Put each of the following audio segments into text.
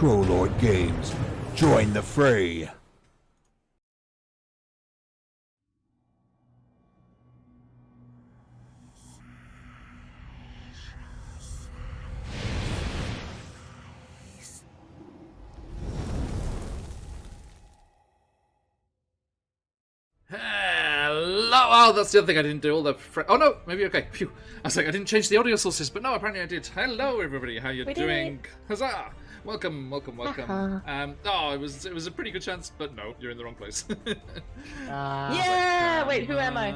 Trollord Games. Join the fray. Oh, that's the other thing I didn't do. All the oh no, maybe okay. Phew. I was like, I didn't change the audio sources, but no, apparently I did. Hello, everybody. How you doing? Huzzah! Welcome. Oh, it was a pretty good chance, but no, you're in the wrong place. Yeah. Wait, who am I?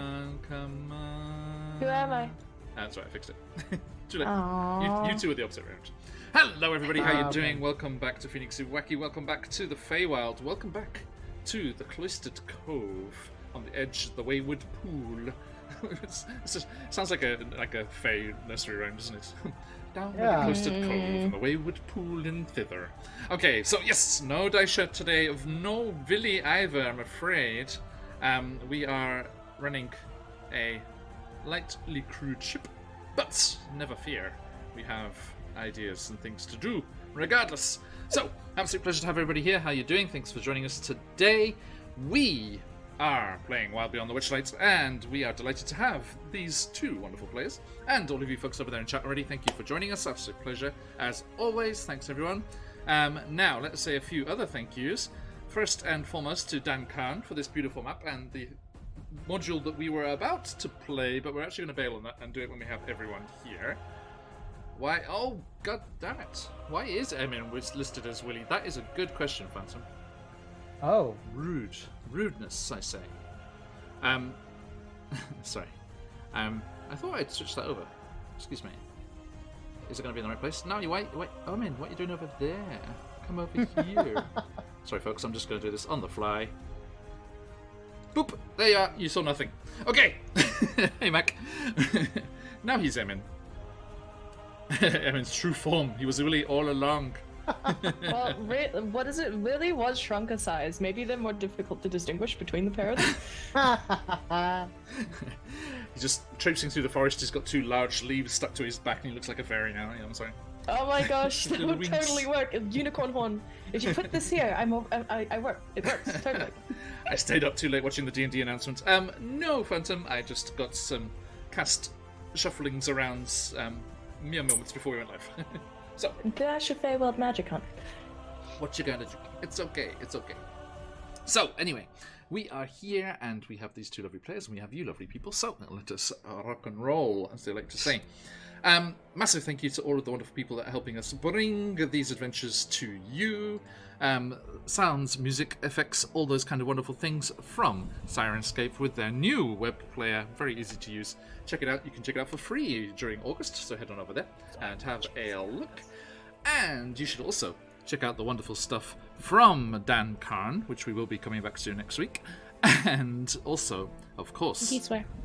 Come on. Who am I? That's right, I fixed it. Too late. Aww. You two are the opposite round. Hello, everybody. How you doing? Welcome back to QuestJunkiesUK. Welcome back to the Feywild. Welcome back to the Cloistered Cove. On the edge of the wayward pool. Sounds like a Fey nursery rhyme, doesn't it? Down by the cloistered cove and the wayward pool in thither. Okay, so yes, no dice shot today of no Billy either, I'm afraid. We are running a lightly crewed ship, but never fear, we have ideas and things to do regardless. So, absolute pleasure to have everybody here. How you doing? Thanks for joining us today. We are playing Wild Beyond the Witchlight, and we are delighted to have these two wonderful players, and all of you folks over there in chat already. Thank you for joining us. Absolute pleasure as always. Thanks everyone. Now let's say a few other thank yous. First and foremost to Dan Khan for this beautiful map and the module that we were about to play, but we're actually going to bail on that and do it when we have everyone here. Why? Oh, god damn it! Why is Emin listed as Willie? That is a good question, Phantom. Oh. Rudeness, I say. Sorry. I thought I'd switch that over. Excuse me. Is it going to be in the right place? No, you wait. Oh, man, what are you doing over there? Come over here. Sorry, folks, I'm just going to do this on the fly. Boop! There you are. You saw nothing. Okay. Hey, Mac. Now he's Emin. Emin's true form. He was Willy all along. Well, what is it? Really was shrunk a size. Maybe they're more difficult to distinguish between the pair of them. He's just traipsing through the forest. He's got two large leaves stuck to his back, and he looks like a fairy now. Yeah, I'm sorry. Oh my gosh, that would Wings. totally work. A unicorn horn. If you put this here, I work. It works totally. I stayed up too late watching the D&D announcement. No, Phantom. I just got some cast shufflings around mere moments before we went live. So, Dash of Feywild Magic Hunt. What you gonna do? It's okay. So, anyway, we are here and we have these two lovely players and we have you lovely people. So, let us rock and roll, as they like to say. Massive thank you to all of the wonderful people that are helping us bring these adventures to you. Sounds, music, effects, all those kind of wonderful things from Sirenscape with their new web player. Very easy to use. Check it out. You can check it out for free during August, so head on over there and have a look. And you should also check out the wonderful stuff from Dan Karn, which we will be coming back to next week. And also, of course,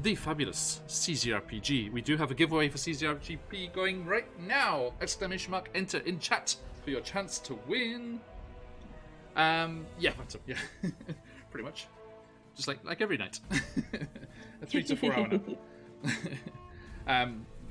the fabulous CZRPG. We do have a giveaway for CZRPG going right now! Exclamation mark, enter in chat for your chance to win. Yeah, pretty much. Just like every night. A 3 to 4 hour nap.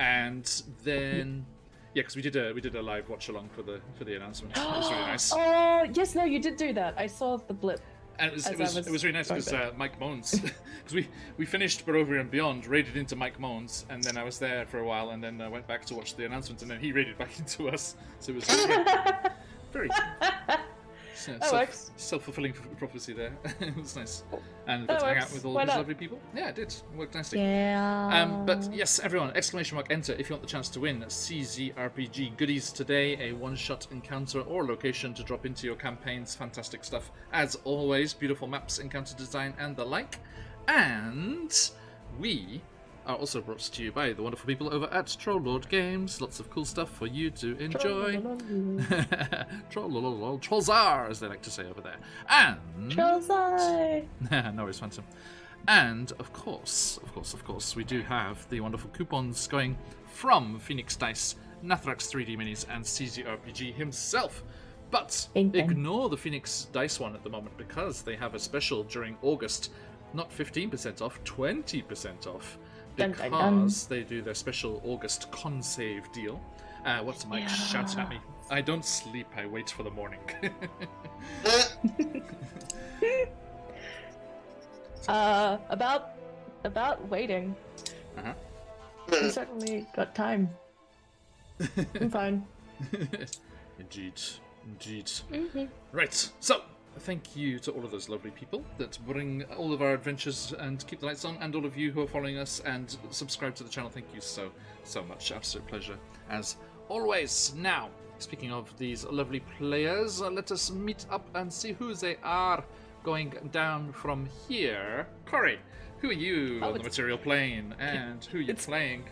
And then, yeah, because we did a live watch along for the announcement. It was really nice. Oh yes, no, you did do that. I saw the blip. And it was really nice because Mike Moans, because we finished Barovia and Beyond, raided into Mike Moans, and then I was there for a while, and then went back to watch the announcement, and then he raided back into us. So it was very self-fulfilling prophecy there. It was nice, and got to hang out with all these lovely people. Yeah, it did. It worked nicely. Yeah. But yes, everyone! Exclamation mark enter if you want the chance to win CZRPG goodies today. A one-shot encounter or location to drop into your campaigns. Fantastic stuff as always. Beautiful maps, encounter design, and the like. And we are also brought to you by the wonderful people over at Trollord Games. Lots of cool stuff for you to enjoy. Trollzar, as they like to say over there. And Trollzar! No worries, Phantom. And of course, we do have the wonderful coupons going from Phoenix Dice, Nathrax 3D Minis, and CZRPG himself. But ignore the Phoenix Dice one at the moment because they have a special during August. Not 15% off, 20% off. Because they do their special August con save deal. What's Mike shouting at me? I don't sleep. I wait for the morning. About waiting. Uh-huh. I certainly got time. I'm fine. Indeed. Mm-hmm. Right, so thank you to all of those lovely people that bring all of our adventures and keep the lights on, and all of you who are following us and subscribe to the channel. Thank you so much. Absolute pleasure as always. Now, speaking of these lovely players, let us meet up and see who they are. Going down from here, Corey, who are you on the material plane, and who are you playing,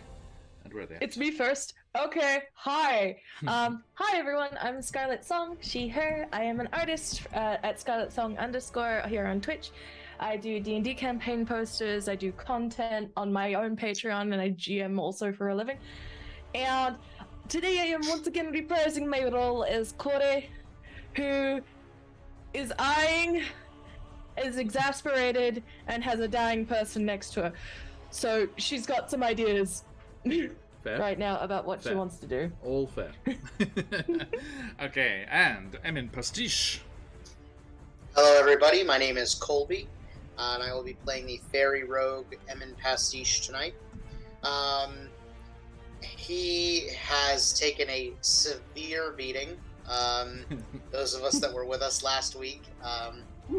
and where are they at? It's me first. Okay, hi. Hi everyone, I'm Scarlet Song, she, her. I am an artist at Scarlet Song _ here on Twitch. I do D&D campaign posters, I do content on my own Patreon, and I GM also for a living. And today I am once again reprising my role as Corey, who is exasperated and has a dying person next to her. So she's got some ideas right now about what she wants to do. All fair. Okay, and Emin Pastiche. Hello everybody, my name is Colby, and I will be playing the Fairy Rogue Emin Pastiche tonight. He has taken a severe beating. Those of us that were with us last week,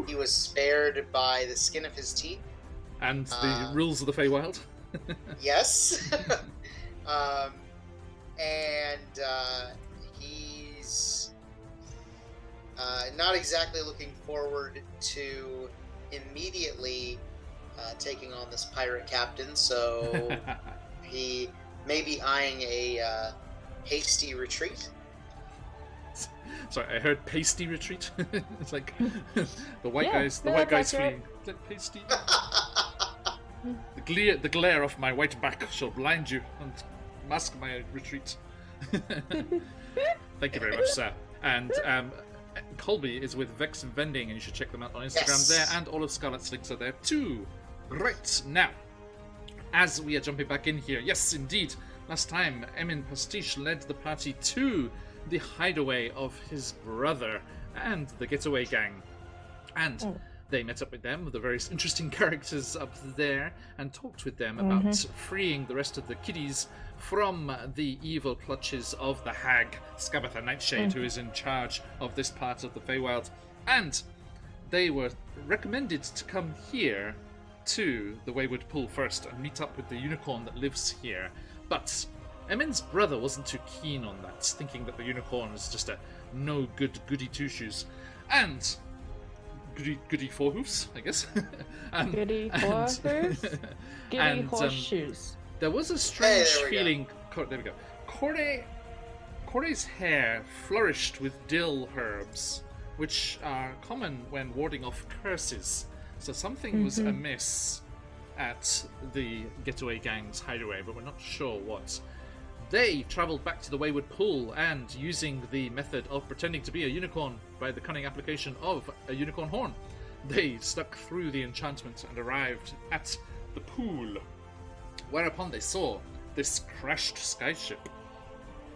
he was spared by the skin of his teeth. And the rules of the Feywild. Yes. He's not exactly looking forward to immediately taking on this pirate captain, so he may be eyeing a hasty retreat. Sorry, I heard pasty retreat. It's like the white guys fleeing. It's like pasty. The glare of my white back shall blind you and mask my retreat. Thank you very much, sir. And Colby is with Vex Vending, and you should check them out on Instagram there, and all of Scarlet's links are there too. Right, now, as we are jumping back in here, yes, indeed, last time Emin Pastiche led the party to the hideaway of his brother and the getaway gang. And they met up with them, the various interesting characters up there, and talked with them about freeing the rest of the kiddies from the evil clutches of the hag, Scabatha Nightshade, who is in charge of this part of the Feywild. And they were recommended to come here to the Wayward Pool first and meet up with the unicorn that lives here. But Emin's brother wasn't too keen on that, thinking that the unicorn was just a no-good goody two-shoes. And goody four hoofs, I guess. Goody four hoofs? Goody horseshoes. There was a strange feeling. There we go. Corey's hair flourished with dill herbs, which are common when warding off curses. So something was amiss at the getaway gang's hideaway, but we're not sure what. They travelled back to the Wayward Pool, and using the method of pretending to be a unicorn by the cunning application of a unicorn horn, they stuck through the enchantment and arrived at the pool, whereupon they saw this crashed skyship.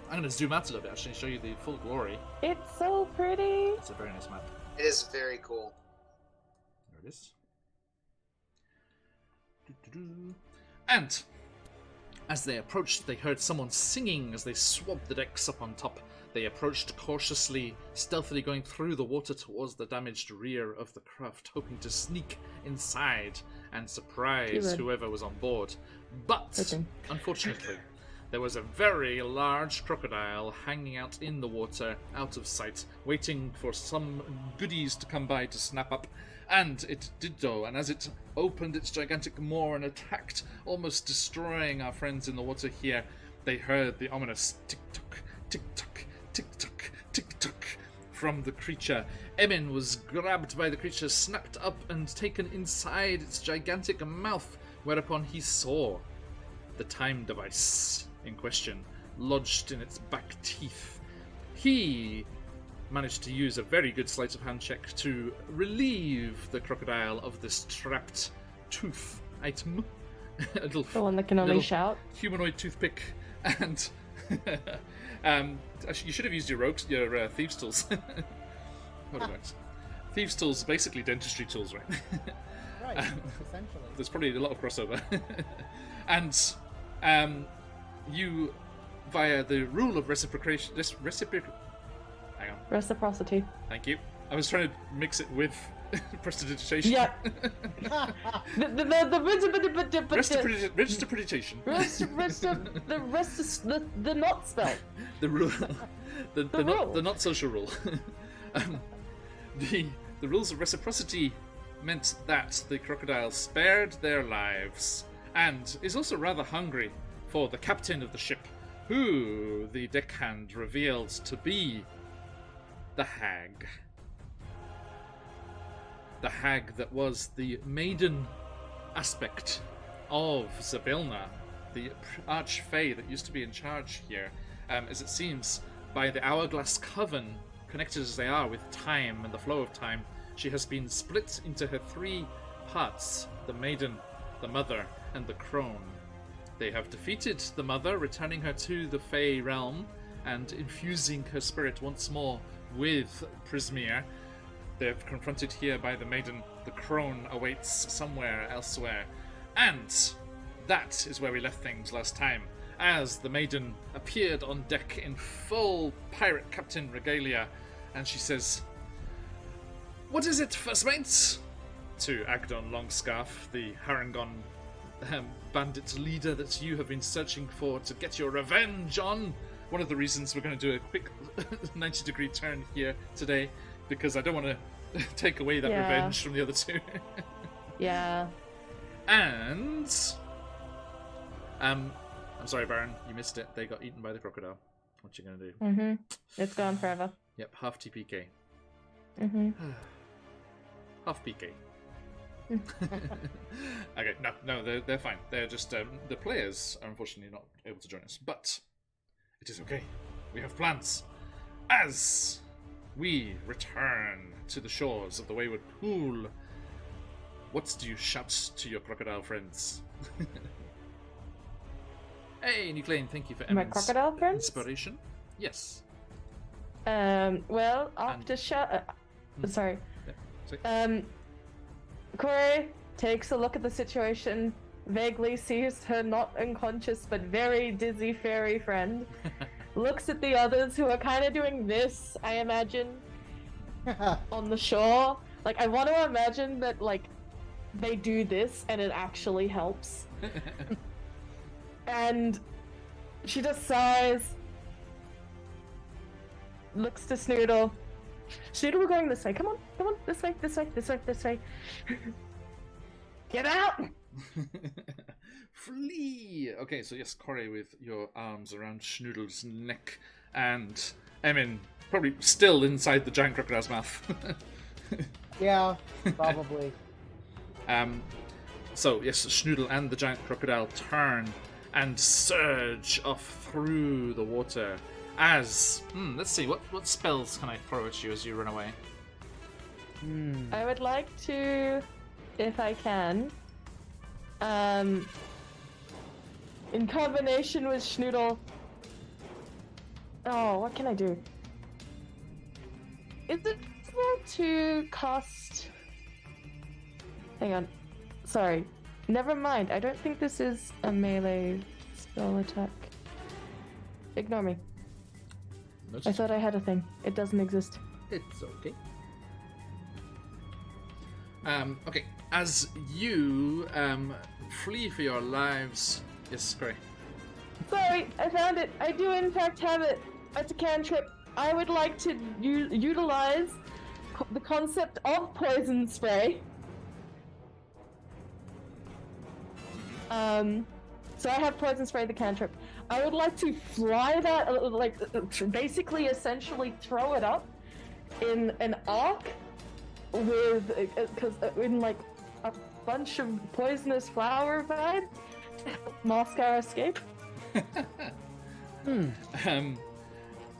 I'm going to zoom out a little bit, actually, and show you the full glory. It's so pretty. It's a very nice map. It is very cool. There it is. And as they approached, they heard someone singing as they swabbed the decks up on top. They approached cautiously, stealthily going through the water towards the damaged rear of the craft, hoping to sneak inside and surprise whoever was on board. But, unfortunately, there was a very large crocodile hanging out in the water, out of sight, waiting for some goodies to come by to snap up. And it did so, and as it opened its gigantic maw and attacked, almost destroying our friends in the water here, they heard the ominous tick-tock, tick-tock, tick-tock, tick-tock from the creature. Emin was grabbed by the creature, snapped up and taken inside its gigantic mouth, whereupon he saw the time device in question lodged in its back teeth. He managed to use a very good sleight of hand check to relieve the crocodile of this trapped tooth item. A little, the one that can only shout. Humanoid toothpick, and Actually, you should have used your thieves' tools. What it works. Thieves' tools are basically dentistry tools, right? Right, essentially. There's probably a lot of crossover. And you, via the rule of reciprocation, hang on. Reciprocity. Thank you. I was trying to mix it with prestidigitation. Yeah. Reciprocation. The not spell. The rule. The rule. not social rule. The rules of reciprocity meant that the crocodile spared their lives and is also rather hungry for the captain of the ship, who the deckhand revealed to be the hag. The hag that was the maiden aspect of Zabilna, the archfey that used to be in charge here, as it seems, by the Hourglass Coven, connected as they are with time and the flow of time, she has been split into her three parts: the maiden, the mother, and the crone. They have defeated the mother, returning her to the Fey realm and infusing her spirit once more with Prismere. They're confronted here by the maiden. The crone awaits somewhere elsewhere. And that is where we left things last time, as the maiden appeared on deck in full pirate captain regalia, and she says, "What is it, first mates?" to Agdon Longscarf, the Harangon bandit leader that you have been searching for to get your revenge on. One of the reasons we're going to do a quick 90-degree turn here today, because I don't want to take away that revenge from the other two. Yeah. And I'm sorry, Baron, you missed it. They got eaten by the crocodile. What you gonna do? Mm-hmm. It's gone forever. Yep, half TPK. Mm-hmm. Half PK. Okay, no, they're fine. They're just the players are unfortunately not able to join us, but it is okay. We have plans. As we return to the shores of the Wayward Pool, what do you shout to your crocodile friends? Hey, Nuclean, thank you for My crocodile friends? inspiration. Yes. Well, after sorry. Yeah, Corey takes a look at the situation, vaguely sees her not unconscious but very dizzy fairy friend, looks at the others who are kind of doing this, I imagine, on the shore. Like, I want to imagine that, like, they do this and it actually helps. And she just sighs, looks to Snoodle. Snoodle, we're going this way. Come on, this way. Get out! Flee! Okay, so yes, Corey with your arms around Schnoodle's neck, and Emin probably still inside the giant crocodile's mouth. Yeah, probably. So yes, Schnoodle and the giant crocodile turn and surge off through the water. As let's see, what spells can I throw at you as you run away? I would like to, if I can, in combination with Schnoodle. Oh, what can I do? Is it possible to cast? Hang on. Sorry. Never mind. I don't think this is a melee spell attack. Ignore me. I thought I had a thing. It doesn't exist. It's okay. Okay, as you flee for your lives. Yes, Corey. Sorry, I found it. I do in fact have it. It's a cantrip. I would like to utilize the concept of poison spray. So I have poison spray, the cantrip. I would like to fly that, basically, essentially throw it up in an arc with, in like a bunch of poisonous flower vibe to help Moscow escape.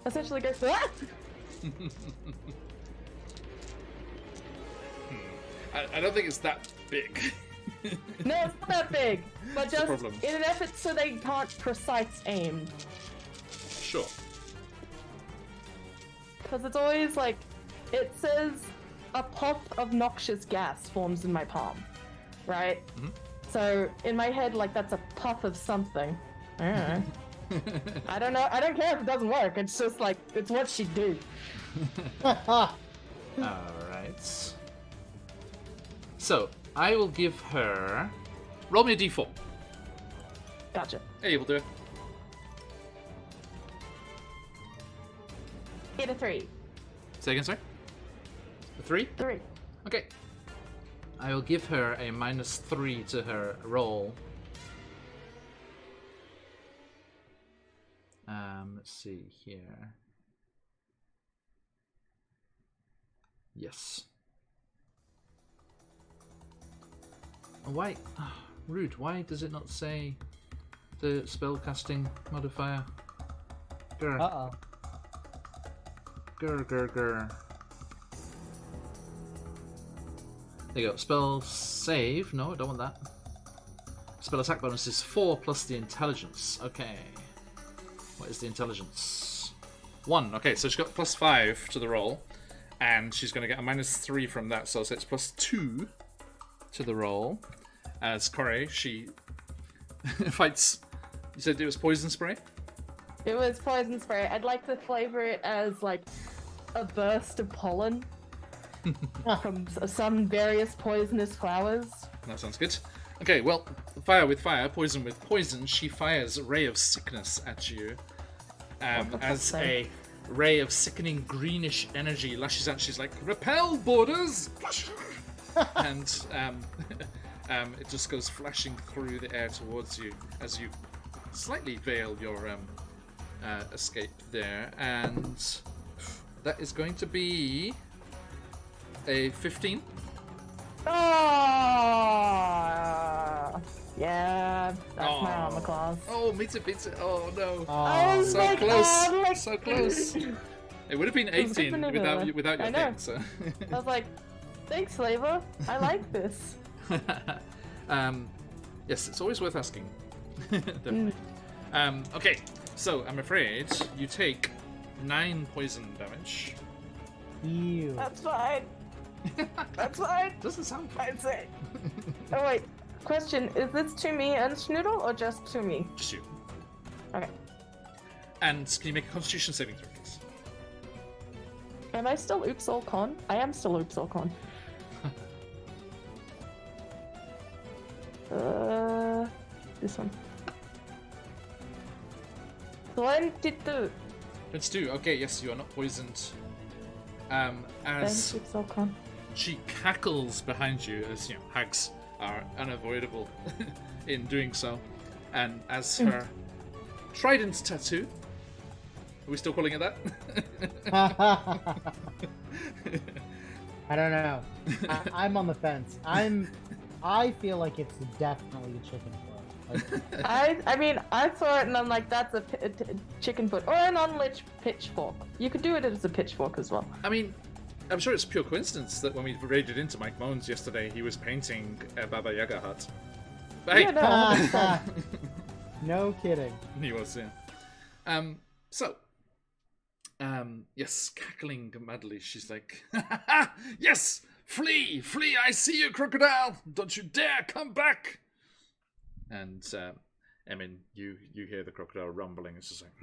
Essentially goes for that. I don't think it's that big. No, it's not that big, but just problem. in an effort so they can't precise aim. Sure. Because it's always like, it says a puff of noxious gas forms in my palm, right? Mhm. So in my head, like that's a puff of something. I don't know. I don't know. I don't care if it doesn't work. It's just like it's what she do. Alright. So, I will give her... Roll me a d4. Gotcha. Hey, we'll do it. Get a 3. Say again, sorry? A 3? 3. Okay. I will give her a -3 to her roll. Let's see here. Yes. Why? Rude. Why does it not say the spellcasting modifier? Grr. Uh-oh. Grr, grr, grr. There you go. Spell save. No, I don't want that. Spell attack bonus is 4 plus the intelligence. Okay. What is the intelligence? 1. Okay, so she's got +5 to the roll. And she's going to get a -3 from that. So it's +2 to the roll. As Corey, she fights... You said it was poison spray? It was poison spray. I'd like to flavor it as like a burst of pollen from some various poisonous flowers. That sounds good. Okay, well, fire with fire, poison with poison. She fires a ray of sickness at you. As a ray of sickening greenish energy lashes out. She's like, repel, borders! And it just goes flashing through the air towards you as you slightly veil your escape there. And that is going to be a 15. Oh, yeah, that's my armor class. Oh, meets it. Oh no. I was So like, close. oh, like... So close. It would have been was 18 good without your I know. thing, so. I was like, thanks, flavor. I like this. Yes, it's always worth asking. Definitely. Okay, so I'm afraid you take 9 poison damage. Ew. That's fine. That's fine. Doesn't sound fun. I'd say. Oh wait, question: is this to me and Schnoodle or just to me? Just you. Okay. And can you make a Constitution saving throw, please? Am I still Oops All Con? I am still Oops All Con. This one. 22. It's 2. Okay, yes, you are not poisoned. Then As Oops All Con. she cackles behind you, as you know, hags are unavoidable in doing so, and as her trident tattoo. Are we still calling it that? I don't know. I'm on the fence. I feel like it's definitely a chicken foot. Like, I mean, I saw it and I'm like, that's a chicken foot or an unlit pitchfork. You could do it as a pitchfork as well. I mean, I'm sure it's pure coincidence that when we raided into Mike Moans yesterday, he was painting a Baba Yaga hut. But hey, Yeah, no, no kidding. he was, yeah. Yes, cackling madly, she's like, yes, flee, flee, I see you, crocodile, don't you dare come back. And, I mean, you hear the crocodile rumbling, it's just like,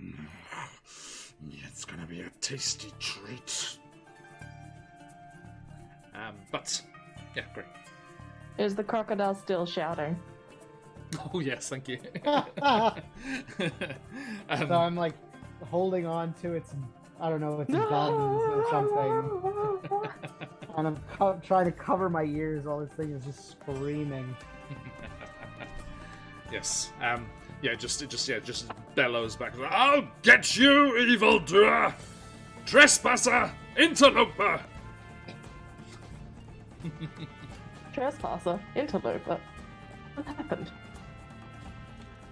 it's gonna be a tasty treat. But, yeah, great. Is the crocodile still shouting? Oh, yes, thank you. So I'm like holding on to its, I don't know, its gums or something. And I'm trying to cover my ears while this thing is just screaming. Yes. Yeah, just bellows back. I'll get you, evildoer, trespasser, interloper. Trespasser, interloper. What happened?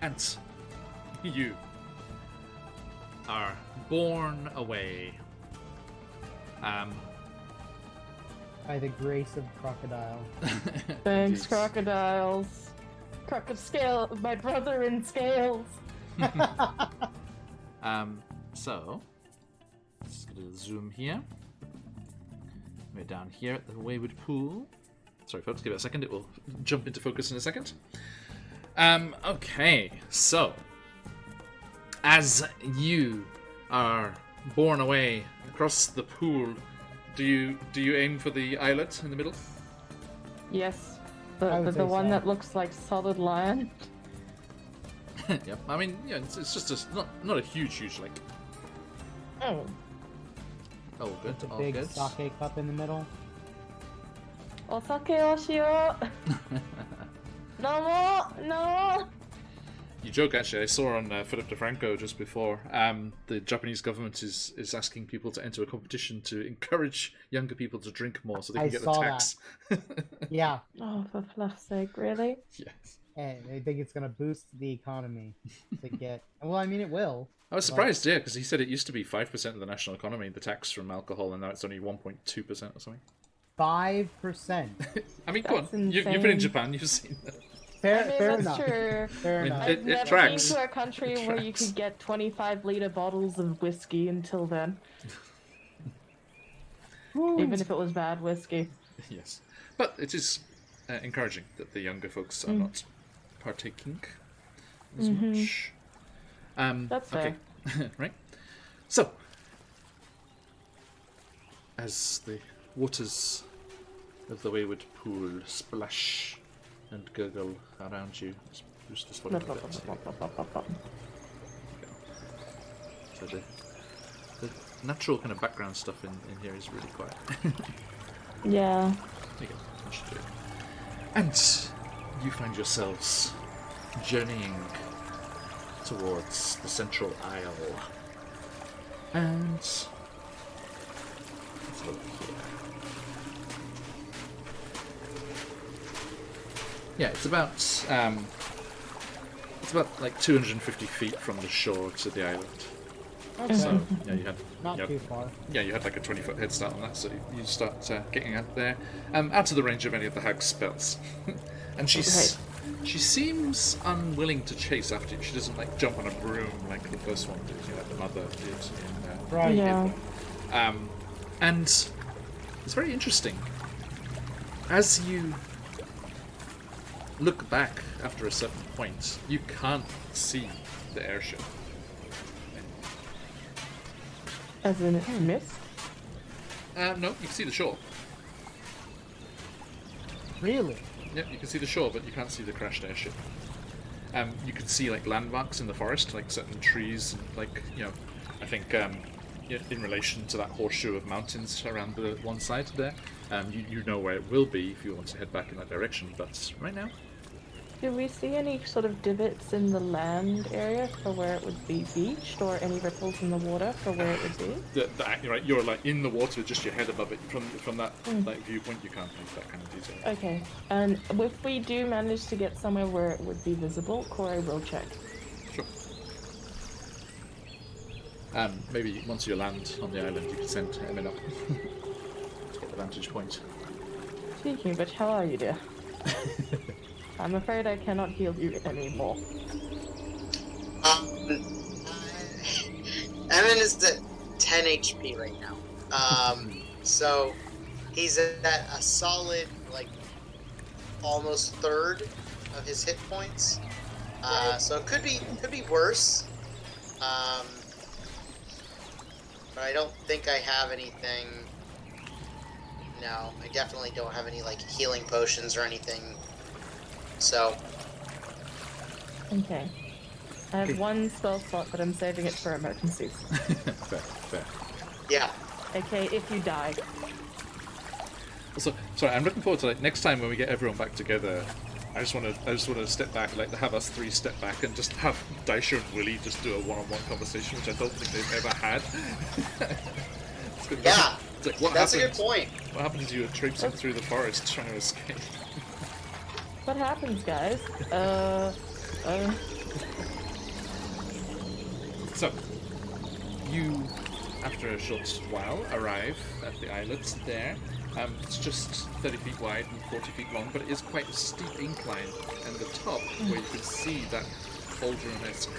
And you are borne away. By the grace of crocodile. Thanks, Jeez. crocodiles. Scale, my brother in scales. So, let's get a zoom here. We're down here at the Wayward Pool. Sorry, folks, give it a second. It will jump into focus in a second. Okay, so as you are borne away across the pool, do you aim for the islet in the middle? Yes. I would The say one so. that looks like solid lion. Yep. I mean, yeah, it's just not a huge lake. Oh. Oh, good. It's a All big good. sake cup in the middle. Osake o shio. No. You joke, actually. I saw on Philip DeFranco just before. The Japanese government is asking people to enter a competition to encourage younger people to drink more, so they can I get saw the tax. Yeah, Oh, for fluff's sake, really? Yes. and they think it's gonna boost the economy to get. Well, I mean, it will. I was surprised, yeah, because he said it used to be 5% of the national economy, the tax from alcohol, and now it's only 1.2% or something. 5%. I mean, go That's on. You've been in insane. Japan, you've seen that. Fair, I mean, fair that's enough. true. Fair I mean, enough. it I've never tracks. been to a country It where you tracks. could get 25-liter bottles of whiskey until then. Even if it was bad whiskey. Yes. But it is encouraging that the younger folks are not partaking as much. That's okay. Right. So, as the waters of the Wayward Pool splash and gurgle around you, let's boost this volume a bit. So the natural kind of background stuff in here is really quiet. Yeah. There you go. That should do it. And you find yourselves journeying towards the central aisle. And let's look here. Yeah, it's about like 250 feet from the shore to the island. Okay. So yeah, you had Not too far. Yeah, you had like a 20-foot head start on that, so you start getting out there, out of the range of any of the hag's spells. And she seems unwilling to chase after you. She doesn't like jump on a broom like the first one did, you know, like the mother did in Right. Yeah. and it's very interesting. As you look back after a certain point, you can't see the airship. As in it's missed? No, you can see the shore. Really? Yep, you can see the shore, but you can't see the crashed airship. You can see like landmarks in the forest, like certain trees, and like, you know, I think in relation to that horseshoe of mountains around the one side there. You know where it will be if you want to head back in that direction, but right now, Do we see any sort of divots in the land area for where it would be beached, or any ripples in the water for where it would be? you're like in the water with just your head above it. From that like viewpoint, you can't make that kind of detail. Okay, and if we do manage to get somewhere where it would be visible, Corey will check. Sure. Maybe once you land on the island, you can send Emin up to get the vantage point. Speaking of which, how are you, dear? I'm afraid I cannot heal you anymore. Emin is at 10 HP right now. So he's at a solid, like, almost third of his hit points. So it could be worse. But I don't think I have anything. No, I definitely don't have any like healing potions or anything. So Okay. I have one spell slot, but I'm saving it for emergencies. Fair. yeah. Okay, if you die. Also, sorry, I'm looking forward to like next time when we get everyone back together. I just want to step back, like have us three step back and just have Daisha and Willie just do a one-on-one conversation, which I don't think they've ever had. It's gonna be- Yeah. it's like, what That's a happened? good point. What happened to you traipsing through the forest trying to escape? What happens, guys? So, you, after a short while, arrive at the islet there. It's just 30 feet wide and 40 feet long, but it is quite a steep incline. And the top, where you can see that cauldron-esque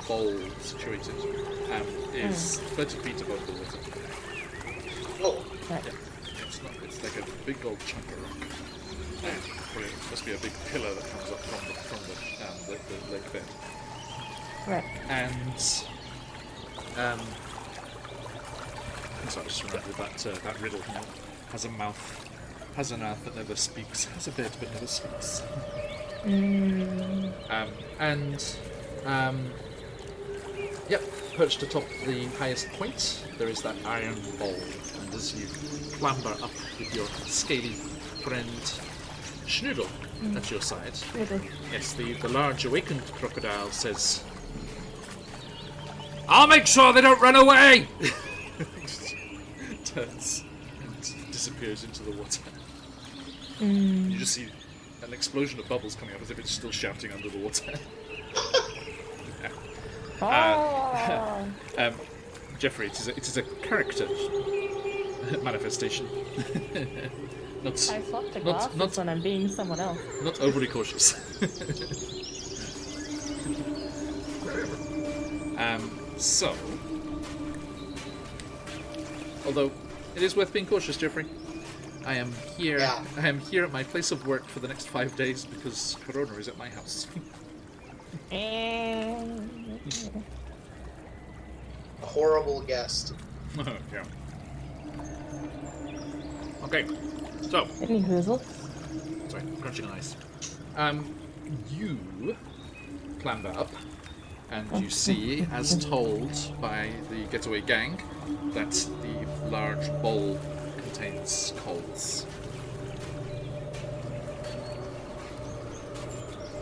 bowl situated is 30 feet above the water. Oh, Right. Yeah, it's like a big old chunk of rock. And it must be a big pillar that comes up from the lake bed. Right. And so I just remembered that riddle, you know, has a mouth, has an mouth that never speaks, has a bed but never speaks. Yep, perched atop the highest point, there is that iron bowl, and as you clamber up with your scaly friend Schnoodle at your side, yes, the large awakened crocodile says, "I'll make sure they don't run away!" Turns and disappears into the water. You just see an explosion of bubbles coming up as if it's still shouting under the water. Jeffrey, it is a character manifestation. I swap the glasses when I'm being someone else. Not overly cautious. So, although it is worth being cautious, Jeffrey, I am here. Yeah. I am here at my place of work for the next 5 days because Corona is at my house. A horrible guest. Yeah. Okay, so. Any hoozle? Sorry, crunching on ice. You clamber up, and you see, as told by the getaway gang, that the large bowl contains coals.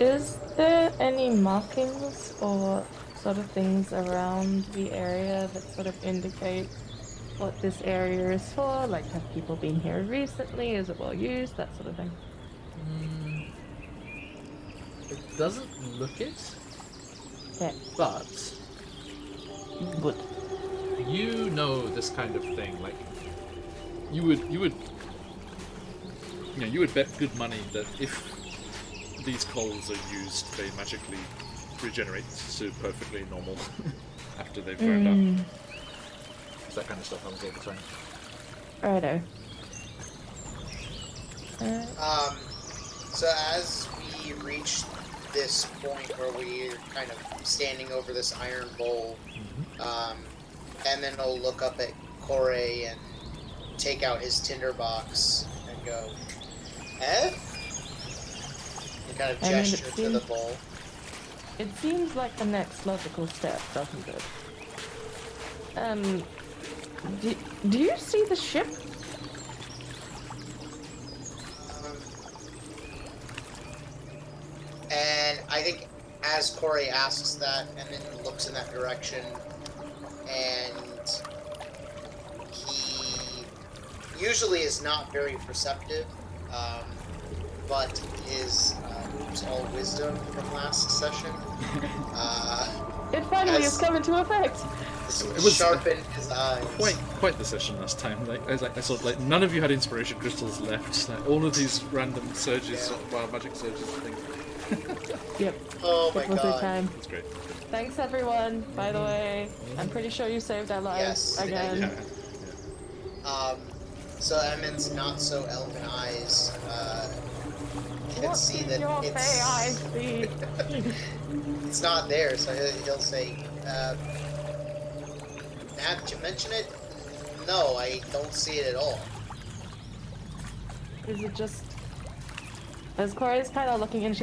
Is there any markings or sort of things around the area that sort of indicate what this area is for? Like, have people been here recently? Is it well used? That sort of thing. It doesn't look it, Yeah. but Would. you know this kind of thing. Like, you would bet good money that if these coals are used, they magically regenerate to perfectly normal after they've burned up. It's that kind of stuff happens all the time. Righto. So as we reach this point where we're kind of standing over this iron bowl, Emin will look up at Corey and take out his tinderbox and go, "Eh?" And kind of gesture to the bowl. It seems like the next logical step, doesn't it? Do you see the ship? And I think as Corey asks that, Emin looks in that direction, and he usually is not very perceptive, but his all wisdom from last session. It finally has come into effect. It was sharpened his eyes. Quite the session last time. Like I saw, like none of you had inspiration crystals left. Like, all of these random surges, wild magic surges, and things. Yep. Oh my It was god. our time. That's great. Thanks everyone, by the way. I'm pretty sure you saved our lives Yes. again. So Emin's not so elven eyes can see that Your it's see. it's not there, so he'll say, "Now that you mention it, no, I don't see it at all." Is it just... As Corey's kind of looking in,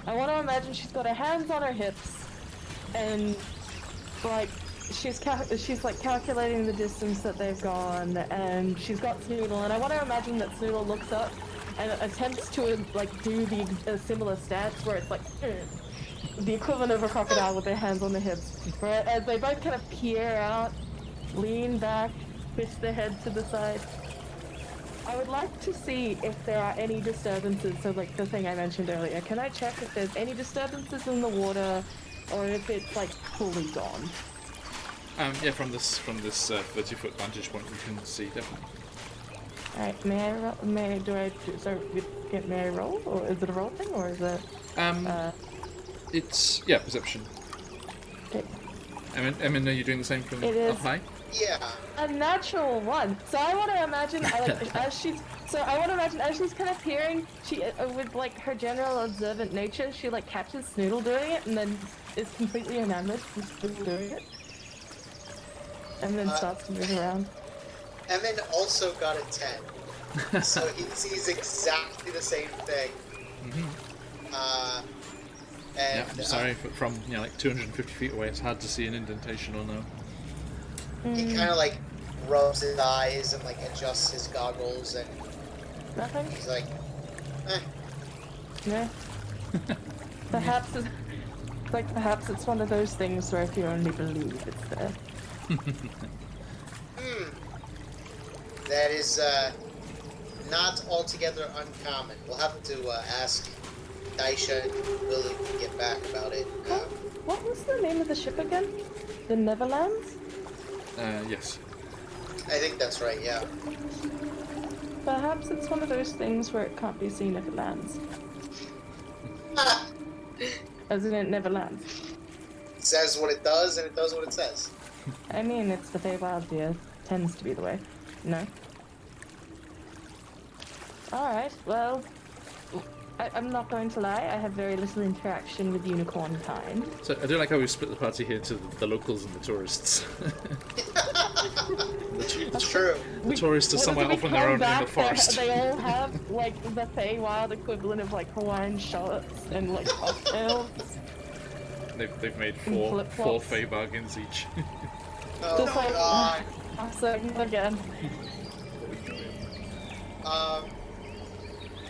I want to imagine she's got her hands on her hips, and like she's like calculating the distance that they've gone, and she's got Snoodle, and I want to imagine that Snoodle looks up and attempts to like do the similar stance where it's like the equivalent of a crocodile with their hands on their hips, where as they both kind of peer out, lean back, twist their head to the side. I would like to see if there are any disturbances, so like the thing I mentioned earlier. Can I check if there's any disturbances in the water, or if it's like fully gone? Yeah, from this 30-foot vantage point, you can see definitely. Alright, may I roll, or is it a roll thing, or is it... It's yeah, perception. Okay. Emin, are you doing the same from It is. up high? Yeah. A natural one. So I want to imagine, as she's kind of peering, she with like her general observant nature, she like catches Snoodle doing it, and then is completely enamored with Snoodle doing it, and then starts to move around. Emin also got a 10, so he sees exactly the same thing. Yeah, And I'm sorry, from like 250 feet away, it's hard to see an indentation or no. he kind of like rubs his eyes and like adjusts his goggles, and Nothing. he's like, Yeah. Perhaps it's one of those things where if you only believe it's there. That is not altogether uncommon. We'll have to ask Daisha and Willie to get back about it. What was the name of the ship again? The Neverlands? Yes. I think that's right, yeah. Perhaps it's one of those things where it can't be seen if it lands. As in, it never lands. It says what it does, and it does what it says. I mean, it's the Feywild here. Tends to be the way. No? Alright, well... I'm not going to lie, I have very little interaction with unicorn kind. So I do like how we split the party here to the locals and the tourists. It's true. The tourists are somewhere off on their own in the forest. They all have, like, the Feywild equivalent of, like, Hawaiian shirts and, like, cocktails. They've made four Fey bargains each. Oh Just like, god. awesome again.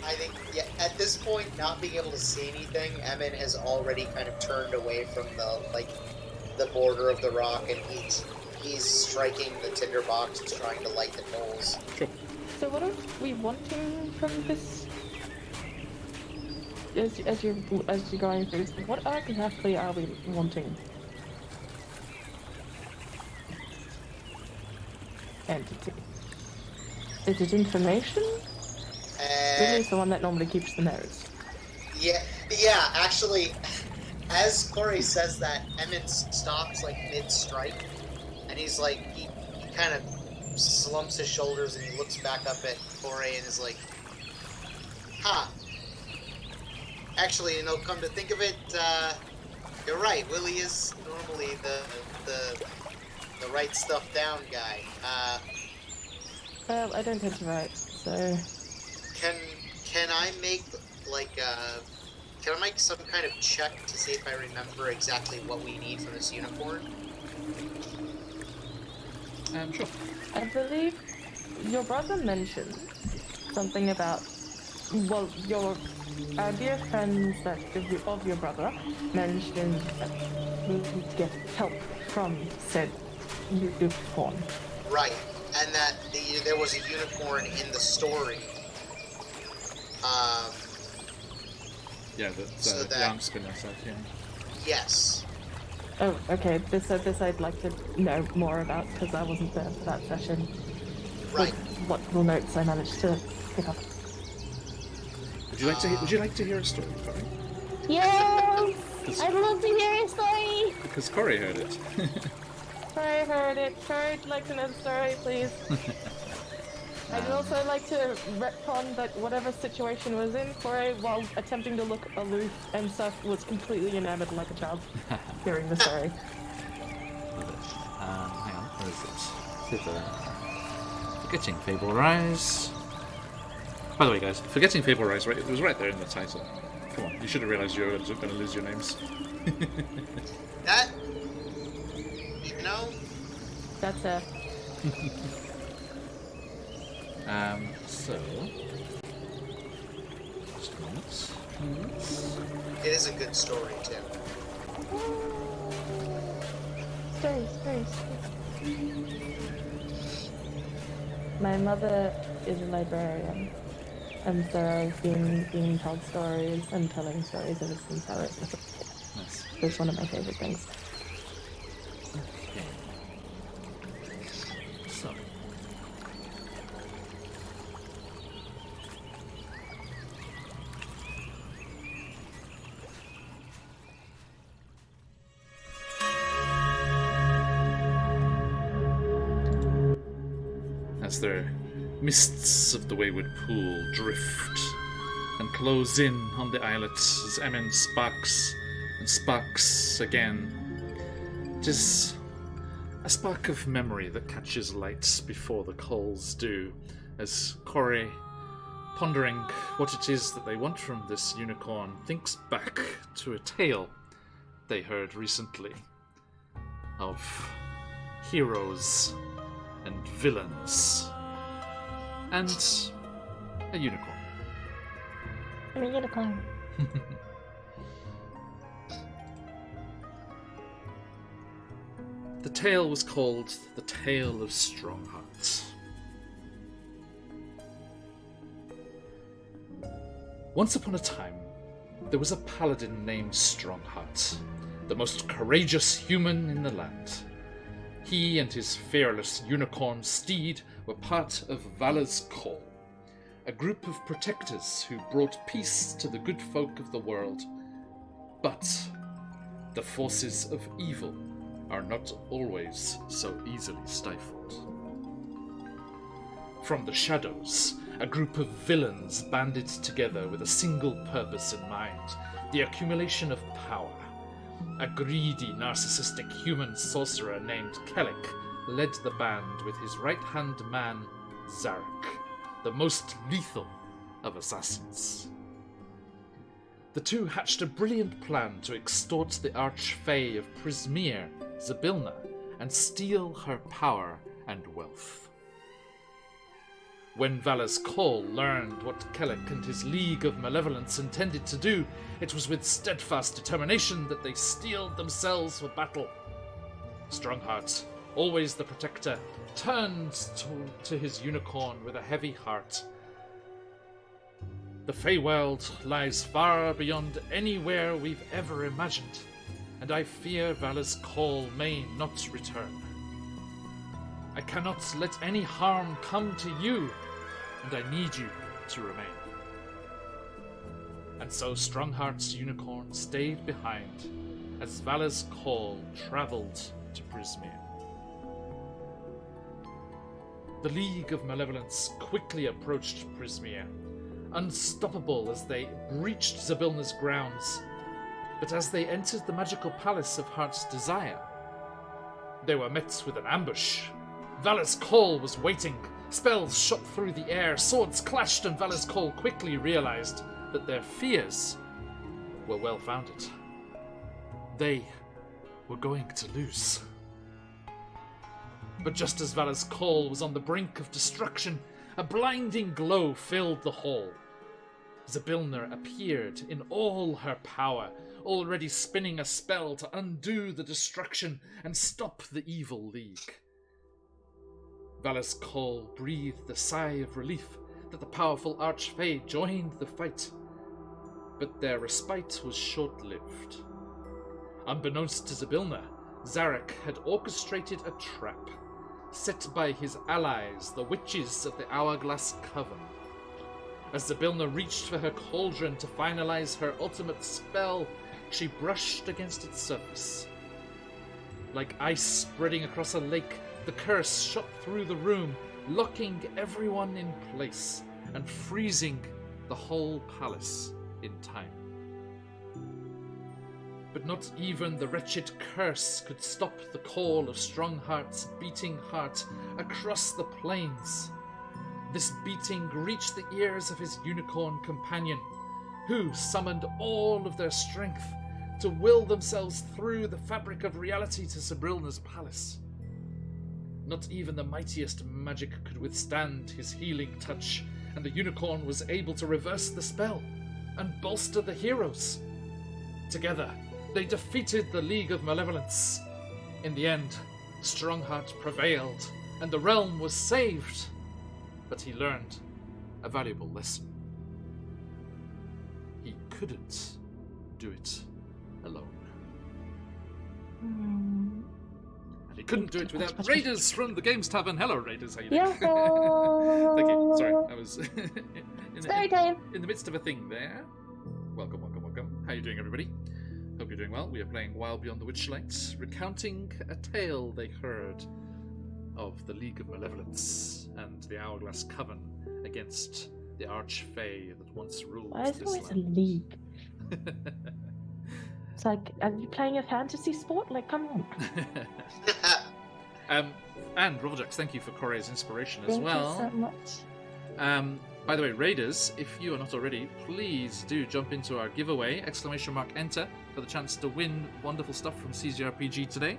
I think, yeah, at this point, not being able to see anything, Emin has already kind of turned away from the border of the rock, and he's striking the tinder box, trying to light the coals. Sure. So what are we wanting from this? As you're going through, what exactly are we wanting? Entity. Is it information? Willie's the one that normally keeps the nose. Yeah, actually, as Corey says that, Emmett stops, like, mid-strike, and he's like, he kind of slumps his shoulders and he looks back up at Corey and is like, actually, come to think of it, you're right, Willie is normally the write stuff down guy. Well, I don't tend to write, so... Can I make, like, can I make some kind of check to see if I remember exactly what we need from this unicorn? Sure. I believe your brother mentioned something about, well, your dear friends of your brother mentioned that we could get help from said unicorn. Right, and that there was a unicorn in the story. Yeah, the yarn spinner said, yeah. Yes. Oh, okay. This I'd like to know more about because I wasn't there for that session. Right. What little notes I managed to pick up. Would you like to hear a story, Corey? Yes! I'd love to hear a story! Because Corey heard it. Corey heard it. Corey would like to know the story, please. I'd also like to retcon that whatever situation was in, Corey, while attempting to look aloof and stuff, was completely enamored like a child hearing the story. Hang on, where is it? Forgetting Fable Rise. By the way, guys, Forgetting Fable Rise, right? It was right there in the title. Come on, you should have realised you were going to lose your names. That, That's her. So... Just a moment. it is a good story, too. Stories. My mother is a librarian, and so I've been being told stories and telling stories ever since I was little. Nice. It's one of my favorite things. Okay. So... as their mists of the wayward pool drift and close in on the islet as Emin sparks and sparks again. 'Tis a spark of memory that catches light before the coals do, as Corey, pondering what it is that they want from this unicorn, thinks back to a tale they heard recently of heroes and villains and a unicorn. I'm a unicorn. The tale was called The Tale of Strongheart. Once upon a time, there was a paladin named Strongheart, the most courageous human in the land. He and his fearless unicorn steed were part of Valor's Call, a group of protectors who brought peace to the good folk of the world. But the forces of evil are not always so easily stifled. From the shadows, a group of villains banded together with a single purpose in mind: the accumulation of power. A greedy, narcissistic human sorcerer named Kellic led the band with his right-hand man, Zarek, the most lethal of assassins. The two hatched a brilliant plan to extort the archfey of Prismere, Zybilna, and steal her power and wealth. When Valor's Call learned what Kellic and his League of Malevolence intended to do, it was with steadfast determination that they steeled themselves for battle. Strongheart, always the protector, turned to his unicorn with a heavy heart. The Feywild lies far beyond anywhere we've ever imagined, and I fear Valor's Call may not return. I cannot let any harm come to you, and I need you to remain. And so Strongheart's unicorn stayed behind as Valor's Call travelled to Prismere. The League of Malevolence quickly approached Prismere, unstoppable as they breached Zybilna's grounds. But as they entered the magical palace of Heart's Desire, they were met with an ambush. Valor's Call was waiting. Spells shot through the air, swords clashed, and Valor's Call quickly realized that their fears were well-founded. They were going to lose. But just as Valor's Call was on the brink of destruction, a blinding glow filled the hall. Zybilna appeared in all her power, already spinning a spell to undo the destruction and stop the evil league. Valor's Call breathed a sigh of relief that the powerful Archfey joined the fight, but their respite was short-lived. Unbeknownst to Zybilna, Zarek had orchestrated a trap, set by his allies, the witches of the Hourglass Coven. As Zybilna reached for her cauldron to finalize her ultimate spell, she brushed against its surface. Like ice spreading across a lake, the curse shot through the room, locking everyone in place and freezing the whole palace in time. But not even the wretched curse could stop the call of Strongheart's beating heart across the plains. This beating reached the ears of his unicorn companion, who summoned all of their strength to will themselves through the fabric of reality to Zybilna's palace. Not even the mightiest magic could withstand his healing touch, and the unicorn was able to reverse the spell and bolster the heroes. Together, they defeated the League of Malevolence. In the end, Strongheart prevailed, and the realm was saved. But he learned a valuable lesson. He couldn't do it alone. And he couldn't do it without Raiders from the Games Tavern. Hello, Raiders. How you doing? Thank you. Sorry, I was in the midst of a thing there. Welcome, welcome, welcome. How you doing, everybody? Hope you're doing well. We are playing Wild Beyond the Witchlight, recounting a tale they heard of the League of Malevolence and the Hourglass Coven against the Archfey that once ruled Why is it this always a land. league? It's like, are you playing a fantasy sport? Like, come on. And Robojax, thank you for Kore's inspiration as Thank well. you so much. By the way, Raiders, if you are not already, please do jump into our giveaway, !enter, for the chance to win wonderful stuff from CZRPG today.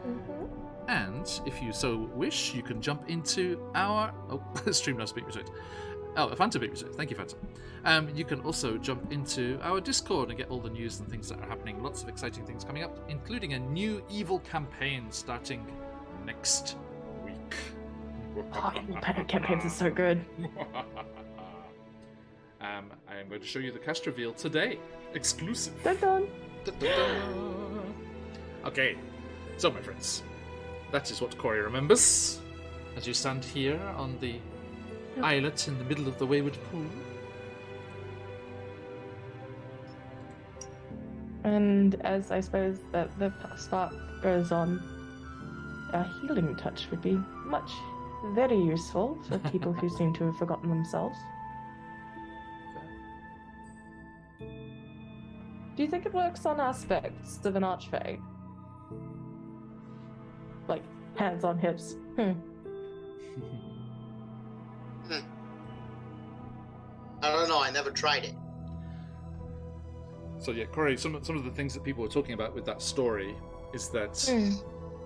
Mm-hmm. And if you so wish, you can jump into our... Oh, stream now speak me to it. Oh, Fanta beat me to it. Thank you, Fanta. You can also jump into our Discord and get all the news and things that are happening. Lots of exciting things coming up, including a new evil campaign starting next week. Oh, campaigns are so good. I am going to show you the cast reveal today. Exclusive. Dun dun. Okay, so my friends, that is what Corey remembers as you stand here on the islet in the middle of the Wayward Pool. And as I suppose that the spark goes on, a healing touch would be very useful for people who seem to have forgotten themselves. Do you think it works on aspects of an archfey? Like, hands on hips. I don't know, I never tried it. So yeah, Corey, some of the things that people were talking about with that story is that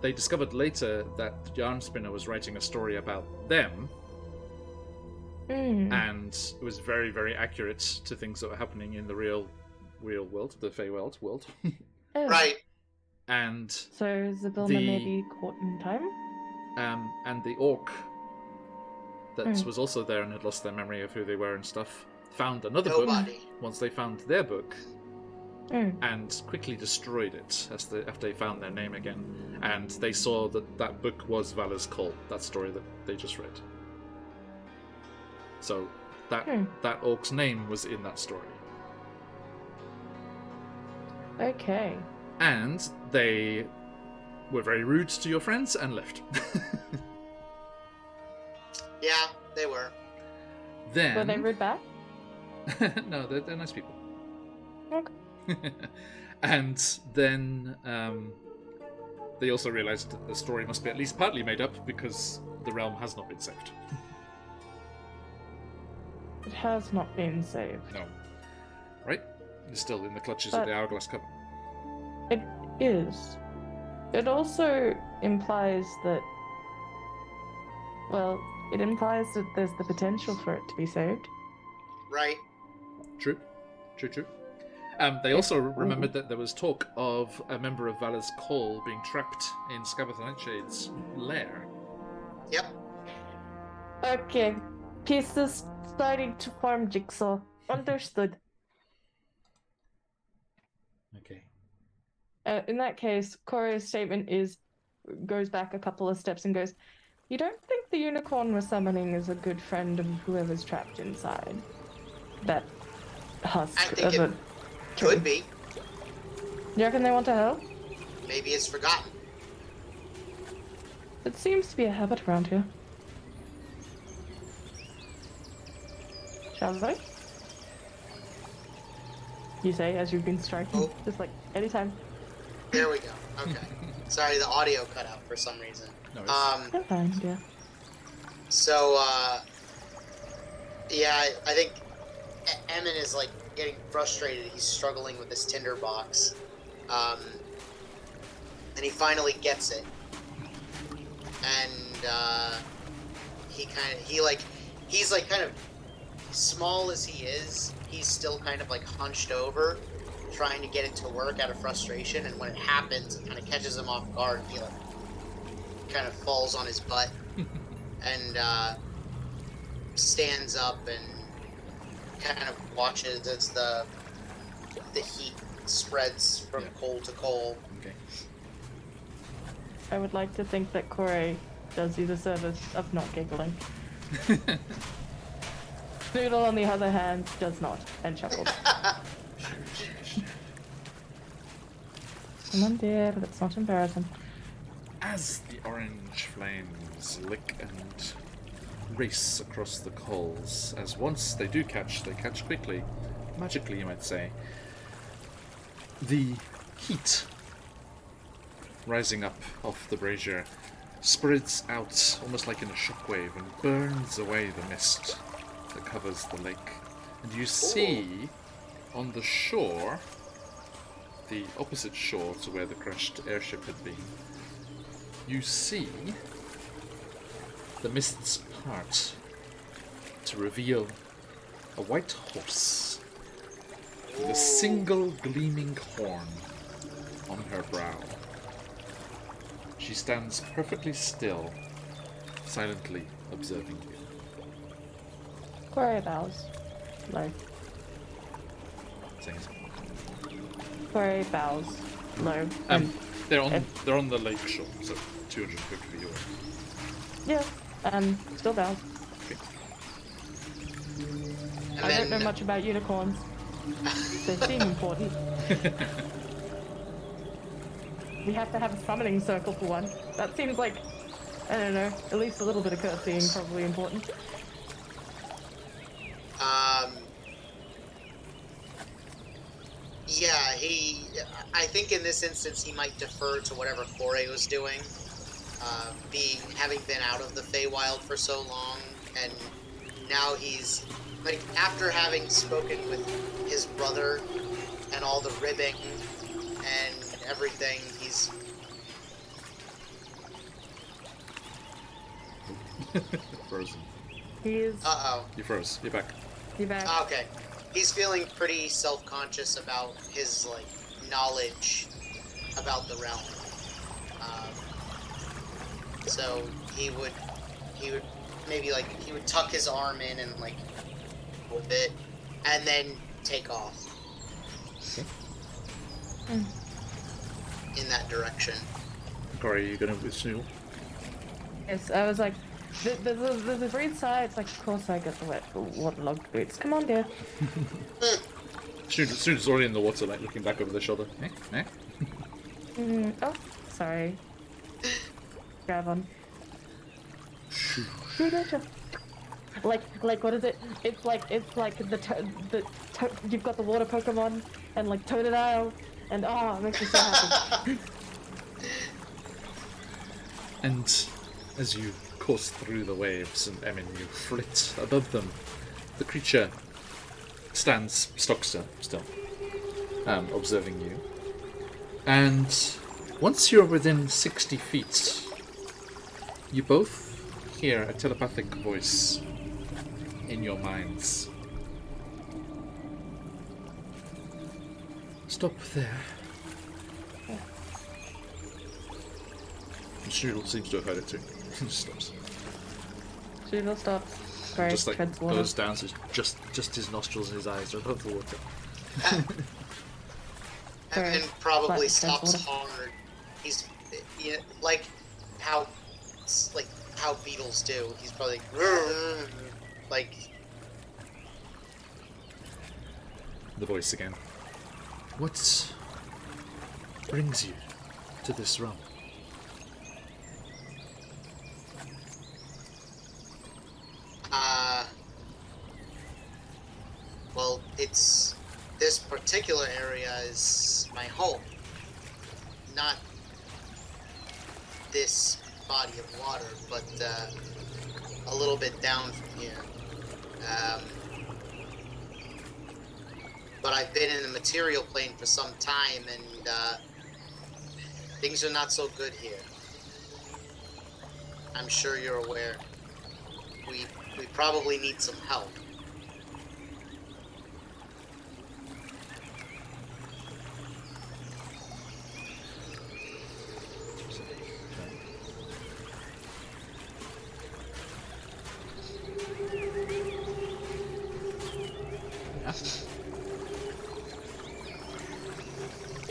they discovered later that Yarnspinner was writing a story about them, and it was very, very accurate to things that were happening in the real world, the Feywild world. Oh. Right. And So Zabilma may be caught in time? and the orc that was also there and had lost their memory of who they were and stuff found another book once they found their book and quickly destroyed it after they found their name again, and they saw that book was Vala's Call, that story that they just read. So that orc's name was in that story. Okay. And they were very rude to your friends and left. Yeah, they were. Then Were they rude back? no, they're nice people. Okay. And then they also realized that the story must be at least partly made up because the realm has not been saved. It has not been saved. No. Right? It's still in the clutches of the Hourglass Coven. It is. It also implies that... Well, it implies that there's the potential for it to be saved. Right. True. They also remembered that there was talk of a member of Vala's Call being trapped in Scabbeth Nightshade's lair. Yep. Okay. Pieces starting to form jigsaw. Understood. Okay. In that case, Corey's statement goes back a couple of steps and goes, "You don't think the unicorn we're summoning is a good friend of whoever's trapped inside? That husk I think of it could be. You reckon they want to help? Maybe it's forgotten. It seems to be a habit around here. Shall we? You say as you've been striking, Oh. just like anytime. There we go. Okay. Sorry, the audio cut out for some reason. No, it's- You're fine, yeah. So, yeah, I think Emin is, like, getting frustrated. He's struggling with this tinderbox. And he finally gets it. And, he's kind of small as he is, he's still kind of, like, hunched over, trying to get it to work out of frustration, and when it happens, it kind of catches him off guard, and he, like, kind of falls on his butt. And stands up and kind of watches as the heat spreads from coal to coal. Okay. I would like to think that Corey does you the service of not giggling. Noodle, on the other hand, does not, and chuckles. Come on, dear, let's not embarrass him. as the orange flames lick and race across the coals, as once they do catch, they catch quickly, magically you might say. The heat rising up off the brazier spreads out almost like in a shockwave and burns away the mist that covers the lake. And you see on the shore, the opposite shore to where the crashed airship had been, you see the mists part to reveal a white horse with a single gleaming horn on her brow. She stands perfectly still, silently observing you. Quarry bows. Low. Saying, Quarry bows. Low. they're on the lake shore, so 250 feet away. Yeah. Still bows. Okay. And I don't know then- much about unicorns. They seem important. We have to have a summoning circle for one. That seems like, I don't know, at least a little bit of curtseying probably important. Yeah, I think in this instance he might defer to whatever Corey was doing. Having been out of the Feywild for so long, and now he's, like, after having spoken with his brother and all the ribbing and everything, he's... Frozen. He is. Uh-oh. You froze. You're back. You back? Okay. He's feeling pretty self-conscious about his, like, knowledge about the realm. So he would maybe, like, he would tuck his arm in and, like, a bit, and then take off. Okay. In that direction. Corey, are you gonna whistle? Yes, I was like, there's a breed side. It's like, of course I get the waterlogged boots. Come on, dear. Student's already in the water, like looking back over their shoulder. Oh, sorry. Grab on. Like what is it? It's like you've got the water Pokemon and like Totodile, and it makes me so happy. And as you course through the waves and you flit above them, the creature stands stock still, observing you. And once you're within 60 feet, you both hear a telepathic voice in your minds. Stop there. And Strudel seems to have heard it too. Just stops. Strudel stops. Great. Just like treads water. goes down, so it's just his nostrils and his eyes are above the water. And probably Flat stops treads water. hard. He's, like how beetles do. He's probably like The voice again. What brings you to this realm? well, it's this particular area is my home, not this body of water, but a little bit down from here. But I've been in the material plane for some time, and things are not so good here. I'm sure you're aware. We probably need some help.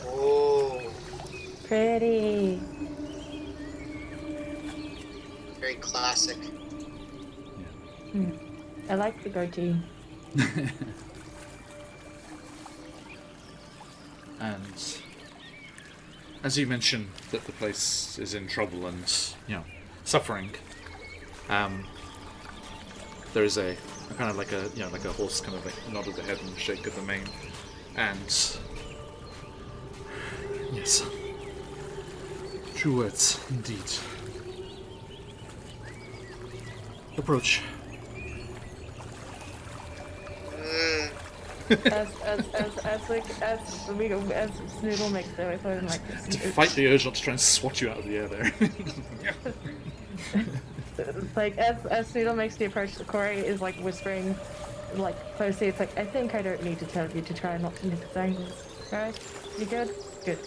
Oh, Pretty. very classic. I like the goatee. And as you mentioned that the place is in trouble and, suffering, there is a kind of like a horse kind of like nod of the head and shake of the mane, and yes, true words indeed. Approach. as Snoodle makes their way forward, like To fight the urge not to try and swat you out of the air there. like as Snoodle makes the approach, Corey is like whispering, like closely. It's like, I think I don't need to tell you to try not to miss its angles. Alright, you good? Good.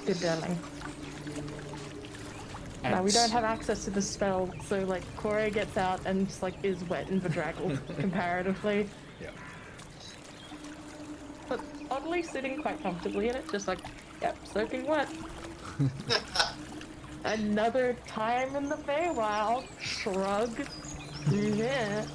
Good, darling. Now we don't have access to the spell, so like Corey gets out and just like is wet and bedraggled comparatively. Yeah. But oddly sitting quite comfortably in it, just like, yep, soaking wet. Another time in the Feywild. Shrug. Yeah.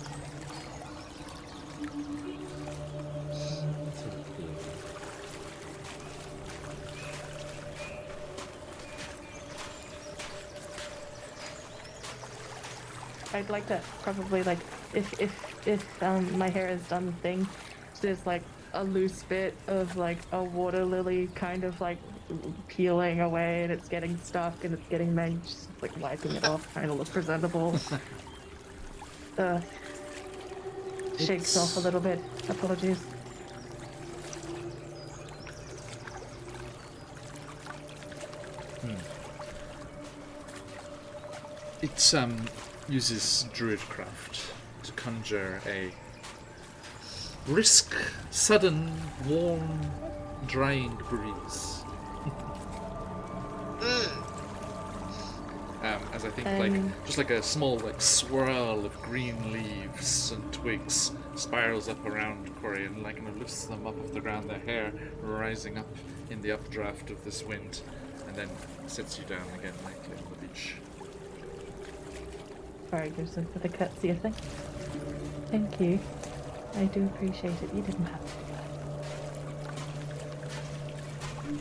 I'd like to probably like if my hair is done the thing, there's like a loose bit of like a water lily kind of like peeling away and it's getting stuck and it's getting managed, just like wiping it off, trying to look presentable. Shakes off a little bit. Apologies. It uses druidcraft to conjure a brisk, sudden, warm, drying breeze. As I think, like just like a small, like swirl of green leaves and twigs spirals up around Corey and like lifts them up off the ground, their hair rising up in the updraft of this wind, and then sets you down again, like on the beach. Sorry, Joseph, for the curtsy, I think. Thank you. I do appreciate it. You didn't have to do that.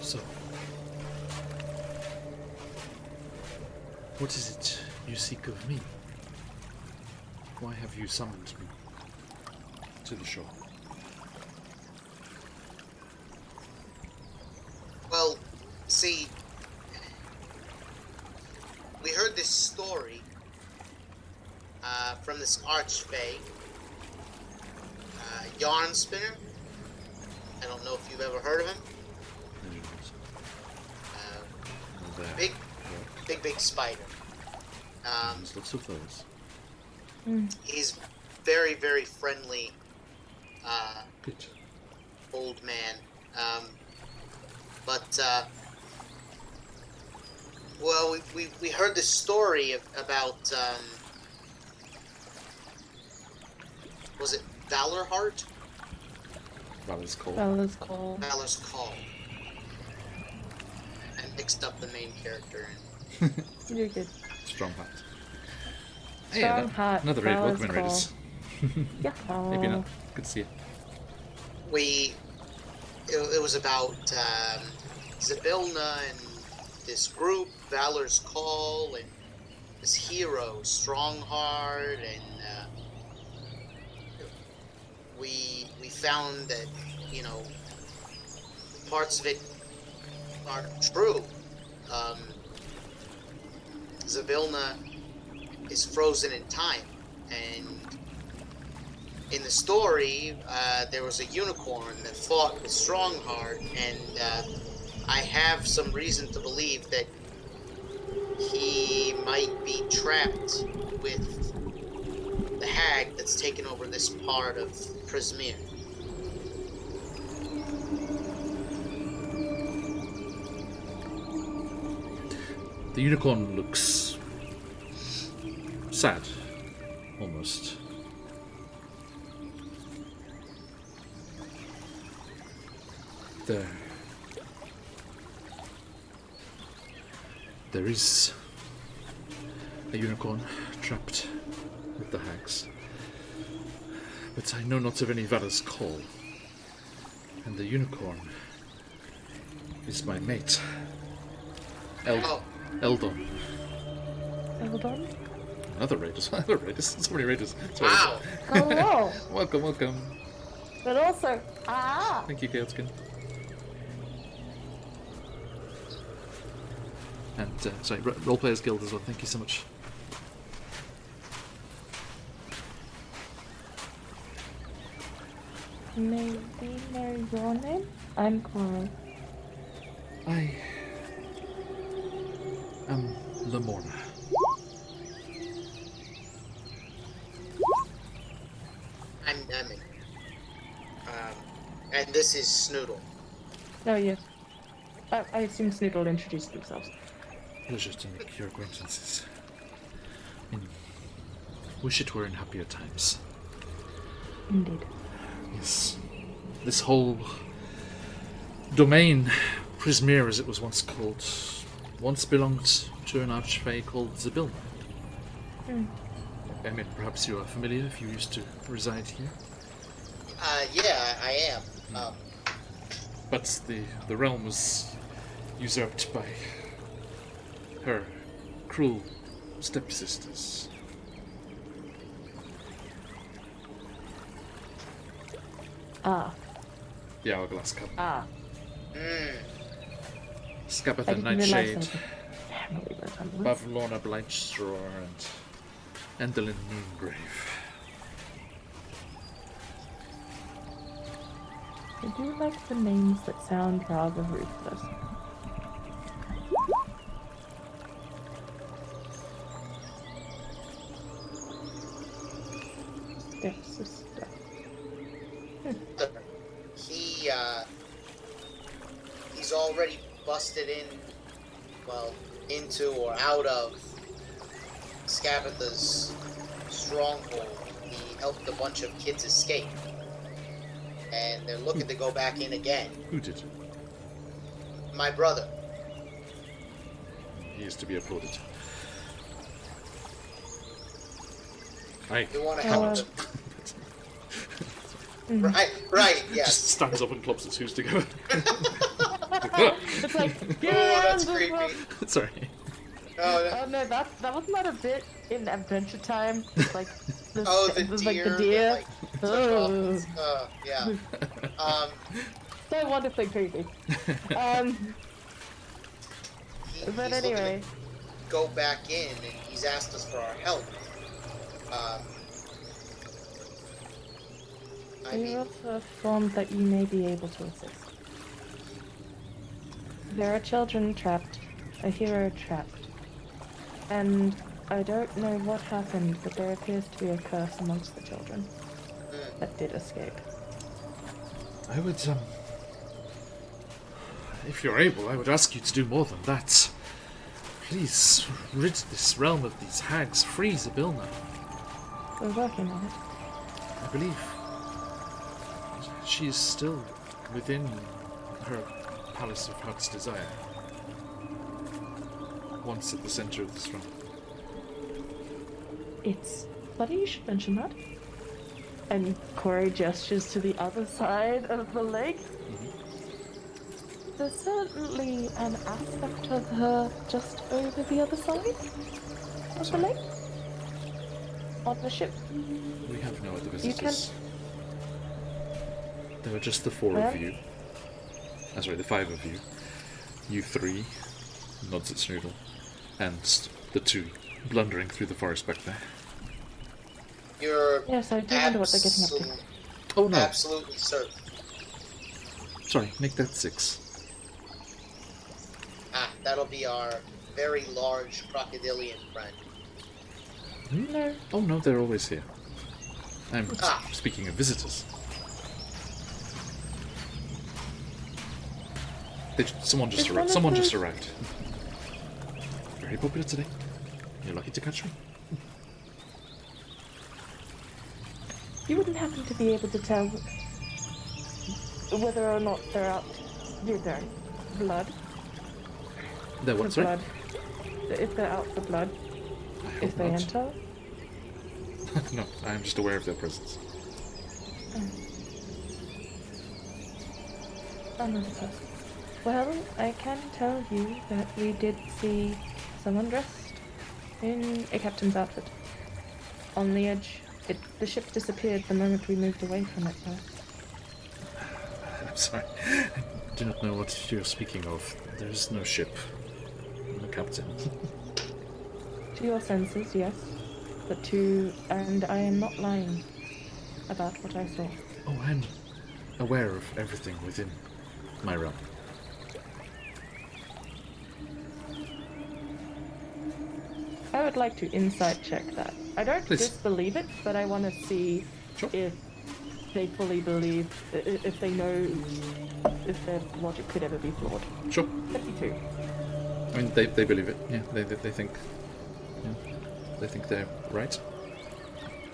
So, what is it you seek of me? Why have you summoned me to the shore? Well, see, we heard this story from this archfey, Yarn Spinner. I don't know if you've ever heard of him. Big spider. There's lots of those. He's very, very friendly. Good. Old man. Well, we heard this story about, was it Valorheart? Valor's Call. Bella's call. Valor's Call. I mixed up the main character. You're good. Strong Heart. Strong Heart. Another raid. Bella's Welcome in, call. Raiders. Yeah. Maybe not. Good to see you. It was about Zybilna and this group, Valor's Call, and this hero, Strongheart, and we found that, parts of it are true. Zybilna is frozen in time, and in the story, there was a unicorn that fought with Strongheart, and I have some reason to believe that he might be trapped with the hag that's taken over this part of Prismere. The unicorn looks sad, almost. There is a unicorn trapped with the hags, but I know not of any Valor's Call. And the unicorn is my mate. Oh. Eldon. Eldon? Another raiders. Another raiders. So many raiders. Sorry. Wow. Hello. Welcome, welcome. But also, Thank you, Chaotskin. And, sorry, Roleplayers Guild as well. Thank you so much. May we know your name? I'm Coral. I am Lamorna. I'm Nemi. And this is Snoodle. Oh, yes. I assume Snoodle will introduce themselves. Pleasure to make your acquaintances. Wish it were in happier times. Indeed. Yes. This whole domain, Prismere as it was once called, once belonged to an archfey called Zabilna. I mean, perhaps you are familiar if you used to reside here. Yeah, I am. But the realm was usurped by her cruel stepsisters. Ah. The Hourglass Cup. Ah. Scabatha I didn't realize Nightshade, that. Family resemblance. Bavlorna Blightstraw, and Endelyn Moongrave. I do like the names that sound rather ruthless. Stepsister. He's already busted in, into or out of Scabatha's stronghold. He helped a bunch of kids escape. And they're looking to go back in again. Who did? My brother. He is to be applauded. You want to help him? Mm-hmm. Right, yes. Just stands up and clubs his shoes together. It's like, Oh, that's this creepy. one. Sorry. Oh no, that was not a bit in Adventure Time. It's like the, The it was deer. like the deer. That, took off its- yeah. So wonderfully creepy. He's But looking anyway, to go back in, and he's asked us for our help. I we mean, also informed that you may be able to assist. There are children trapped, a hero trapped, and I don't know what happened, but there appears to be a curse amongst the children that did escape. I would, if you're able, I would ask you to do more than that. Please, rid this realm of these hags, free Zabilna. We're working on it. I believe she is still within her Palace of Heart's Desire. Once at the center of this realm. It's funny you should mention that. And Corey gestures to the other side of the lake. There's certainly an aspect of her just over the other side of the lake. On the ship. We have no other You can- visitors. There are just the four Well- of you. Sorry, the five of you. You three, nods at Snoodle, and the two blundering through the forest back there. you're Yes, I do wonder what they're getting up to. Oh no, absolutely certain. sorry, make that 6. That'll be our very large crocodilian friend. No. Oh no, they're always here. I'm Ah. speaking of visitors. Someone just Is arrived. one of Someone just those- arrived. Very popular today. You're lucky to catch me. You wouldn't happen to be able to tell whether or not they're out with their blood. They're what, The sorry? blood. If they're out for blood. I hope If they not. enter. No, I am just aware of their presence. Understood. Well, I can tell you that we did see someone dressed in a captain's outfit on the edge. The ship disappeared the moment we moved away from it, though. I'm sorry. I do not know what you're speaking of. There is no ship. No captain. To your senses, yes. And I am not lying about what I saw. Oh, I'm aware of everything within my realm. I would like to insight check that. I don't Please. disbelieve it, but I want to see Sure. if they fully believe, if they know if their logic could ever be flawed. Sure. 52. I mean, they believe it. Yeah, they think. Yeah, they think they're right.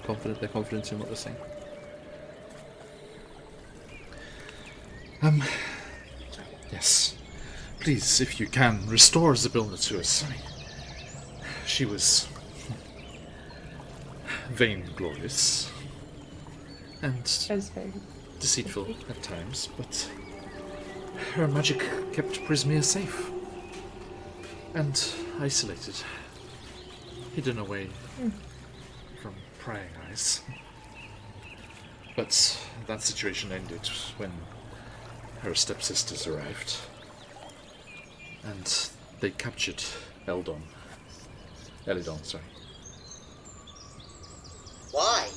They're confident in what they're saying. Yes. Please, if you can, restore Zybilna to us. She was vainglorious and deceitful at times, but her magic kept Prismia safe and isolated, hidden away from prying eyes. But that situation ended when her stepsisters arrived, and they captured Elidon, sorry. Why?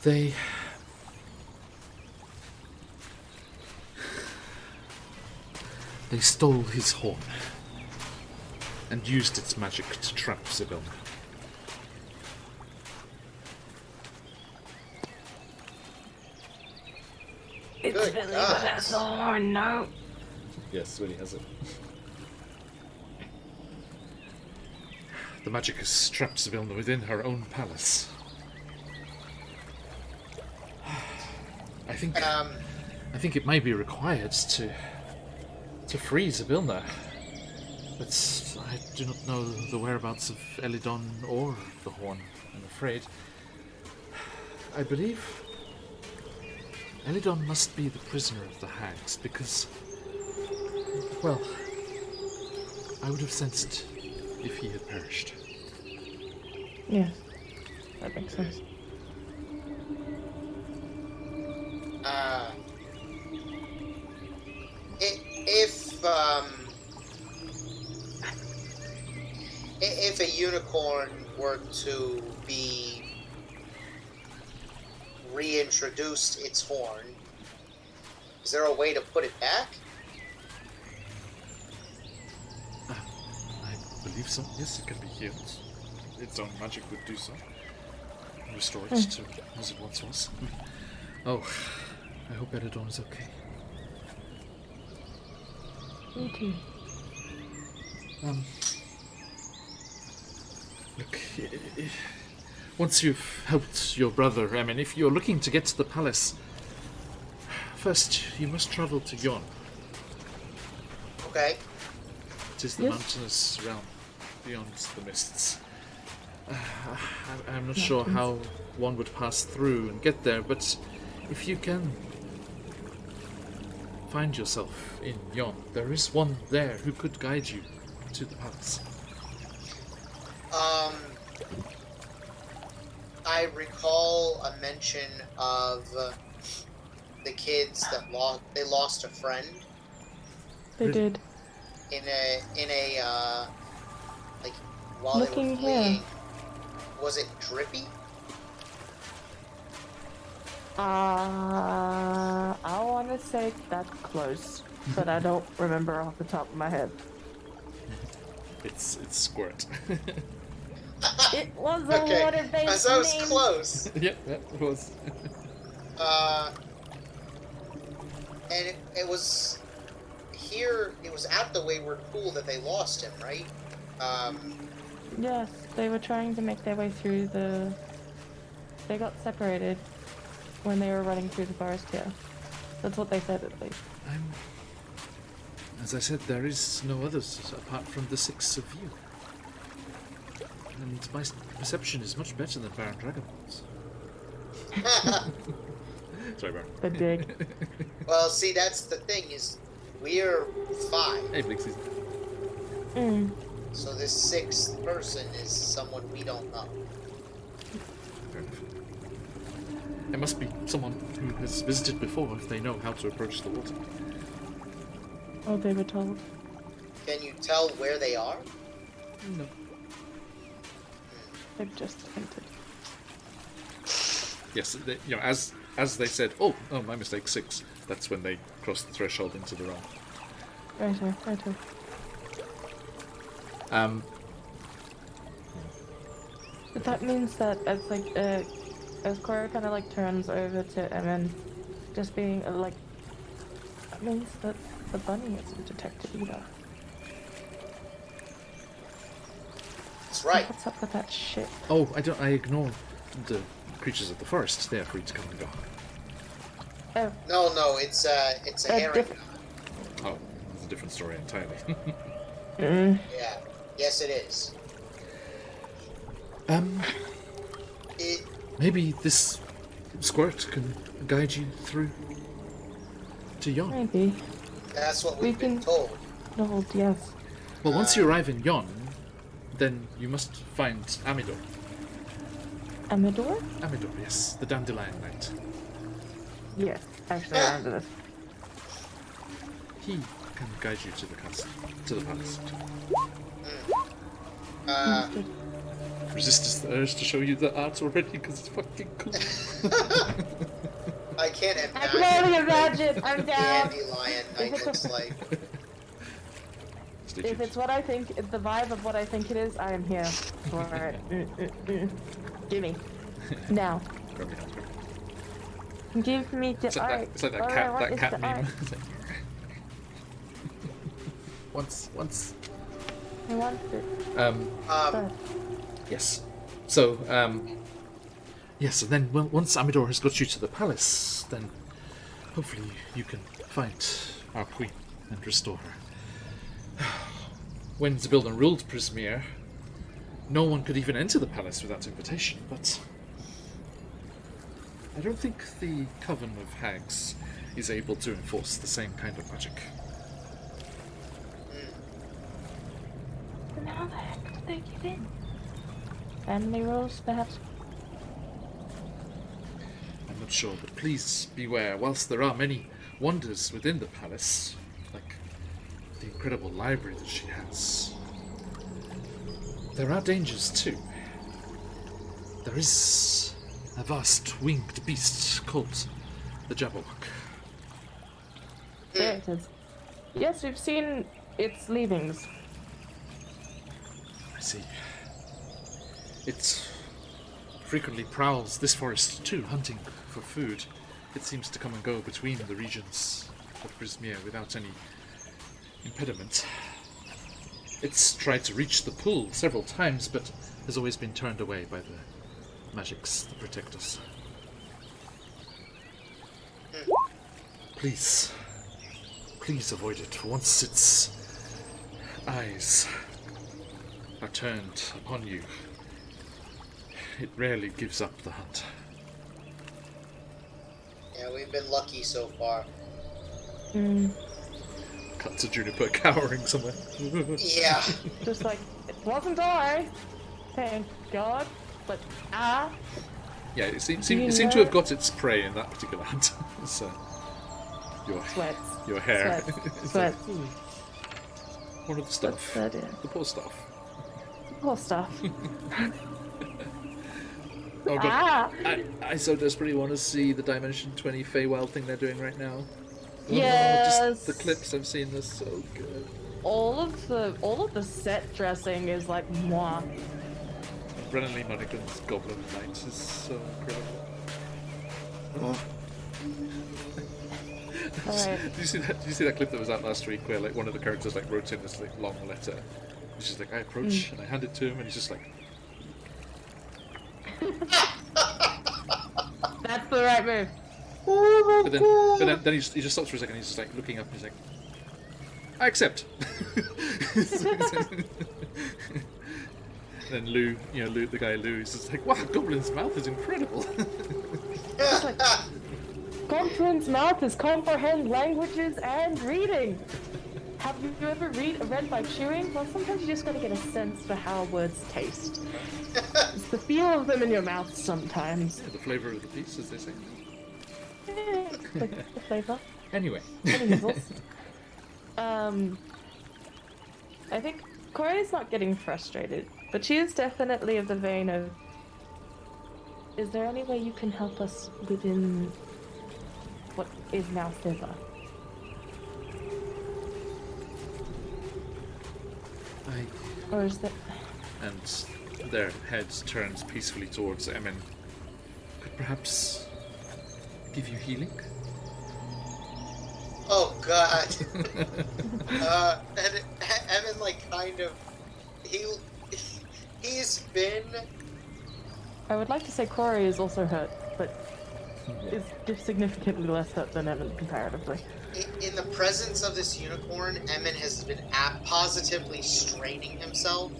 They stole his horn and used its magic to trap Zybilna. It's Good really God. good as a horn, no. Yes, Willie has it. The magic has trapped Zybilna within her own palace. I think it may be required to free Zybilna, but I do not know the whereabouts of Elidon or the horn, I'm afraid. I believe Elidon must be the prisoner of the hags, because, well, I would have sensed if he had perished. Yes, that makes sense. If a unicorn were to be reintroduced its horn, is there a way to put it back? I believe so. Yes, it can be healed. Its own magic would do so. Restore it to as it once was. Oh, I hope Elidon is okay. Me too. Look, once you've helped your brother, I mean, if you're looking to get to the palace, first you must travel to Yon. Okay. It is the Yes. mountainous realm, beyond the mists. I'm not sure how one would pass through and get there, but if you can find yourself in Yon, there is one there who could guide you to the palace. I recall a mention of the kids that lost a friend They Really? did. in a like while Looking they were here. fleeing. Was it Drippy? I want to say that's close, but I don't remember off the top of my head. It's Squirt. It was a Okay, water-based as I was name. close. Yep, it was. And it was here. It was at the Wayward Pool that they lost him, right? Yes, they were trying to make their way through the... They got separated when they were running through the forest here. That's what they said, at least. As I said, there is no others apart from the 6 of you. And my perception is much better than Baron Dragonborn's. Sorry, bro. The dig. Well, see, that's the thing is, we're 5. Hey, Blixie. Mm. So this 6th person is someone we don't know. Fair enough. It must be someone who has visited before if they know how to approach the water. Oh, they were told. Can you tell where they are? No. They've just entered. Yes, they, you know, as they said, oh, my mistake, 6. That's when they crossed the threshold into the realm. Righto, righto. But that means that it's like, as Cora kind of like turns over to Emin, just being like, that means that the bunny isn't detected either. That's right. What's up with that shit? Oh, I ignore the creatures of the forest. They are free to come and go. Oh, No, it's a herring. Oh, it's a different story entirely. mm. Yeah. Yes, it is. It, Maybe this squirt can guide you through to Yon. Maybe. that's what We we've been can- told. No, yes. Well, once you arrive in Yon, then you must find Amidor. Amador? Amidor, yes, the dandelion knight. Yes, actually, I remember this. He can guide you to the castle, to the palace. Understood. Resist the urge to show you the art already because it's fucking cool. I can't I can only imagine. I'm the down. dandelion knight looks like. Stay If tuned. it's what I think, the vibe of what I think it is, I am here for it. Gimme. Now. Grab your hand, grab it. Give me the It's like that, it's like that cat meme. It's like- once. I want it. But Yes. So, yes, and then once Amidor has got you to the palace, then hopefully you can find our queen and restore her. When Zabildan ruled Prismere, no one could even enter the palace without invitation, but I don't think the Coven of Hags is able to enforce the same kind of magic. then how the heck did they get in? Family rules, perhaps? I'm not sure, but please beware. Whilst there are many wonders within the palace, like the incredible library that she has, there are dangers too. There is a vast winged beast called the Jabberwock. There it is. Yes, we've seen its leavings. I see. It frequently prowls this forest too, hunting for food. It seems to come and go between the regions of Prismere without any impediment. It's tried to reach the pool several times, but has always been turned away by the magics that protect us. Please avoid it. For once its eyes are turned upon you, it rarely gives up the hunt. Yeah, we've been lucky so far. Cut to Juniper cowering somewhere. Yeah. Just like, it wasn't I. Thank God. But Yeah, it seemed You to know- have got its prey in that particular hunt. So, sweats. your hair. Sweats. It's Sweats. like, one of the stuff. That is. The poor stuff. Poor stuff. Oh, but Ah! I so desperately want to see the Dimension 20 Feywild thing they're doing right now. Yes. Oh, just the clips I've seen are so good. All of the set dressing is like moi. Brennan Lee Monaghan's Goblin Knight is so incredible. Oh. Alright. Did you see that clip that was out last week where like one of the characters like wrote in this like long letter? He's just like, I approach and I hand it to him and he's just like, That's the right move. but then he just stops for a second. He's just like looking up and he's like, I accept. Then Lou, the guy Lou, is just like, wow, Goblin's mouth is incredible. Goblins' mouth is comprehend languages and reading. Have you ever read by chewing? Well, sometimes you just gotta get a sense for how words taste. It's the feel of them in your mouth sometimes. Yeah, the flavour of the piece, as they say. Yeah, the flavor. Anyway. I think Corey's not getting frustrated, but she is definitely of the vein of, is there any way you can help us within what is now Thither? Or is that... And their heads turns peacefully towards Emin. Could perhaps give you healing? Oh god. And Evan like kind of he's been. I would like to say Corey is also hurt, but is significantly less hurt than Evan comparatively. In the presence of this unicorn, Emin has been positively straining himself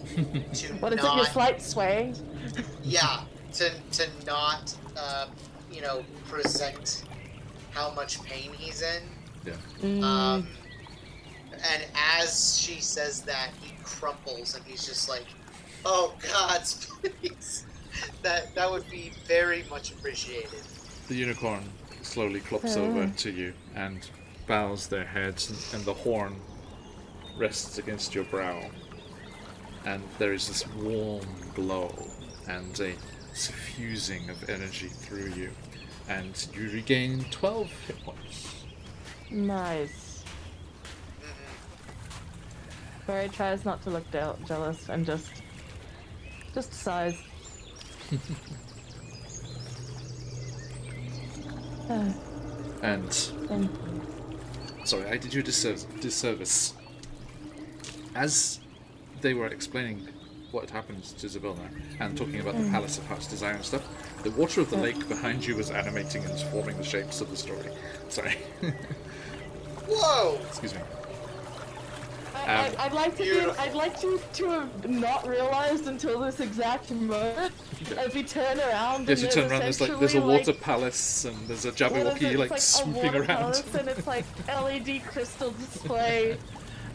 to What is not. it? Your slight swaying? Yeah, to not present how much pain he's in. Yeah. And as she says that, he crumples and he's just like, "Oh God, please." That would be very much appreciated. The unicorn slowly clops over to you and bows their heads, and the horn rests against your brow. And there is this warm glow and a suffusing of energy through you. And you regain 12 hit points. Nice. Barry tries not to look jealous and just sighs. And sorry, I did you a disservice. As they were explaining what had happened to Isabella and talking about the Palace of Heart's Desire and stuff, the water of the lake behind you was animating and forming the shapes of the story. Sorry. Whoa! Excuse me. I'd like you to have not realized until this exact moment. As we turn around, Yes, you and turn around. There's a water palace, and there's a Jabberwocky like swooping around. Palace, and it's like LED crystal display.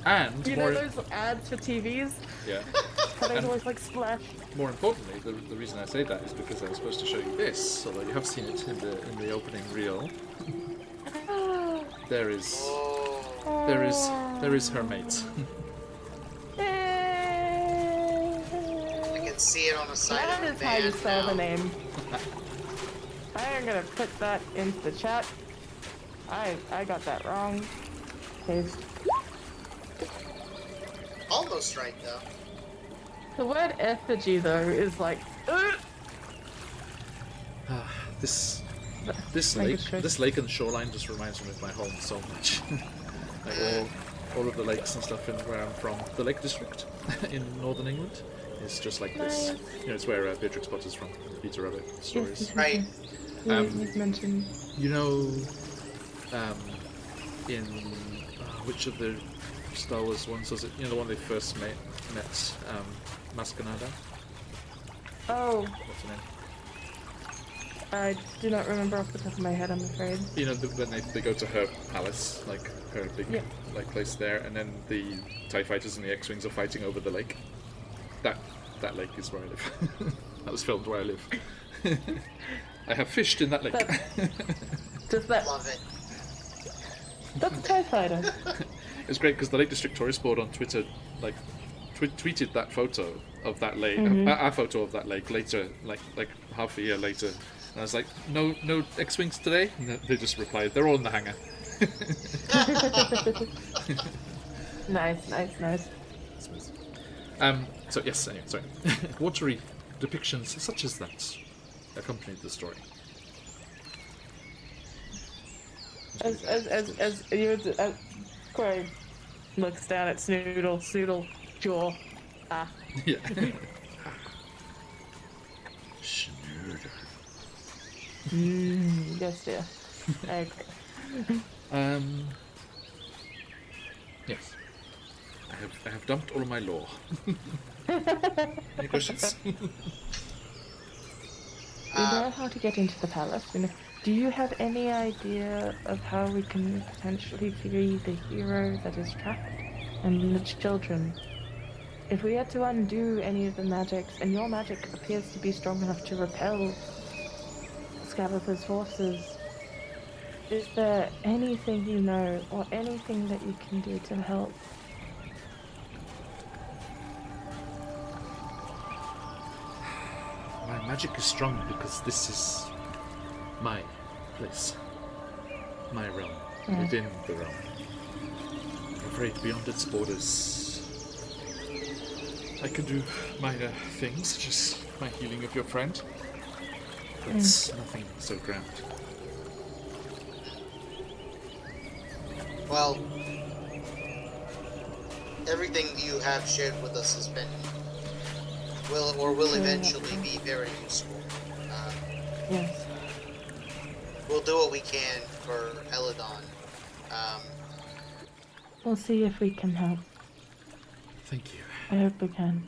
And You know those ads for TVs? yeah. How they always like splash. More importantly, the reason I say that is because I was supposed to show you this, although you have seen it in the opening reel. There is her mate. I can see it on the side That of is the how you van spell now. the name. I am gonna put that into the chat. I got that wrong. Paste. Almost right though. The word effigy though is like. This Make lake, it this lake and shoreline just reminds me of my home so much. Like all of the lakes and stuff in where I'm from, the Lake District in northern England is just like this. You know, it's where Beatrix Potter's from, the Peter Rabbit stories. Right. You've mentioned. You know, in which of the Star Wars ones was it? You know, the one they first met Mascanada? Oh, What's her name? I do not remember off the top of my head, I'm afraid. You know, when they go to her palace, like her big like place there, and then the TIE fighters and the X-Wings are fighting over the lake. That lake is where I live. That was filmed where I live. I have fished in that lake. Does that... Love it. That's a TIE fighter. It's great because the Lake District Tourist Board on Twitter, like, tweeted that photo of that lake, a photo of that lake later, like half a year later. And I was like, no X-Wings today? And they just replied, they're all in the hangar. Nice. So yes, anyway, sorry. Watery depictions such as that accompanied the story. As Corey looks down at Snoodle, jaw. Yeah. Schnurder. Yes, dear. Okay. Yes. I have dumped all of my lore. Any questions? know how to get into the palace. Do you have any idea of how we can potentially free the hero that is trapped and the children? If we had to undo any of the magics, and your magic appears to be strong enough to repel Scabber's forces, is there anything you know or anything that you can do to help? My magic is strong because this is my place, my realm, within the realm. I'm afraid beyond its borders, I can do minor things, such as my healing of your friend. But nothing so grand. Well, everything you have shared with us has been will eventually be very useful. Yes. We'll do what we can for Eladon. We'll see if we can help. Thank you. I hope we can.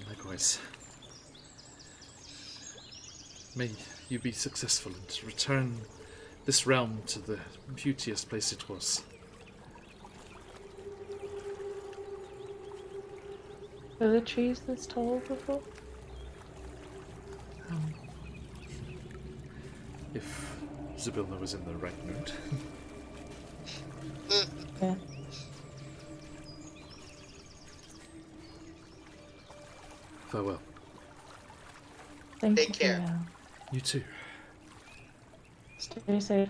Likewise. May you be successful and return this realm to the beauteous place it was. Were the trees this tall before? If Zybilna was in the right mood. Yeah. Farewell. Thank Take you. care. For your help. You too. Stay safe.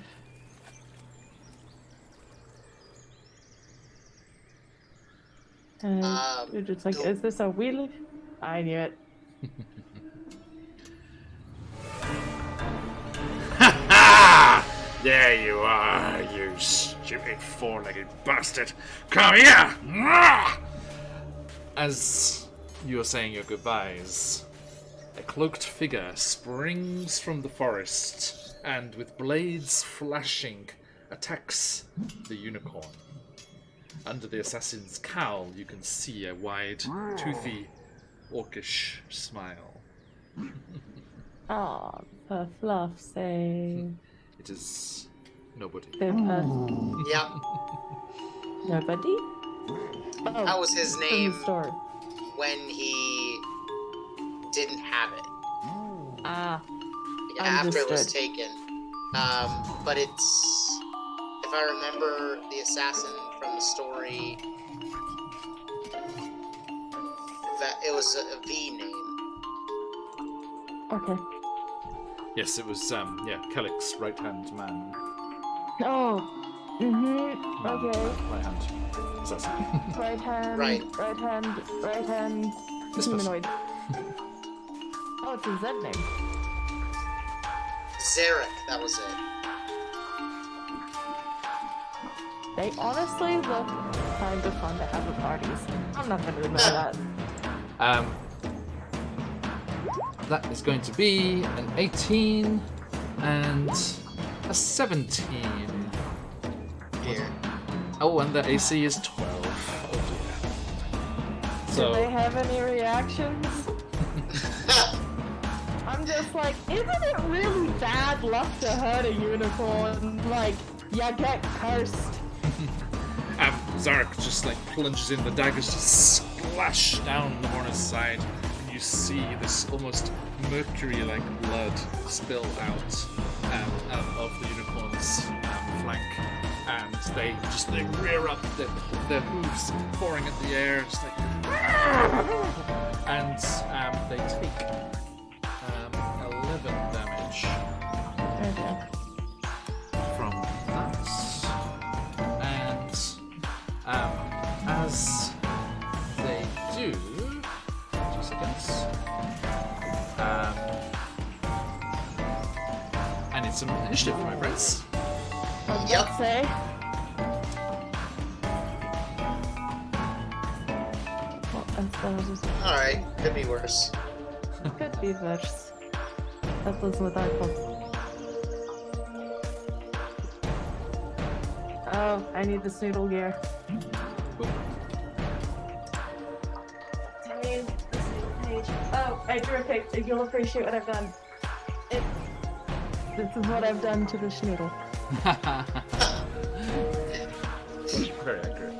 And you're just like, is this a wheel? I knew it. There you are, you stupid four-legged bastard. Come here! As you are saying your goodbyes, a cloaked figure springs from the forest and, with blades flashing, attacks the unicorn. Under the assassin's cowl, you can see a wide, toothy, orcish smile. Ah, for fluff's sake. It is nobody. Yep. Nobody? Oh, That was his from name the story. when he didn't have it. Ah, After it was understood. taken. But it's, if I remember the assassin from the story, that it was a V name. Okay. Yes, it was, Kellick's right-hand man. Oh. Mm-hmm. Okay. Right-hand assassin. Right hand. Right. Right hand. This person. Humanoid. Oh, it's a Z name. Zarek, that was it. They honestly look kind of fun to have at parties. I'm not gonna deny that. That is going to be an 18 and a 17. Here. Oh, and the AC is 12. Oh dear. Do they So, have any reactions? I'm just like, isn't it really bad luck to hurt a unicorn? Like, you get cursed. Zarek just plunges in, the daggers just splash down the horner's side, and you see this almost mercury-like blood spill out of the unicorn's flank, and they rear up, their hooves pouring at the air, just like, and they take 11 damage Okay. from that. And as they do, 2 seconds, I need some initiative for my friends. Yep. Let's say. Well, that was Alright, could be worse. could be worse. That was what I thought. Oh, I need the snoodle gear. I need the snoodle page. Oh, I drew a picture. You'll appreciate what I've done. This is what I've done to the schnoodle. Very accurate.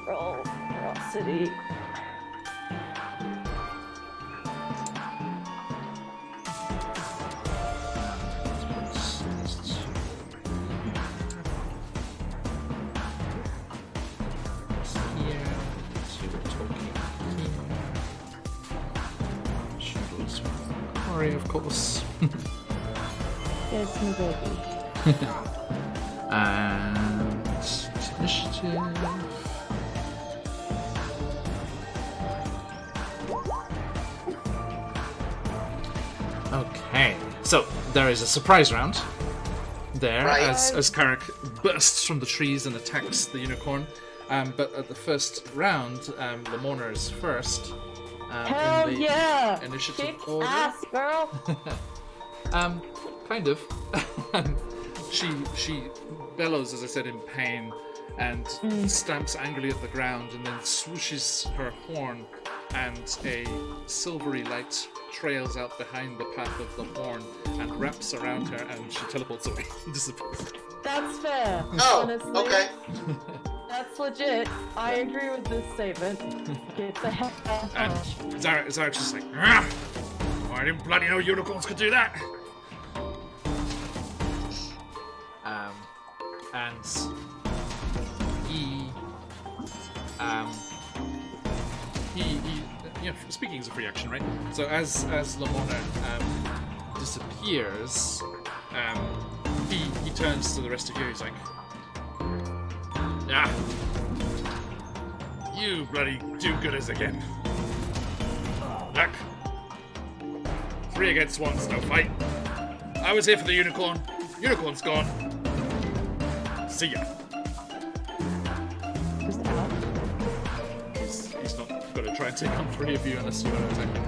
Roll ferocity. Of course. It's my baby. And initiative. Okay, so there is a surprise round there Right. as Carrick bursts from the trees and attacks the unicorn. But at the first round, Lamorna is first. Hell in the yeah! initiative Kick order. ass, girl! Kind of. she bellows, as I said, in pain, and stamps angrily at the ground, and then swooshes her horn, and a silvery light trails out behind the path of the horn and wraps around her, and she teleports away and disappears. That's fair. Oh, honestly. okay. That's legit. I agree with this statement. Get the heck out. And Zarek's just like, "Ah! Oh, I didn't bloody know unicorns could do that." And he, you know, speaking is a free action, right? So as Lamorna disappears, he turns to the rest of you. He's like, "Ah, you bloody do-gooders again. Look, 3 against 1's no fight. I was here for the unicorn. Unicorn's gone. See ya." Just out. He's not going to try and take on 3 of you unless you want to attack him.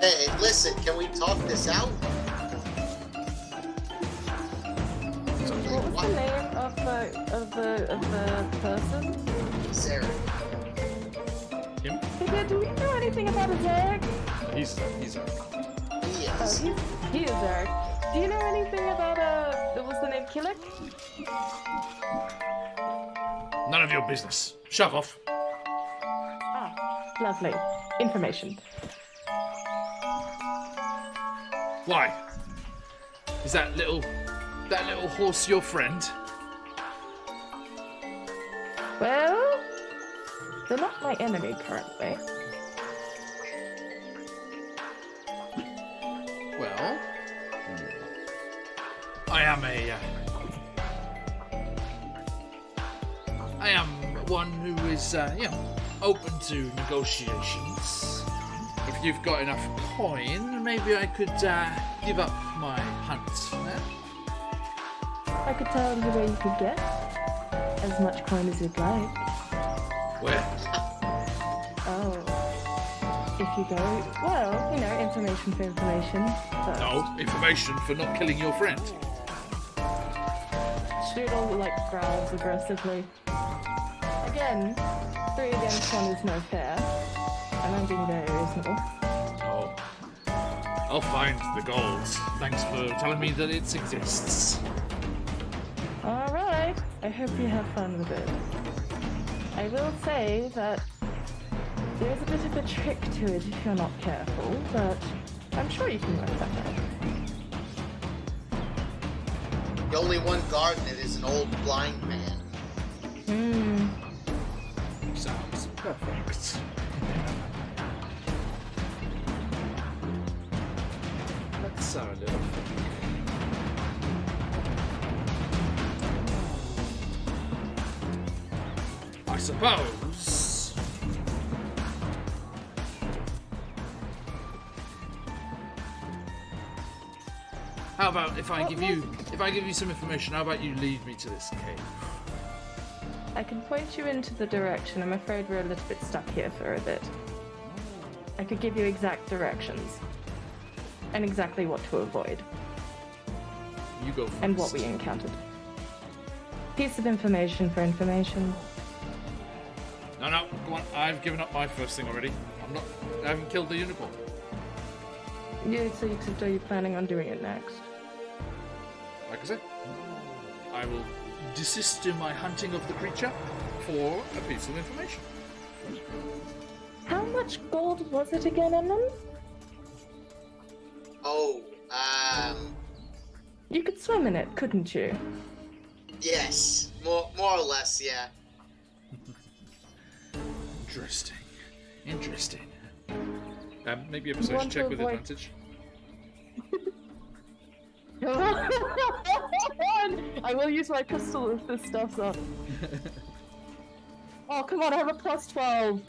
Hey, listen, can we talk this out? What was the name of the person? Sarah. Him? Do we know anything about his Eric? He's Yes. Oh, he is Eric. Do you know anything about what's the name? Killick? none of your business. Shove off. Ah, lovely information. Why? Is that little horse your friend? Well, they're not my enemy currently. Well, I am one who is, open to negotiations. If you've got enough coin, maybe I could give up my hunt. I could tell you where you could get as much coin as you'd like. Where? Oh. If you go, well, information for information. But No, information for not killing your friend. Strudel, growls aggressively. Again, 3 against 1 is no fair. And I'm being very reasonable. Oh. I'll find the gold. Thanks for telling me that it exists. Alright, I hope you have fun with it. I will say that there's a bit of a trick to it if you're not careful, but I'm sure you can work that out. The only one guarding it is an old blind man. Sounds perfect. Let's have a little I suppose. How about if I give you some information, how about you lead me to this cave? I can point you into the direction. I'm afraid we're a little bit stuck here for a bit. I could give you exact directions. And exactly what to avoid. You go first. and what we encountered. Piece of information for information. No, go on. I've given up my first thing already. I haven't killed the unicorn. Yeah, so except are you planning on doing it next? Like I said, I will desist in my hunting of the creature for a piece of information. How much gold was it again, Emlyn? Oh, You could swim in it, couldn't you? yes, more or less, yeah. Interesting. Maybe a perception want to check with avoid- advantage. I will use my pistol if this stuff's up. Oh, come on, I have a plus 12.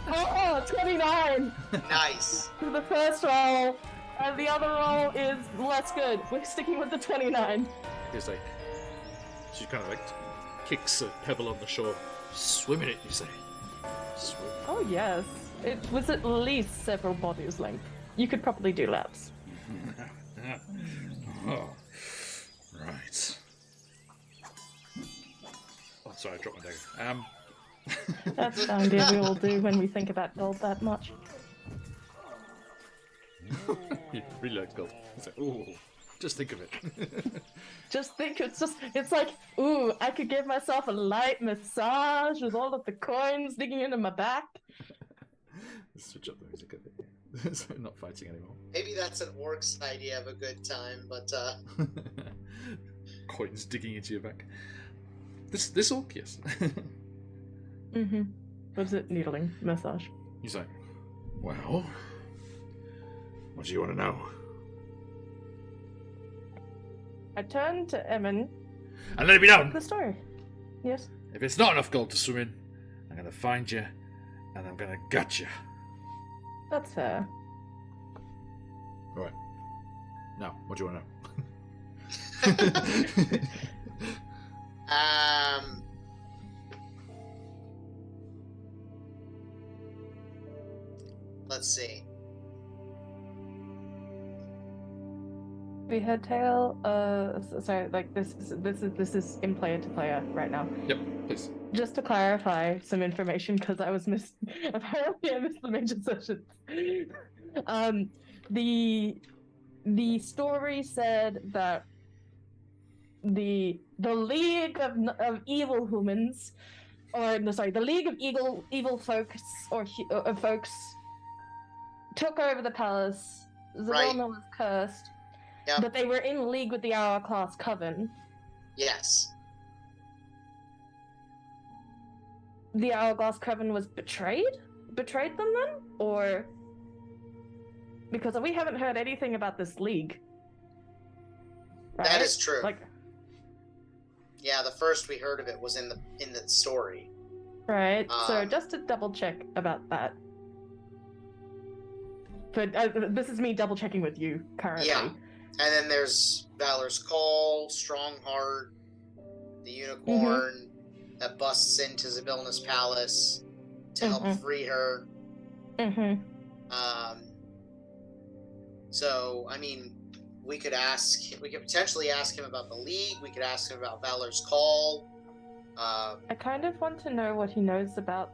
Oh, 29 Nice. for the first roll. And the other roll is less good. We're sticking with the 29. It's like, she kind of like kicks a pebble on the shore. Swim in it, you say? Swim. Oh, yes. It was at least several bodies length. You could probably do laps. Oh, right. Oh, sorry, I dropped my dagger. That's the idea we all do when we think about gold that much. He really likes gold. He's like, ooh, just think of it. Just think, it's like, ooh, I could give myself a light massage with all of the coins digging into my back. Let's switch up the music a bit. So not fighting anymore. Maybe that's an orc's idea of a good time, but Coins digging into your back. This orc, yes. Mm-hmm. What is it? Needling. Massage. He's like, well, what do you want to know? I turn to Emin. And let it be known, The story. Yes. if it's not enough gold to swim in, I'm going to find you, and I'm going to gut you. That's fair. Right. Now, what do you want to know? let's see. We had tale. Sorry. Like this is in player to player right now. Yep, please. Just to clarify some information, because I was apparently I missed the major sessions. The story said that the League of Evil Humans, or no, sorry, the League of Evil Folks folks took over the palace. Right. Zelna was cursed, Yep. but they were in league with the Hourglass Coven. Yes. The Hourglass Coven was betrayed them then, or because we haven't heard anything about this league. That Right? is true. Like, Yeah, the first we heard of it was in the story. right. So Um, just to double check about that. But this is me double checking with you currently. Yeah. And then there's Valor's Call, Strongheart, the unicorn that busts into Zabilna's palace to help free her. Mm-hmm. So, I mean, we could potentially ask him about the League. We could ask him about Valor's Call. I kind of want to know what he knows about,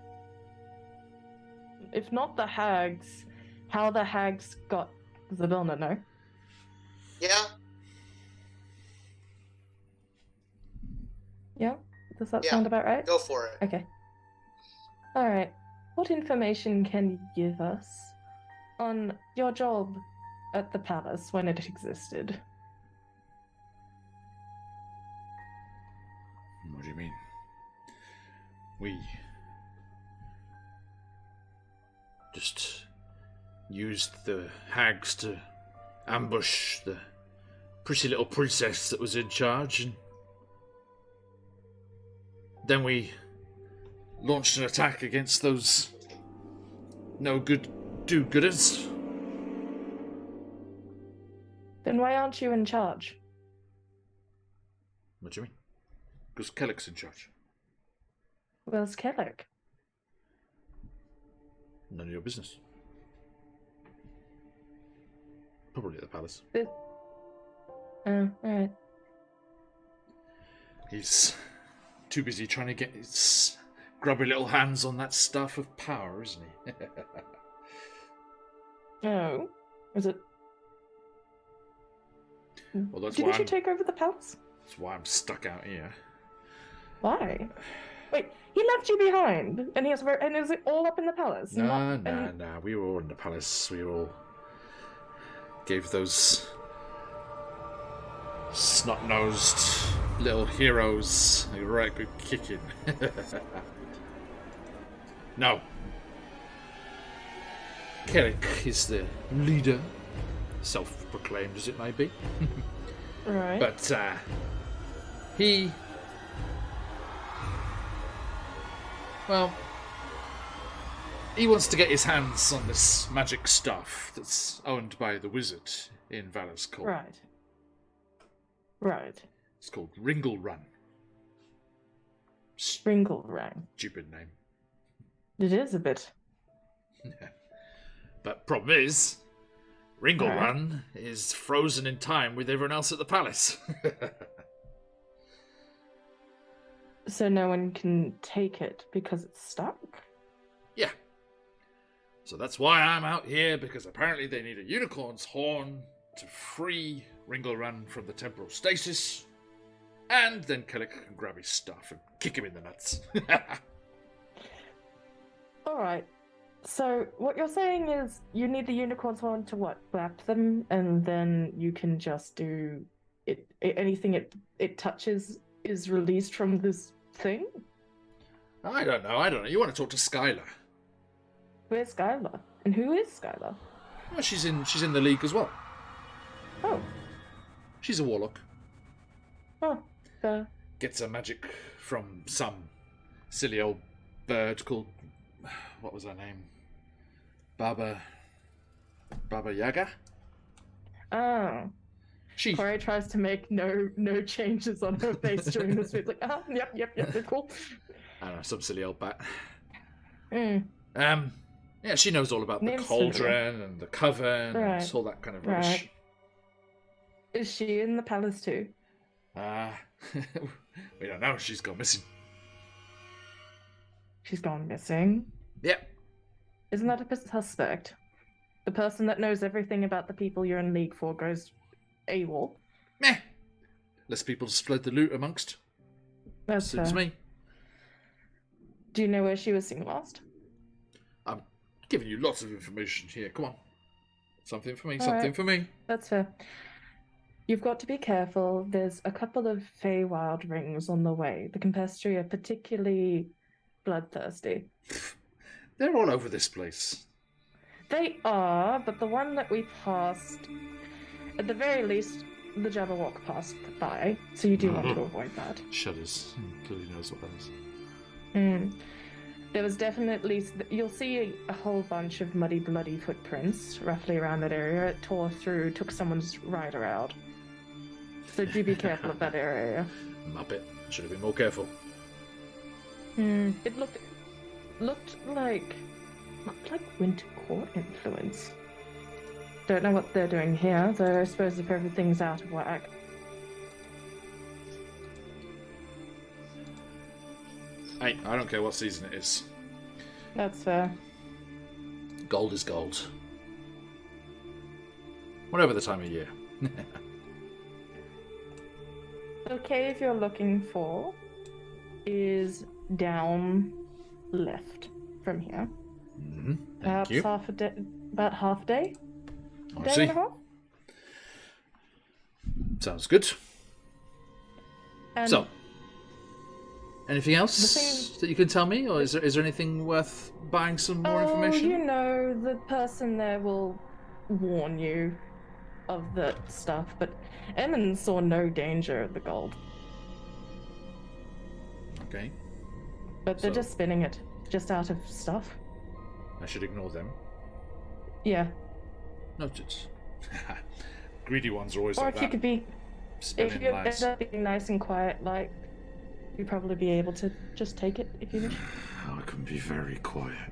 if not the hags, how the hags got Zabilna, no? Yeah, Yeah? Does that Yeah. sound about right? go for it. Okay. Alright. What information can you give us on your job at the palace when it existed? What do you mean? We just used the hags to ambush the pretty little princess that was in charge, and then we launched an attack against those no good do-gooders. Then why aren't you in charge? What do you mean? Because Kellick's in charge. Where's Kellick? None of your business. Probably at the palace. Oh, alright. He's too busy trying to get his grubby little hands on that stuff of power, isn't he? Oh, is it? Well, Didn't you take over the palace? That's why I'm stuck out here. Why? Wait, he left you behind, and is it all up in the palace? Nah. We were all in the palace. We all gave those snot-nosed little heroes a right good kicking. No. Kellic is the leader, self-proclaimed as it may be. Right. But he... Well, he wants to get his hands on this magic stuff that's owned by the wizard in Valor's Court. Right. Right. It's called Ringle Run. Ringle Run. Stupid name. It is a bit. But problem is, Ringle Right. Run is frozen in time with everyone else at the palace. So no one can take it because it's stuck? Yeah. So that's why I'm out here, because apparently they need a unicorn's horn to free Ringle Run from the temporal stasis, and then Kellic can grab his stuff and kick him in the nuts. Alright. So what you're saying is you need the unicorn's horn to what? Blap them, and then you can just do it. Anything it touches is released from this thing? I don't know. You want to talk to Skylar? Where's Skylar? And who is Skylar? Well, she's in the league as well. Oh. She's a warlock. Oh. Gets her magic from some silly old bird called, what was her name? Baba Yaga? Oh. She... Corey tries to make no changes on her face during this. It's like, yep, they're cool. I don't know, some silly old bat. Mm. Yeah, she knows all about the Name's cauldron familiar. and the coven and Right. all that kind of rubbish. Right. Is she in the palace too? We don't know. She's gone missing. She's gone missing. Yep. Isn't that a suspect? The person that knows everything about the people you're in league for goes AWOL. Meh. Less people to spread the loot amongst. That's Suits fair. me. Do you know where she was seen last? I'm giving you lots of information here. Come on. Something for me, All something right. for me. That's fair. You've got to be careful. There's a couple of Feywild rings on the way. The Compestri are particularly bloodthirsty. They're all over this place. They are, but the one that we passed, at the very least, the Jabberwock passed by, so you do want to avoid that. Shudders. Clearly knows what that is. There was definitely, you'll see a whole bunch of muddy, bloody footprints roughly around that area. It tore through, took someone's rider out. So do be careful of that area. Muppet. Should have been more careful. It looked like Winter Court influence. Don't know what they're doing here, though I suppose if everything's out of whack. Hey, I don't care what season it is. That's fair. Gold is gold. Whatever the time of year. The cave you're looking for is down left from here. Thank Perhaps you. about half a day? I Day see. and a half? Sounds good. And So, anything else the thing- that you can tell me, or is there anything worth buying some more information? you know, the person there will warn you of that stuff, but Emmon saw no danger of the gold. Okay, But they're So- just spinning it, just out of stuff. I should ignore them. Yeah. Noted. Greedy ones are always Or like if you that. could be, Spinning if you lies. end up being nice and quiet, like, you'd probably be able to just take it if you wish. Oh, I can be very quiet.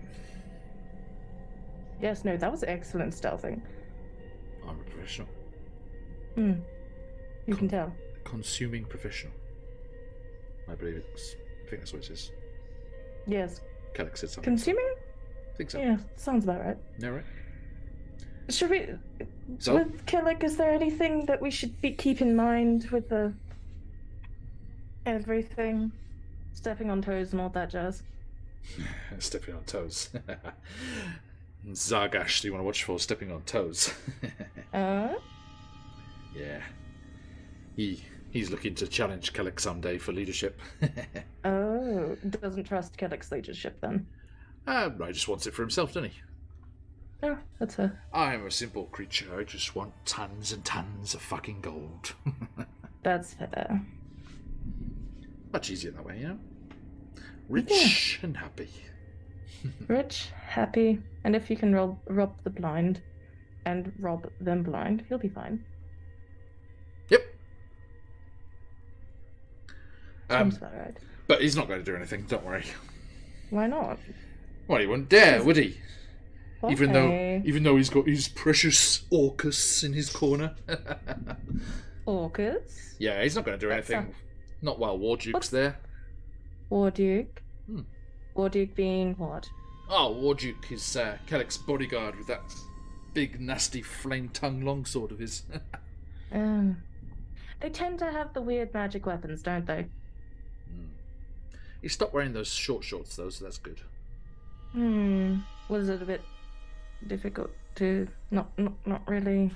Yes, no, that was excellent stealthing. I'm a professional. You can tell. Consuming professional. I believe it's. I think that's what it is. Yes. Kellic said something. Consuming? I think so. Yeah, sounds about right. Yeah, right. Should we... So? With Kellic, is there anything that we should keep in mind with the... everything? Stepping on toes and all that jazz? Stepping on toes. Zargash, do you want to watch for stepping on toes? Yeah. He's looking to challenge Kellic someday for leadership. Oh, doesn't trust Kellic's leadership then? I just wants it for himself, doesn't he? Oh, that's a... I'm a simple creature. I just want tons and tons of fucking gold. That's fair. Much easier that way, you know? Rich and happy. Rich, happy, and if you can rob the blind and rob them blind, he'll be fine. Yep. Sounds about right. But he's not going to do anything, don't worry. Why not? Well, he wouldn't dare, would he? Okay. Even though he's got his precious Orcus in his corner. Orcus? Yeah, he's not going to do anything. Not while Warduke's there. Warduke? Warduke being what? Oh, Warduke is Kellic's bodyguard with that big, nasty, flame-tongue longsword of his. They tend to have the weird magic weapons, don't they? He stopped wearing those short shorts, though, so that's good. Was it a bit difficult to... Not really...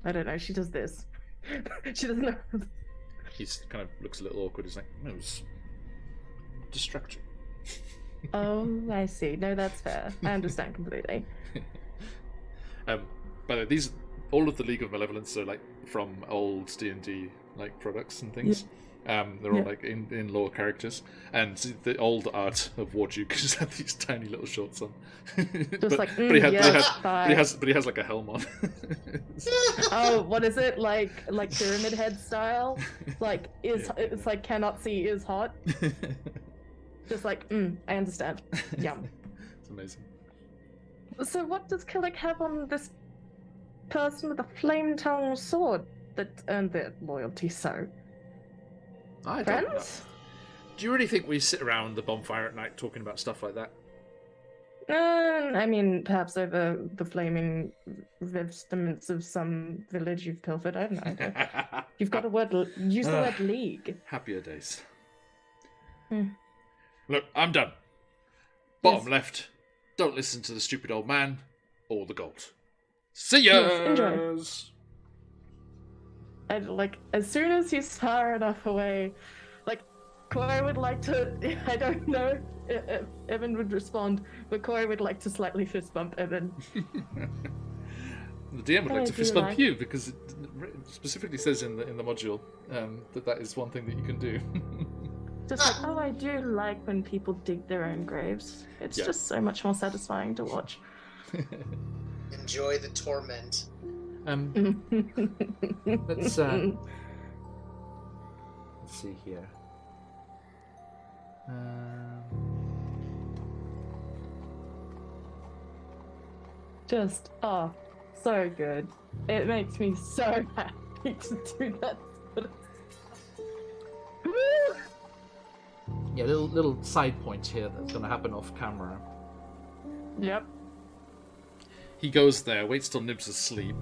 I don't know, she does this. She doesn't know. He's kind of looks a little awkward. He's like, it was distracting. Oh, I see. No, that's fair. I understand completely. By the way, these all of the League of Malevolence are like from old D&D like products and things. They're all like in lore characters, and the old art of Warduke just had these tiny little shorts on. But he has like a helm on. Oh, what is it like pyramid head style? Like it's like cannot see is hot. Just like I understand. Yum. It's amazing. So what does Kellic have on this person with a flame-tongue sword that earned their loyalty? So. I don't know. Do you really think we sit around the bonfire at night talking about stuff like that? I mean, perhaps over the flaming vestments of some village you've pilfered. I have no idea. You've got use the word league. Happier days. Look, I'm done. Bottom left. Don't listen to the stupid old man or the gold. See ya! Yes, enjoy. And like, as soon as he's far enough away, like, Corey would like to, I don't know if Evan would respond, but Corey would like to slightly fist bump Evan. The DM would like to fist bump you, because it specifically says in the module that is one thing that you can do. Just like, oh, I do like when people dig their own graves. It's just so much more satisfying to watch. Enjoy the torment. Let's see here. Just so good. It makes me so happy to do that sort of stuff. Yeah, little side point here that's going to happen off camera. Yep. He goes there, waits till Nib's asleep,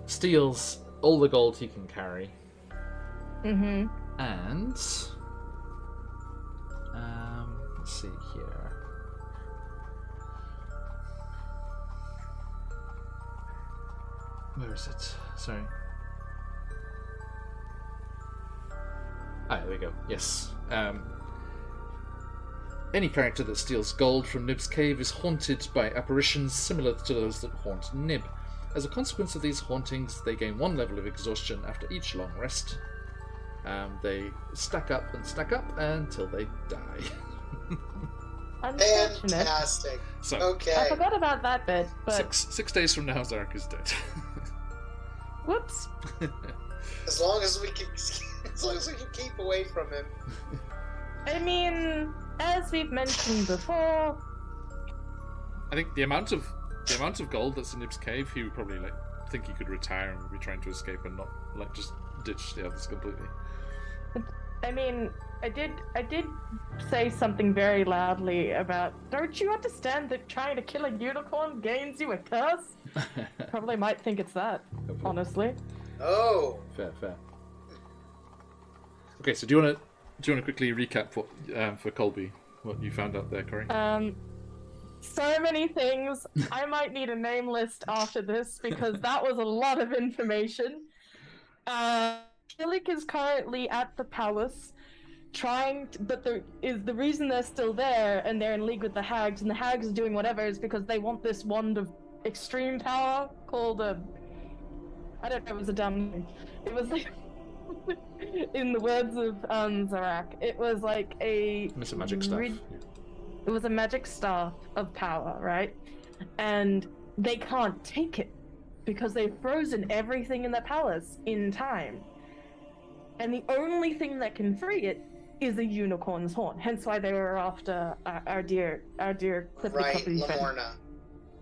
steals all the gold he can carry. And let's see here. Where is it? Sorry. There we go. Yes. Any character that steals gold from Nib's cave is haunted by apparitions similar to those that haunt Nib. As a consequence of these hauntings, they gain 1 level of exhaustion after each long rest. They stack up until they die. Unfortunate. Fantastic. So, okay. I forgot about that bit, but... Six days from now, Zarek is dead. Whoops. As long as we can keep away from him. I mean, as we've mentioned before... I think the amount of gold that's in Nib's cave, he would probably think he could retire and be trying to escape and not just ditch the others completely. I mean, I did say something very loudly about, don't you understand that trying to kill a unicorn gains you a curse? Probably might think it's that, honestly. Oh. Fair. Okay, so do you want to quickly recap what for Colby what you found out there, Corey? So many things. I might need a name list after this because that was a lot of information. Killick is currently at the palace, but the reason they're still there and they're in league with the hags, and the hags are doing whatever is because they want this wand of extreme power called I don't know, it was a dumb name. It was like in the words of Zarak, it was like It's a magic staff. It was a magic staff of power, right? And they can't take it because they've frozen everything in the palace in time. And the only thing that can free it is a unicorn's horn. Hence why they were after our dear Clippy Right, Clippy friend.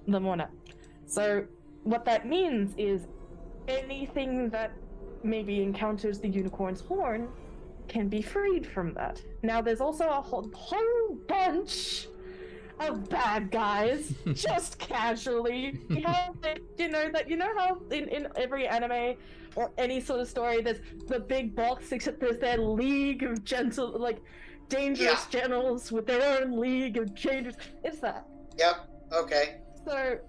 Lamorna. So what that means is anything that maybe encounters the unicorn's horn can be freed from that. Now there's also a whole bunch of bad guys just casually. You know how in every anime or any sort of story there's the big box, except there's their league of dangerous generals with their own league of changes. It's that. Yep. Okay. So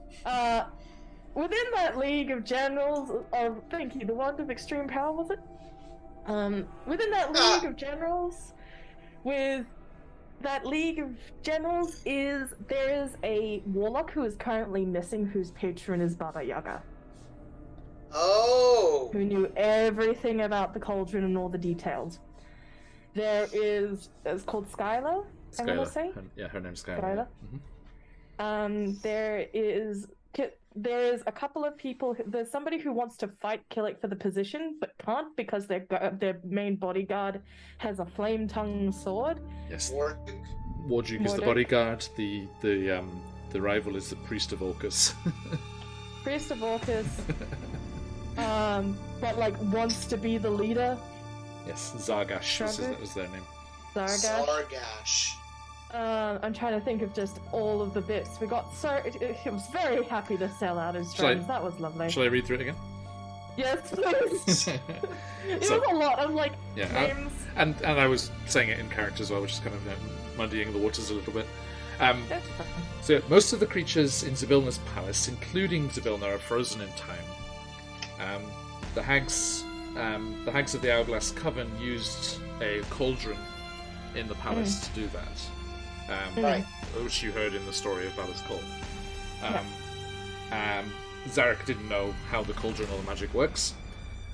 within that league of generals of the wand of extreme power, was it? Within that league of generals, there is a warlock who is currently missing, whose patron is Baba Yaga. Oh. Who knew everything about the cauldron and all the details. It's called Skylar, I want to say. Her name's Skylar. There is a couple of people. There's somebody who wants to fight Killick for the position, but can't because their main bodyguard has a flame-tongued sword. Yes. Warduke is the bodyguard. The rival is the priest of Orcus. Priest of Orcus. But wants to be the leader. Yes, Zargash. That was their name. Zargash. I'm trying to think of just all of the bits. We got it was very happy to sell out his drums. That was lovely. Shall I read through it again? Yes, please. It was a lot of names. And I was saying it in character as well, which is kind of muddying the waters a little bit. So most of the creatures in Zybilna's palace, including Zybilna, are frozen in time. The hags of the Hourglass Coven used a cauldron in the palace to do that. Which you heard in the story of Bala's Call. Zarek didn't know how the cauldron or the magic works.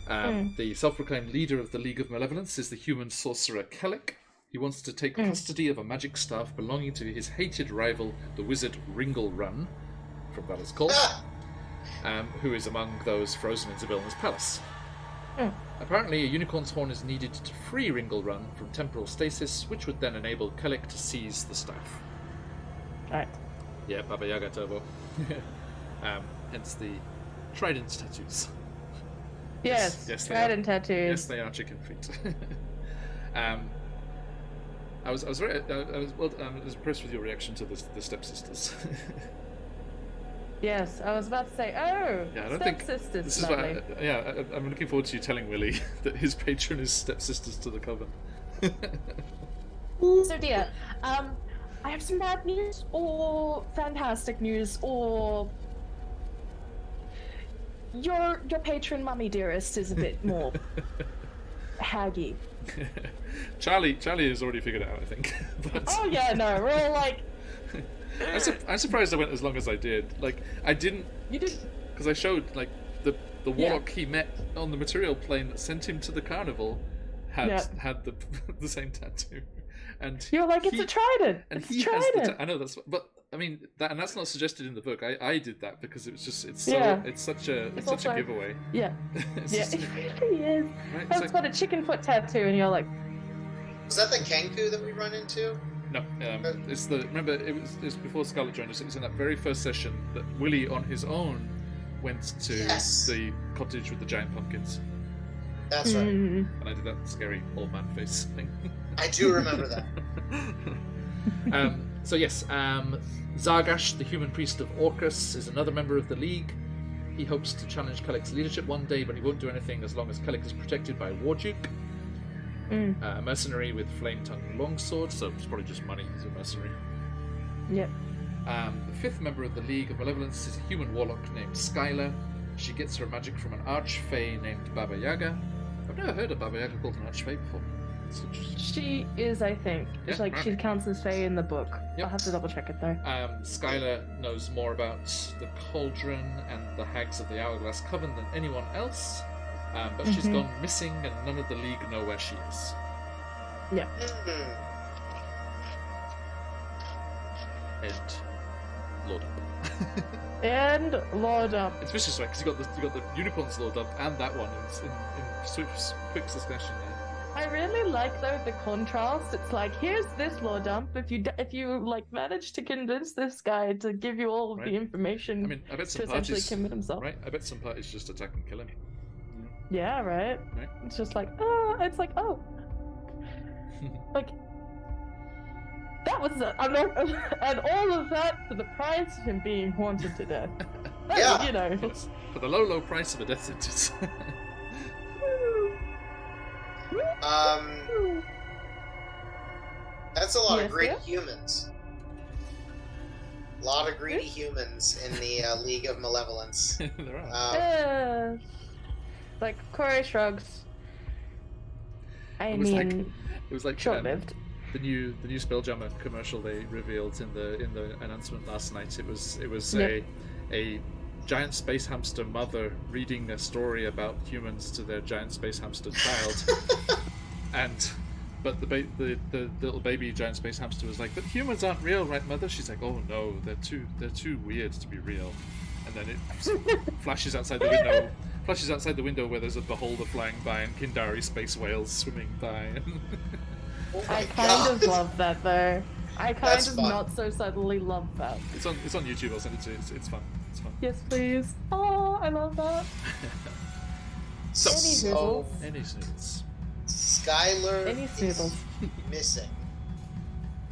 The self-proclaimed leader of the League of Malevolence is the human sorcerer Kellic. He wants to take custody of a magic staff belonging to his hated rival, the wizard Ringle-Run, from Bala's Call, who is among those frozen in Zybilna's palace. Apparently, a unicorn's horn is needed to free Ringle-Run from temporal stasis, which would then enable Kellic to seize the staff. Right. Yeah, Baba Yaga Turbo. Hence the trident tattoos. Yes, trident tattoos. Yes, they are chicken feet. I was impressed with your reaction to the stepsisters. Yes, I was about to say, stepsisters. This is what I'm looking forward to you telling Willie that his patron is stepsisters to the coven. So dear, I have some bad news or fantastic news or your patron mummy dearest is a bit more haggy. Charlie has already figured it out, I think. But... Oh yeah, no, we're all like. I'm surprised I went as long as I did. I didn't. You didn't. Because I showed the warlock he met on the material plane that sent him to the carnival had the same tattoo, and you're like, it's a trident. And it's he trident. has I know that's, but I mean that's not suggested in the book. I did that because it was just it's such a giveaway. Yeah, Just, it really is. Right? It's got a chicken foot tattoo, and you're like, was that the Kenku that we run into? No, it's remember it was before Scarlet joined us. It was in that very first session that Willie on his own went to the cottage with the giant pumpkins. That's right. And I did that scary old man face thing. I do remember that. So yes, Zargash, the human priest of Orcus, is another member of the League. He hopes to challenge Kellick's leadership one day, but he won't do anything as long as Kellick is protected by a Warduke. A mercenary with flame-tongued longsword, so it's probably just money. He's a mercenary. Yep. The fifth member of the League of Malevolence is a human warlock named Skylar. She gets her magic from an archfey named Baba Yaga. I've never heard of Baba Yaga called an archfey before. That's interesting. She is, I think. Yeah, Like, right. she counts as Fae in the book. Yep. I'll have to double check it though. Skylar knows more about the Cauldron and the Hags of the Hourglass Coven than anyone else, but she's gone missing and none of the League know where she is. Yeah. And load up. And Lord up. It's vicious, right? Because you got the unicorns load up and that one in quick succession there. I really like though the contrast. It's like, here's this lore dump. If you like manage to convince this guy to give you all of Right. the information I mean, I bet to some essentially parties, commit himself. right? I bet some parties just attack and kill him. Yeah, right. Right. It's just like, like that was and all of that for the price of him being haunted to death. Hey, Yeah. you know. Yes. For the low price of a death sentence. That's a lot Yes, of greedy yeah? humans. A lot of greedy humans in the League of Malevolence. There are. Like Corey shrugs. I It was mean, It was like short-lived. the new Spelljammer commercial they revealed in the announcement last night. It was Yep. a giant space hamster mother reading a story about humans to their giant space hamster child, but the little baby giant space hamster was like, "But humans aren't real, right, mother?" She's like, "Oh no, they're too weird to be real." And then it flashes outside the window. Flashes outside the window where there's a beholder flying by and Kindari space whales swimming by. Oh my I kind God. of love that though. I kind That's of fun. not so subtly love that. It's on YouTube. I'll send it to you. It's fun. It's fun. Yes, please. Oh, I love that. So, Any snooze. Skylar Any is snoodles. missing.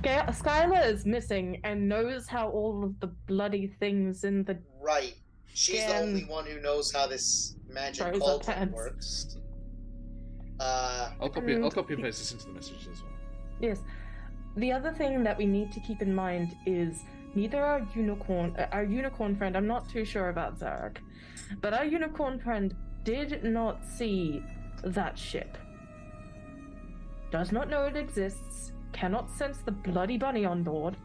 Skylar is missing and knows how all of the bloody things in the Right. She's the Again. only one who knows how this magic Throws up cauldron pants. works. I'll copy and paste this into the messages as well. Yes. The other thing that we need to keep in mind is neither our unicorn friend, I'm not too sure about Zarg, but our unicorn friend did not see that ship. Does not know it exists, cannot sense the bloody bunny on board,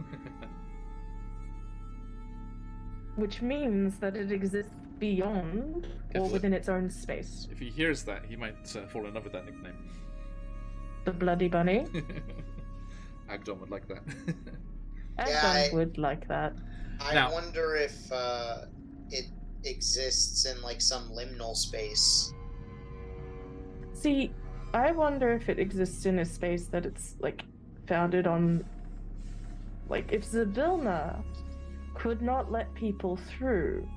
which means that it exists beyond or Careful. within its own space. If he hears that, he might fall in love with that nickname. The bloody bunny? Agdon would like that. Agdon would like that. I Now- wonder if it exists in like some liminal space. See, I wonder if it exists in a space that it's like founded on, like if Zavilna could not let people through,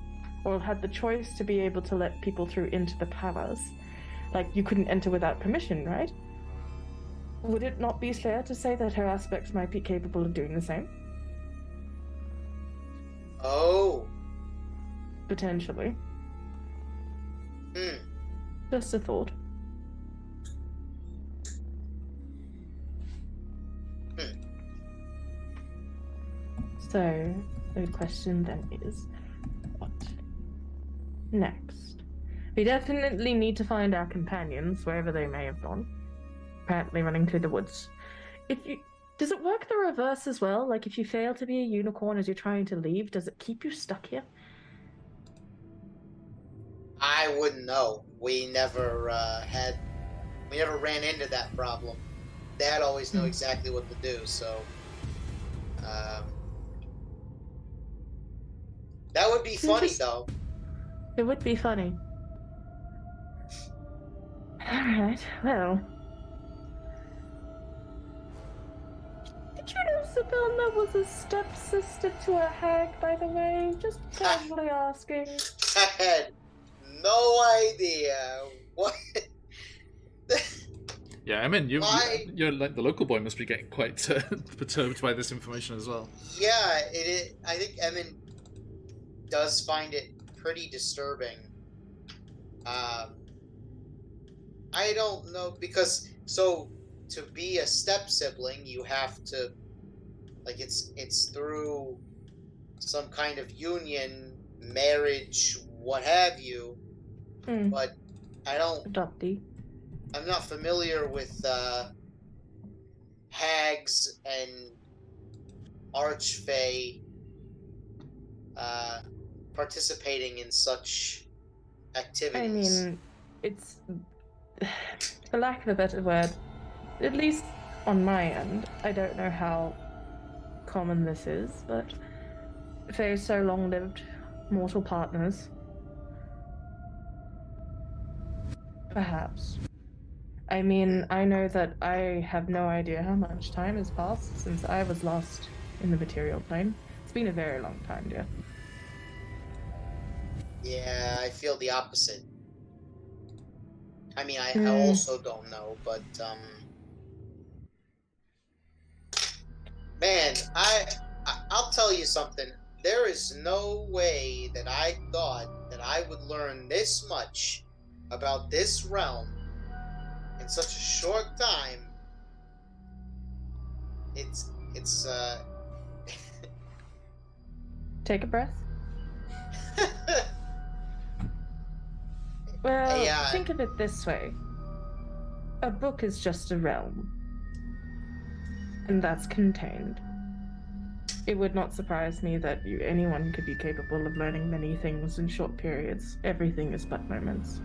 or had the choice to be able to let people through into the palace, like you couldn't enter without permission, right? Would it not be fair to say that her aspects might be capable of doing the same? Oh. Potentially. Hmm. Just a thought. So, the question then is, what next? We definitely need to find our companions, wherever they may have gone. Apparently running through the woods. Does it work the reverse as well? Like, if you fail to be a unicorn as you're trying to leave, does it keep you stuck here? I wouldn't know. We never ran into that problem. Dad always knew exactly what to do, so that would be funny though. It would be funny. Alright, well. Did you know Sabina was a stepsister to a hag, by the way? Just casually asking. I had no idea what. Yeah, I mean, Why? you're like the local boy must be getting quite perturbed by this information as well. Yeah, it is. I think Emin does find it pretty disturbing. I don't know, because to be a step sibling, you have to, like, it's through some kind of union, marriage, what have you. But Adoptee. I'm not familiar with hags and archfey participating in such activities. I mean, it's, for lack of a better word, at least on my end, I don't know how common this is, but Fae so long-lived mortal partners. Perhaps. I mean, I know that I have no idea how much time has passed since I was last in the material plane. It's been a very long time, dear. Yeah, I feel the opposite. I mean, I also don't know, but man, I'll tell you something. There is no way that I thought that I would learn this much about this realm in such a short time. It's Take a breath. Well, think of it this way. A book is just a realm. And that's contained. It would not surprise me that anyone could be capable of learning many things in short periods. Everything is but moments.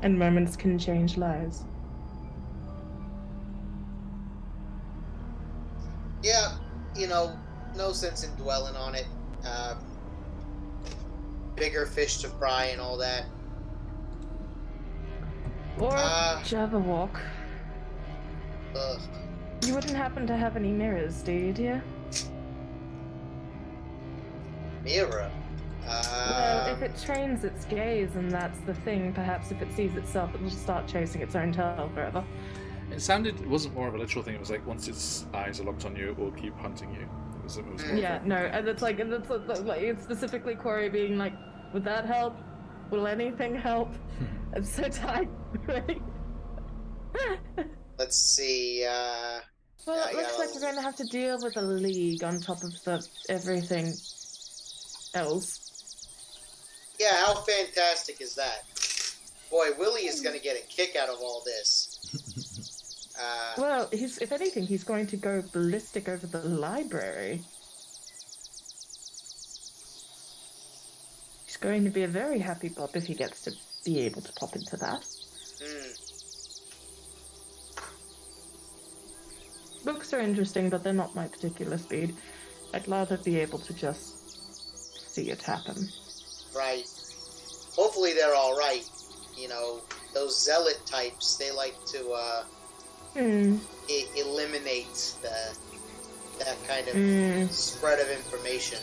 And moments can change lives. Yeah, no sense in dwelling on it. Bigger fish to fry and all that. Or Jabberwock. Ugh. You wouldn't happen to have any mirrors, do you, dear? Mirror? Well, if it trains its gaze and that's the thing, perhaps if it sees itself, it'll start chasing its own tail forever. It wasn't more of a literal thing. It was like once its eyes are locked on you, it will keep hunting you. It was more yeah, no, and it's like it's specifically Corey being like, would that help? Will anything help? I'm so tired, right? Let's see. Well, it looks like we're going to have to deal with a league on top of the everything else. Yeah, how fantastic is that? Boy, Willie is going to get a kick out of all this. Well, if anything, he's going to go ballistic over the library. He's going to be a very happy pop if he gets to be able to pop into that. Books are interesting, but they're not my particular speed. I'd rather be able to just see it happen. Right. Hopefully they're alright. Those zealot types, they like to, eliminate that kind of spread of information.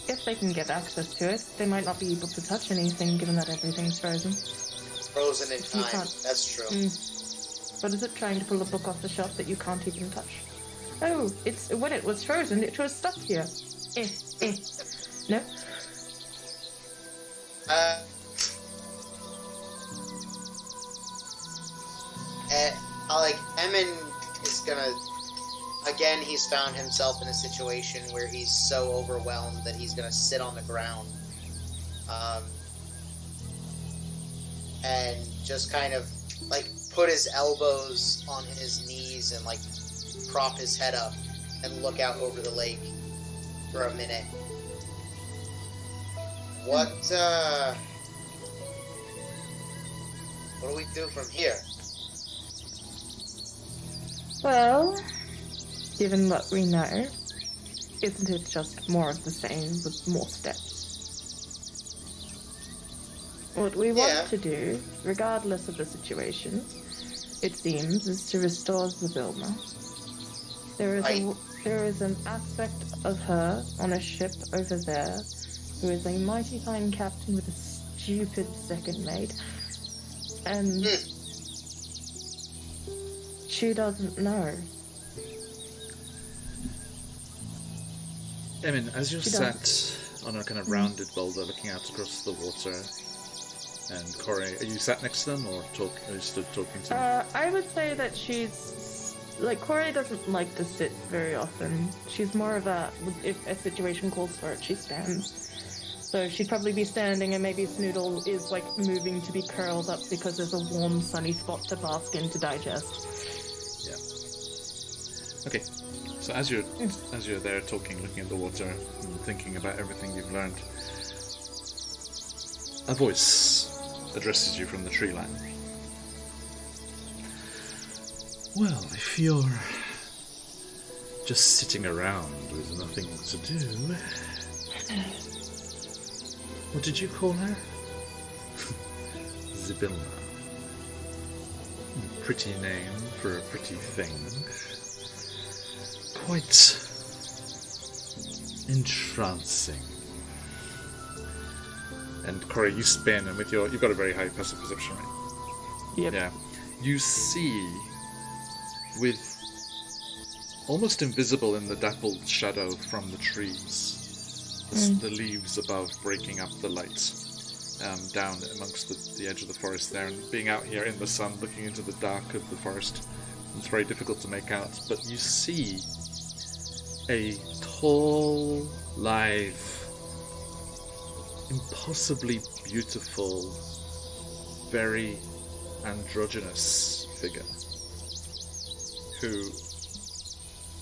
If they can get access to it, they might not be able to touch anything, given that everything's frozen. Frozen in time, that's true. What is it, trying to pull a book off the shelf that you can't even touch? Oh, when it was frozen, it was stuck here. No? Emin is gonna, again, he's found himself in a situation where he's so overwhelmed that he's gonna sit on the ground, and just kind of, put his elbows on his knees and, prop his head up and look out over the lake for a minute. What do we do from here? Well, given what we know, isn't it just more of the same with more steps? What we want to do, regardless of the situation, it seems, is to restore the Vilma. There is an aspect of her on a ship over there who is a mighty fine captain with a stupid second mate and she doesn't know. I mean, as you're She sat on a kind of rounded boulder looking out across the water, and Corey, are you sat next to them or are you stood talking to them? I would say that she's like Corey doesn't like to sit very often. She's more of a if a situation calls for it, she stands. So she'd probably be standing, and maybe Snoodle is like moving to be curled up because there's a warm, sunny spot to bask in to digest. Yeah. Okay. So as you're there talking, looking at the water, and thinking about everything you've learned, a voice addresses you from the tree line. Well, if you're just sitting around with nothing to do, what did you call her? Zybilna. Pretty name for a pretty thing. Quite entrancing. And Corey, you spin, and you've got a very high passive perception, right? Yep. Yeah. You see, with almost invisible in the dappled shadow from the trees, the leaves above breaking up the light down amongst the edge of the forest there, and being out here in the sun looking into the dark of the forest, it's very difficult to make out, but you see a tall, lithe, impossibly beautiful, very androgynous figure who,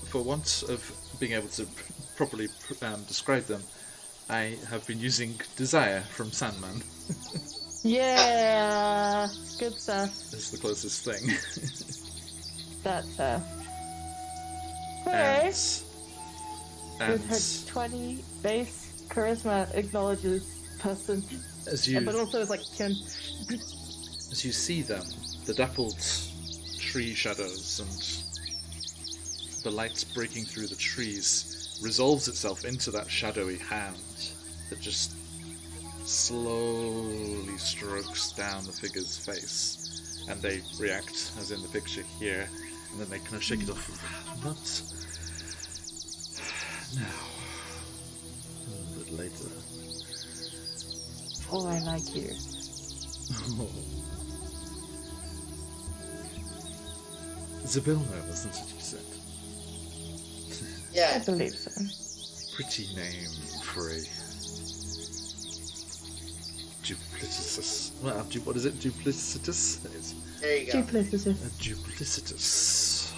for want of being able to properly describe them, I have been using Desire from Sandman. Yeah, good stuff. It's the closest thing. That's okay. And With her 20 base charisma acknowledges person, but also is like as you see them, the dappled tree shadows and the light breaking through the trees resolves itself into that shadowy hand that just slowly strokes down the figure's face, and they react, as in the picture here, and then they kind of shake it off. But now, a bit later. Oh, I like you. Zybilna, wasn't it, you said? I Yeah. believe so. Pretty name for a duplicitous. Well, what is it? Duplicitous? It is. There you go. Duplicitous. A duplicitous.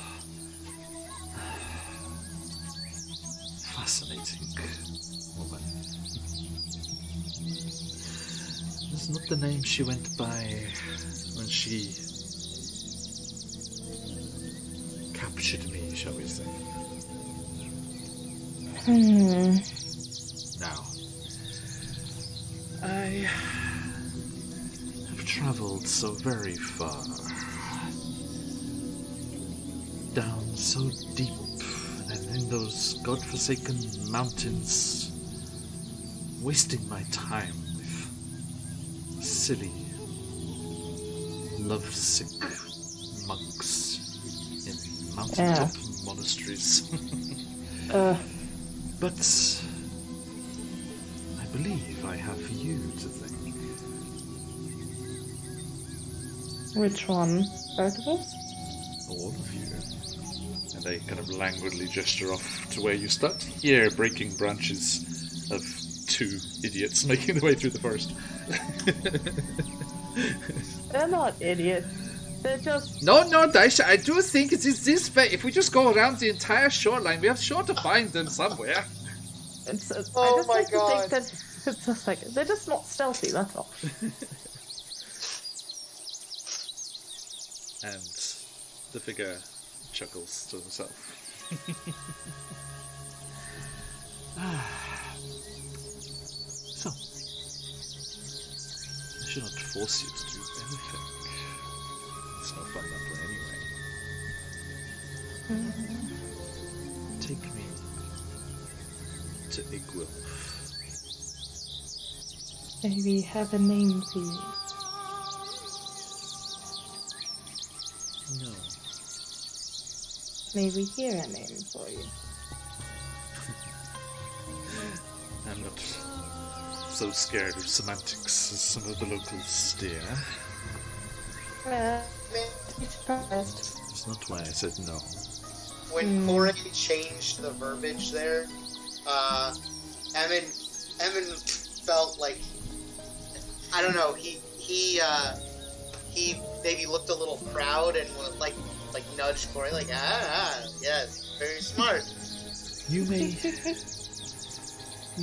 Fascinating woman. That's not the name she went by when she captured me, shall we say. Now, I have travelled so very far, down so deep, and in those godforsaken mountains, wasting my time with silly, lovesick monks in mountaintop monasteries. But I believe I have you to thank. Which one? Both of us? All of you. And they kind of languidly gesture off to where you start to hear breaking branches of two idiots making their way through the forest. They're not idiots. They're just... No, Daisha, I do think it is this way. If we just go around the entire shoreline, we are sure to find them somewhere. It's, Oh I just my like to God. think that it's just like, they're just not stealthy, that's all. And the figure chuckles to himself. So, I should not force you to do anything. It's no fun that way anyway. Take me to Igwilf. Maybe have a name for you. No. May we hear a name for you? I'm not so scared of semantics as some of the locals, dear. Be surprised. That's not why I said no. When Corey changed the verbiage there, Emin felt like, I don't know, he maybe looked a little proud and like nudged Corey like, yes, very smart. You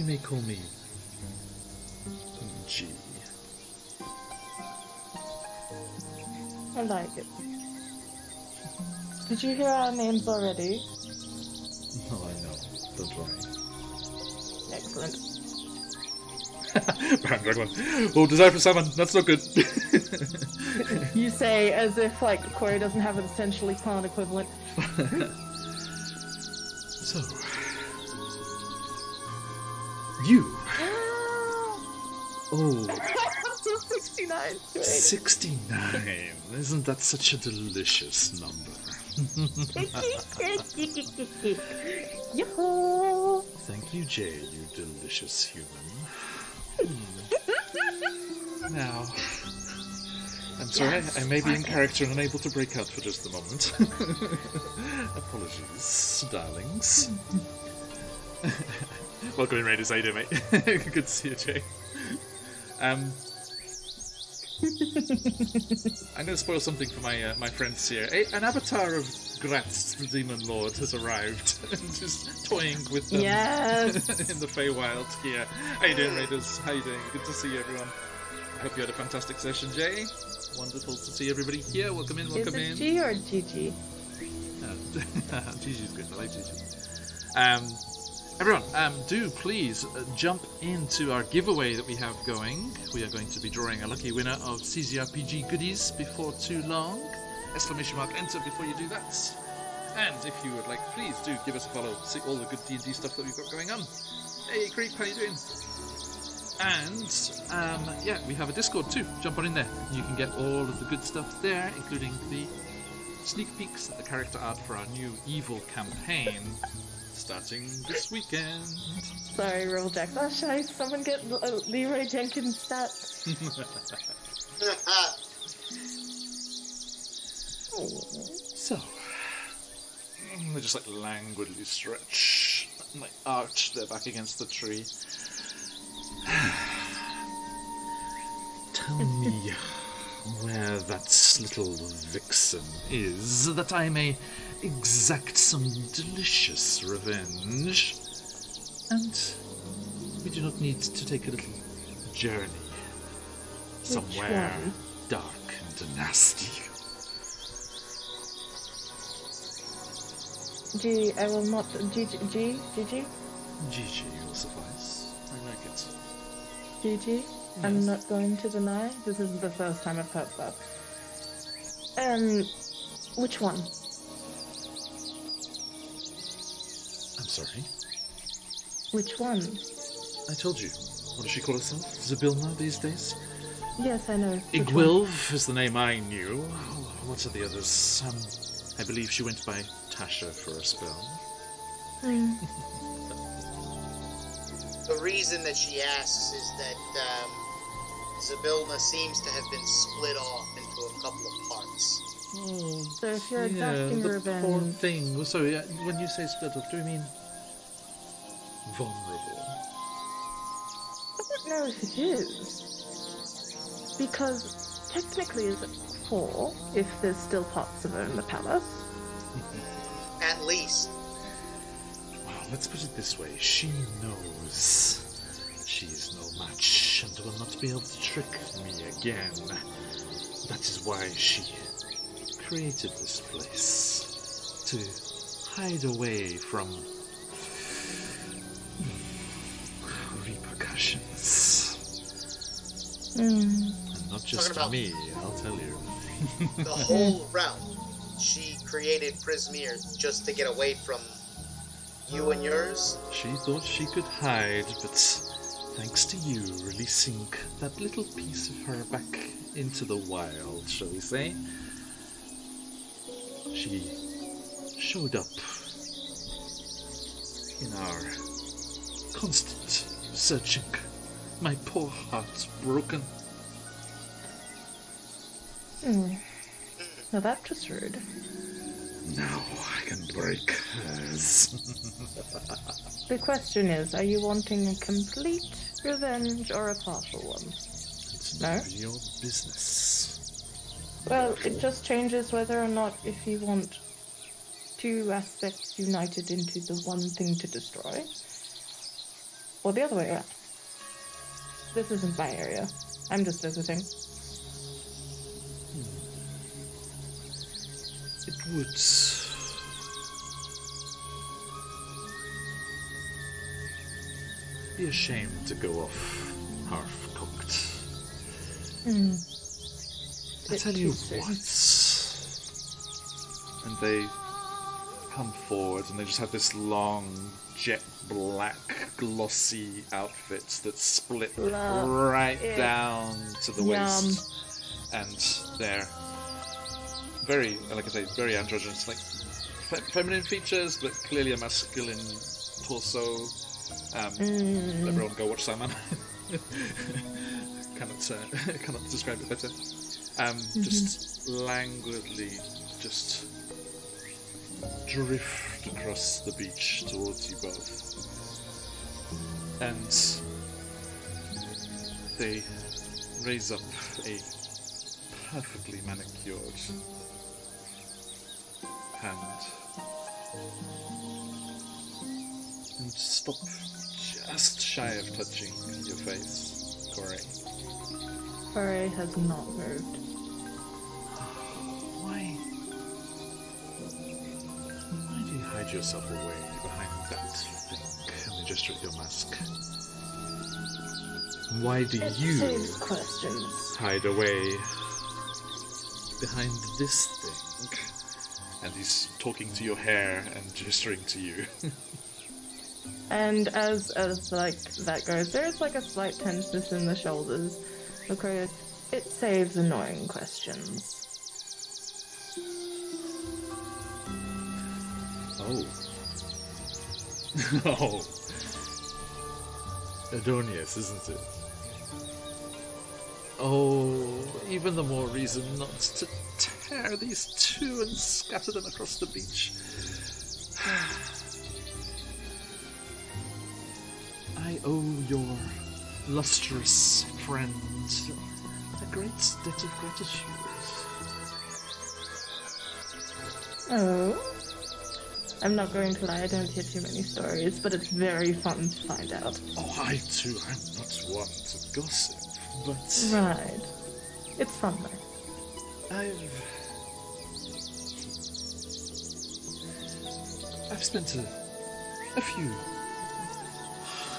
may call me G. I like it. Did you hear our names already? Oh, I know. Don't worry. Excellent. Oh, desire for salmon. That's not good. You say as if like Corey doesn't have an essentially plant equivalent. So, you. Oh, 69. 69. Isn't that such a delicious number? Yoo-hoo. Thank you, Jay, you delicious human. Now, I'm sorry, I may be in character and unable to break out for just a moment. Apologies, darlings. Welcome in, Raiders. How you doing, mate? Good to see you, Jay. I'm going to spoil something for my friends here. An avatar of Gratz, the Demon Lord, has arrived and is toying with them in the Feywild here. How you doing, Raiders? How you doing? Good to see you, everyone. I hope you had a fantastic session, Jay. Wonderful to see everybody here. Welcome in, welcome in. Is it G or GG? GG's good. I like GG. Everyone, do please jump into our giveaway that we have going. We are going to be drawing a lucky winner of CZRPG goodies before too long. Exclamation mark enter before you do that. And if you would like, please do give us a follow. See all the good D&D stuff that we've got going on. Hey, Creep, how you doing? And, yeah, we have a Discord too. Jump on in there. You can get all of the good stuff there, including the sneak peeks at the character art for our new evil campaign. Starting this weekend. Sorry, Roll Jack. Oh, shy. Someone get Leroy Jenkins stat. So, they just like languidly stretch and like arch their back against the tree. Tell me where that little vixen is, that I may exact some delicious revenge. And we do not need to take a little journey somewhere dark and nasty. G, I will not. GG? GG will suffice. I like it. GG? Yes. I'm not going to deny. This isn't the first time I've heard that. Which one? I'm sorry? Which one? I told you. What does she call herself? Zabilna these days? Yes, I know. Igwilv is the name I knew. What are the others? I believe she went by Tasha for a spell. The reason that she asks is that Zabilna seems to have been split off into a couple of parts. Oh, so if you're exacting revenge... poor thing. Sorry, when you say split off, do you mean vulnerable? I don't know if it is. Because technically is it 4 if there's still parts of her in the palace? At least. Well, let's put it this way. She knows she is no match and will not be able to trick me again. That is why she created this place. To hide away from repercussions. And not just me, I'll tell you. The whole realm. She created Prismere just to get away from you and yours? She thought she could hide, but thanks to you releasing that little piece of her back into the wild, shall we say, she showed up in our constant searching. My poor heart broken. Now that was rude. Now I can break hers. The question is, are you wanting a complete revenge or a partial one? It's No? none of your business. Well, it just changes whether or not if you want two aspects united into the one thing to destroy, or the other way around. This isn't my area. I'm just visiting. It would be a shame to go off half-cooked. I tell you what. And they come forward and they just have this long, jet black, glossy outfit that's split Love right it. down to the waist. And they're very, like I say, very androgynous, like feminine features, but clearly a masculine torso. Everyone go watch Sandman. cannot describe it better. Just languidly, just drift across the beach towards you both, and they raise up a perfectly manicured hand and stop just shy of touching your face, Corey. Corey has not moved. Why do you hide yourself away behind that thing? Let me gesture at your mask. Why do you Saves questions. hide away behind this thing? And he's talking to your hair and gesturing to you. And as like that goes, there's like a slight tenseness in the shoulders. Okay, it saves annoying questions. Oh. Oh. Adonius, isn't it? Oh, even the more reason not to tear these two and scatter them across the beach. I owe your lustrous friend a great debt of gratitude. Oh. I'm not going to lie, I don't hear too many stories, but it's very fun to find out. Oh, I too, I'm not one to gossip, but Right. It's fun though. I've spent a few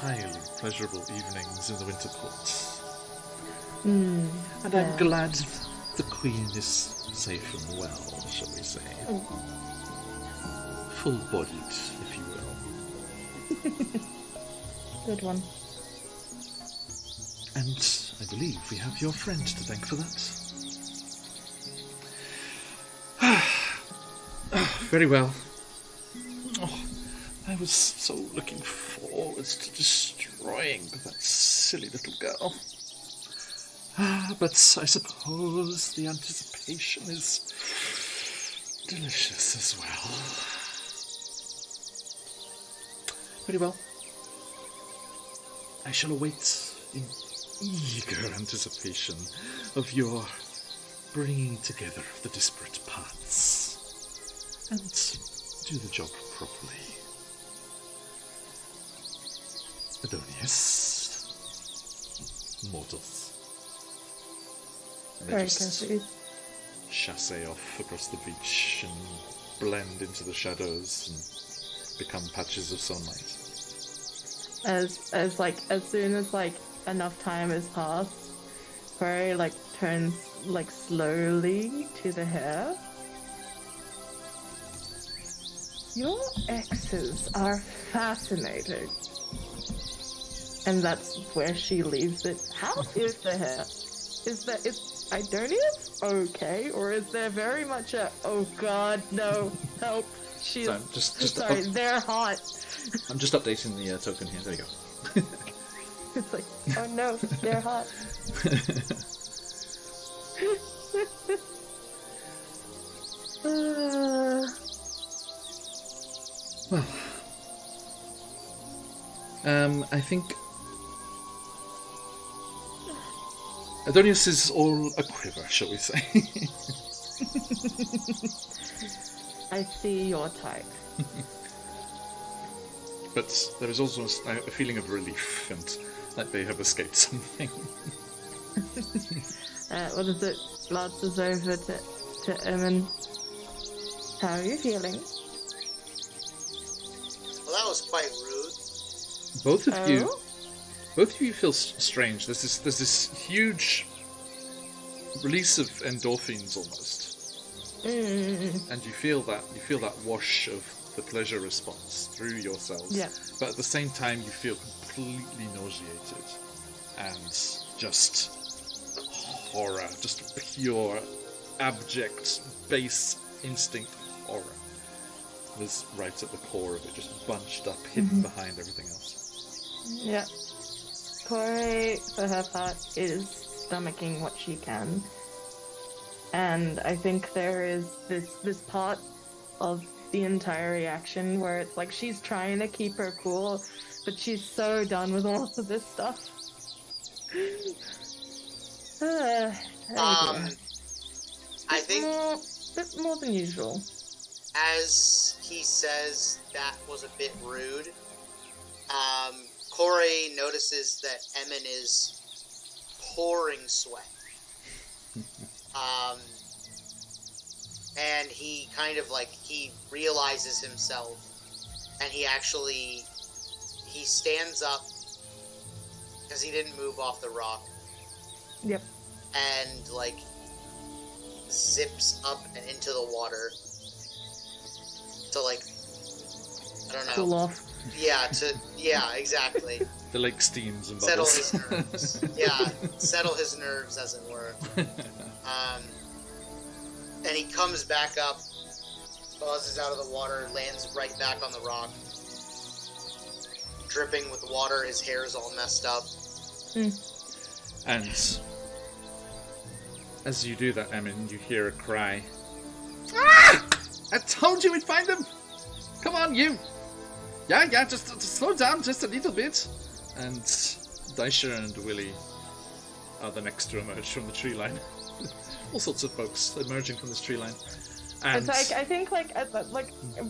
highly pleasurable evenings in the Winter Court. And I'm glad the Queen is safe and well, shall we say. Full-bodied, if you will. Good one. And I believe we have your friend to thank for that. Very well. Oh, I was so looking forward to destroying that silly little girl. But I suppose the anticipation is delicious as well. Very well. I shall await in eager anticipation of your bringing together of the disparate parts and do the job properly. Adonius. Mortals. And they Very just cozy. chasse off across the beach and blend into the shadows and become patches of sunlight. As soon as enough time has passed, Corey turns slowly to the hair. Your exes are fascinating. And that's where she leaves it. How is the hair? Is Idonia's okay, or is there very much a oh god no help? She's So just sorry, they're hot. I'm just updating the token here. There we go. It's like oh no, they're hot. I think Adonius is all a quiver, shall we say? I see your type. But there is also a feeling of relief and like they have escaped something. What is it? Glances over to Emin. How are you feeling? Well, that was quite rude. Both of you feel strange. There's this huge release of endorphins almost, and you feel that wash of the pleasure response through your cells. Yeah. But at the same time, you feel completely nauseated and just horror, just pure, abject, base instinct horror was right at the core of it, just bunched up, hidden behind everything else. Yeah. Corey, for her part, is stomaching what she can. And I think there is this part of the entire reaction where it's like she's trying to keep her cool, but she's so done with all of this stuff. I think a bit more than usual. as he says that was a bit rude, Corey notices that Emin is pouring sweat. And he kind of like, he realizes himself, and he stands up, because he didn't move off the rock. Yep. And like, zips up and into the water to like, I don't know. Cool off. Yeah, exactly. The lake steams and Settle bubbles. his nerves. Yeah, settle his nerves, as it were. And he comes back up, buzzes out of the water, lands right back on the rock, dripping with water. His hair is all messed up. And as you do that, Emin, you hear a cry. Ah! I told you we'd find them! Come on, you! Yeah, just slow down just a little bit. And Daisha and Willie are the next to emerge from the tree line. All sorts of folks emerging from this tree line. And It's like I think like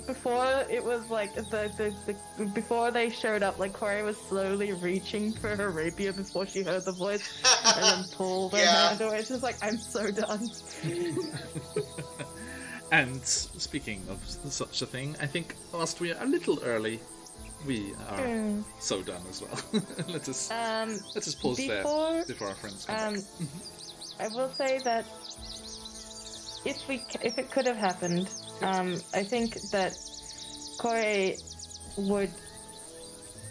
before it was like the before they showed up, like Corey was slowly reaching for her rapier before she heard the voice, and then pulled her hand away. She's like, I'm so done. And speaking of such a thing, I think whilst we are a little early, we are so done as well. Let us pause there before our friends come back. I will say that if it could have happened, I think that Corey would,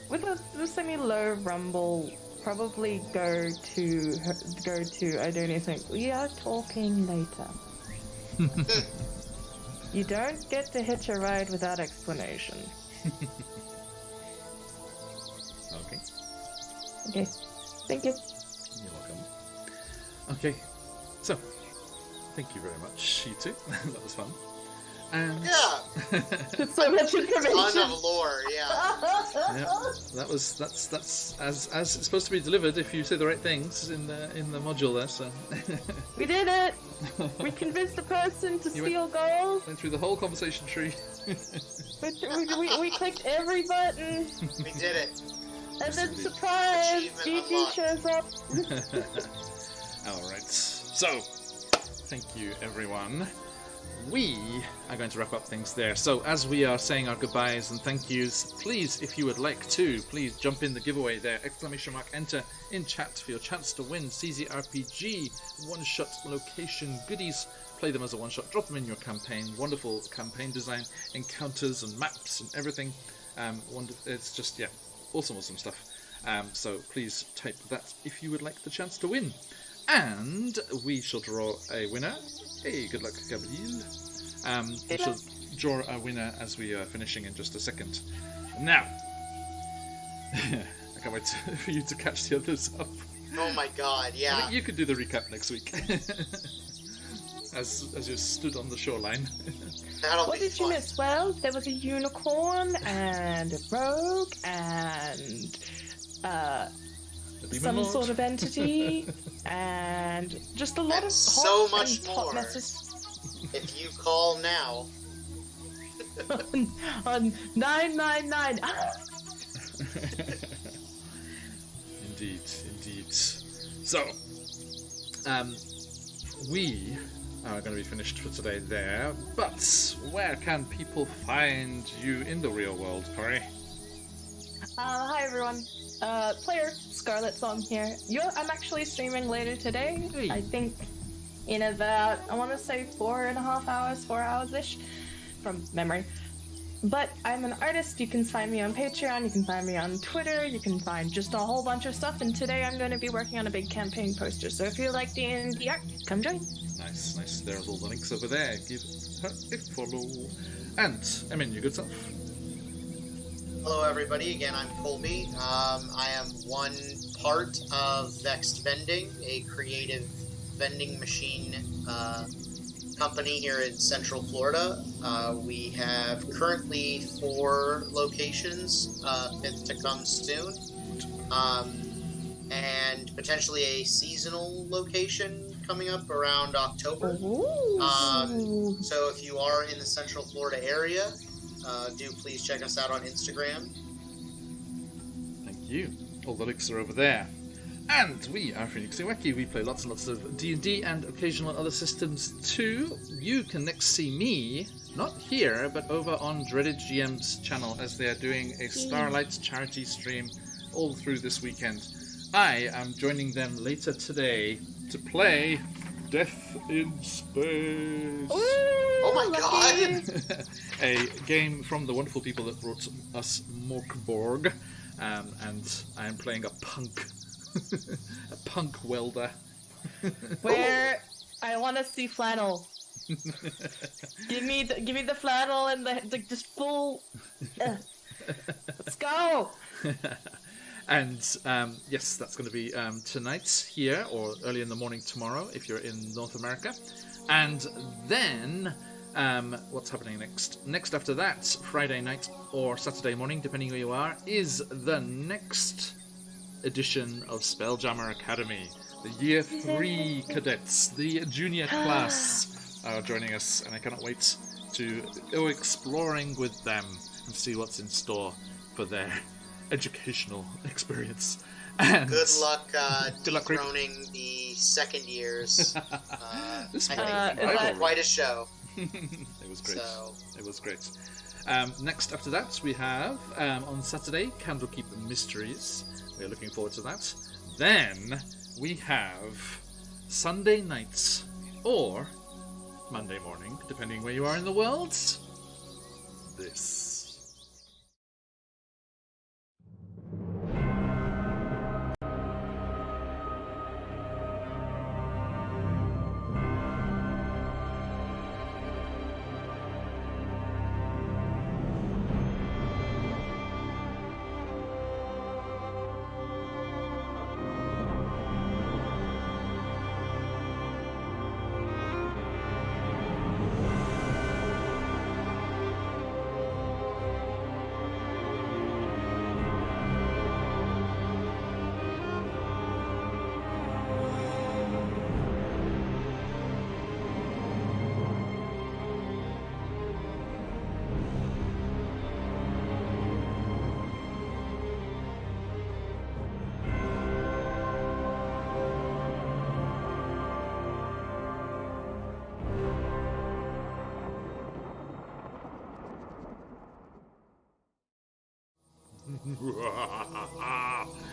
with a semi-low rumble, probably go to Idonia saying, "We are talking later." You don't get to hitch a ride without explanation. Okay. Thank you. You're welcome. Okay, so thank you very much, you two. That was fun. And So much information. Ton of lore, yeah. that's as it's supposed to be delivered if you say the right things in the module there. So We did it. We convinced a person to steal gold. went through the whole conversation tree. We clicked every button. We did it. And then surprise, Achievement Gigi shows up. Alright, so thank you everyone. We are going to wrap up things there. So as we are saying our goodbyes and thank yous, please, if you would like to, please jump in the giveaway there, ! Enter in chat for your chance to win CZRPG one-shot location goodies. Play them as a one-shot, drop them in your campaign. Wonderful campaign design, encounters and maps and everything. It's just, awesome stuff. So please type that if you would like the chance to win. And we shall draw a winner. Hey, good luck, Gabriel. We shall draw a winner as we are finishing in just a second. Now, I can't wait for you to catch the others up. Oh my god, I yeah. think you could do the recap next week. as you stood on the shoreline. That'll What be did you fun. miss? Well, there was a unicorn and a rogue and The Demon some Lord. sort of entity and just a lot And of so hot much and hot more. messes If you call now, on 999. Indeed. So, we are going to be finished for today there, but where can people find you in the real world, Corey? Hi everyone. Player Scarlet Song here. I'm actually streaming later today. Hey. I think in about, I want to say 4.5 hours, 4 hours-ish from memory. But I'm an artist. You can find me on Patreon, you can find me on Twitter, you can find just a whole bunch of stuff, and today I'm going to be working on a big campaign poster, so if you like D&D art, come join. Nice. There's all the links over there. Give her a follow. And, I mean, you good self. hello everybody, again I'm Colby. I am one part of Vexed Vending, a creative vending machine company here in Central Florida. We have currently 4 locations, 5th to come soon, and potentially a seasonal location coming up around October. Ooh. So if you are in the Central Florida area, do please check us out on Instagram. Thank you. All the links are over there. And we are QuestJunkiesUK. We play lots and lots of D&D and occasional other systems too. You can next see me, not here, but over on Dreaded GM's channel as they are doing a Starlight charity stream all through this weekend. I am joining them later today to play Death in Space. Oh my god! A game from the wonderful people that brought us Morkborg, and I am playing a punk welder. Where I want to see flannel. give me the flannel and the just full. Let's go. And yes, that's going to be tonight here, or early in the morning tomorrow if you're in North America. And then what's happening next? Next after that, Friday night or Saturday morning, depending where you are, is the next edition of Spelljammer Academy. The Year 3 cadets, the junior class, are joining us, and I cannot wait to go exploring with them and see what's in store for their educational experience. And Good luck Good luck, Rick. dethroning the second years. This I might think be that- quite a show. It was great. So, It was great. Next after that, we have on Saturday Candlekeep Mysteries. We're looking forward to that. Then we have Sunday nights or Monday morning, depending where you are in the world. This.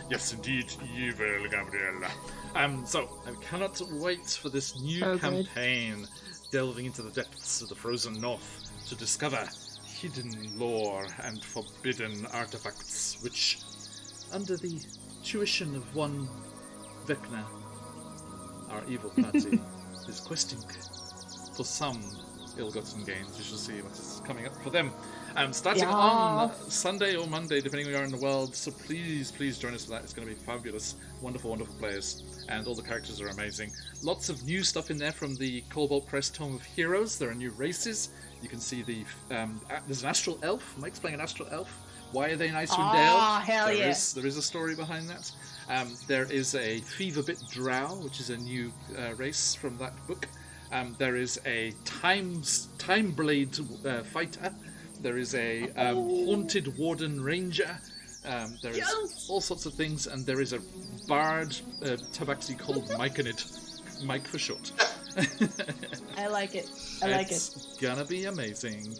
Yes, indeed, evil Gabriella. So I cannot wait for this new So good. campaign, delving into the depths of the frozen north to discover hidden lore and forbidden artifacts, which, under the tuition of one Vecna, our evil party is questing for some ill-gotten gains. You shall see what is coming up for them. Starting on Sunday or Monday, depending where you are in the world. So please join us for that. It's going to be fabulous. Wonderful, wonderful players. And all the characters are amazing. Lots of new stuff in there from the Cobalt Press Tome of Heroes. There are new races. You can see there's an Astral Elf. Mike's playing an Astral Elf. Why are they in Icewind Dale? Hell There yeah. is a story behind that. There is a Feverbit Drow, which is a new race from that book. There is a Time Blade fighter. There is a Haunted Warden Ranger. There is all sorts of things, and there is a bard tabaxi called Myconid. Mike for short. I like it. I like it. It's gonna be amazing.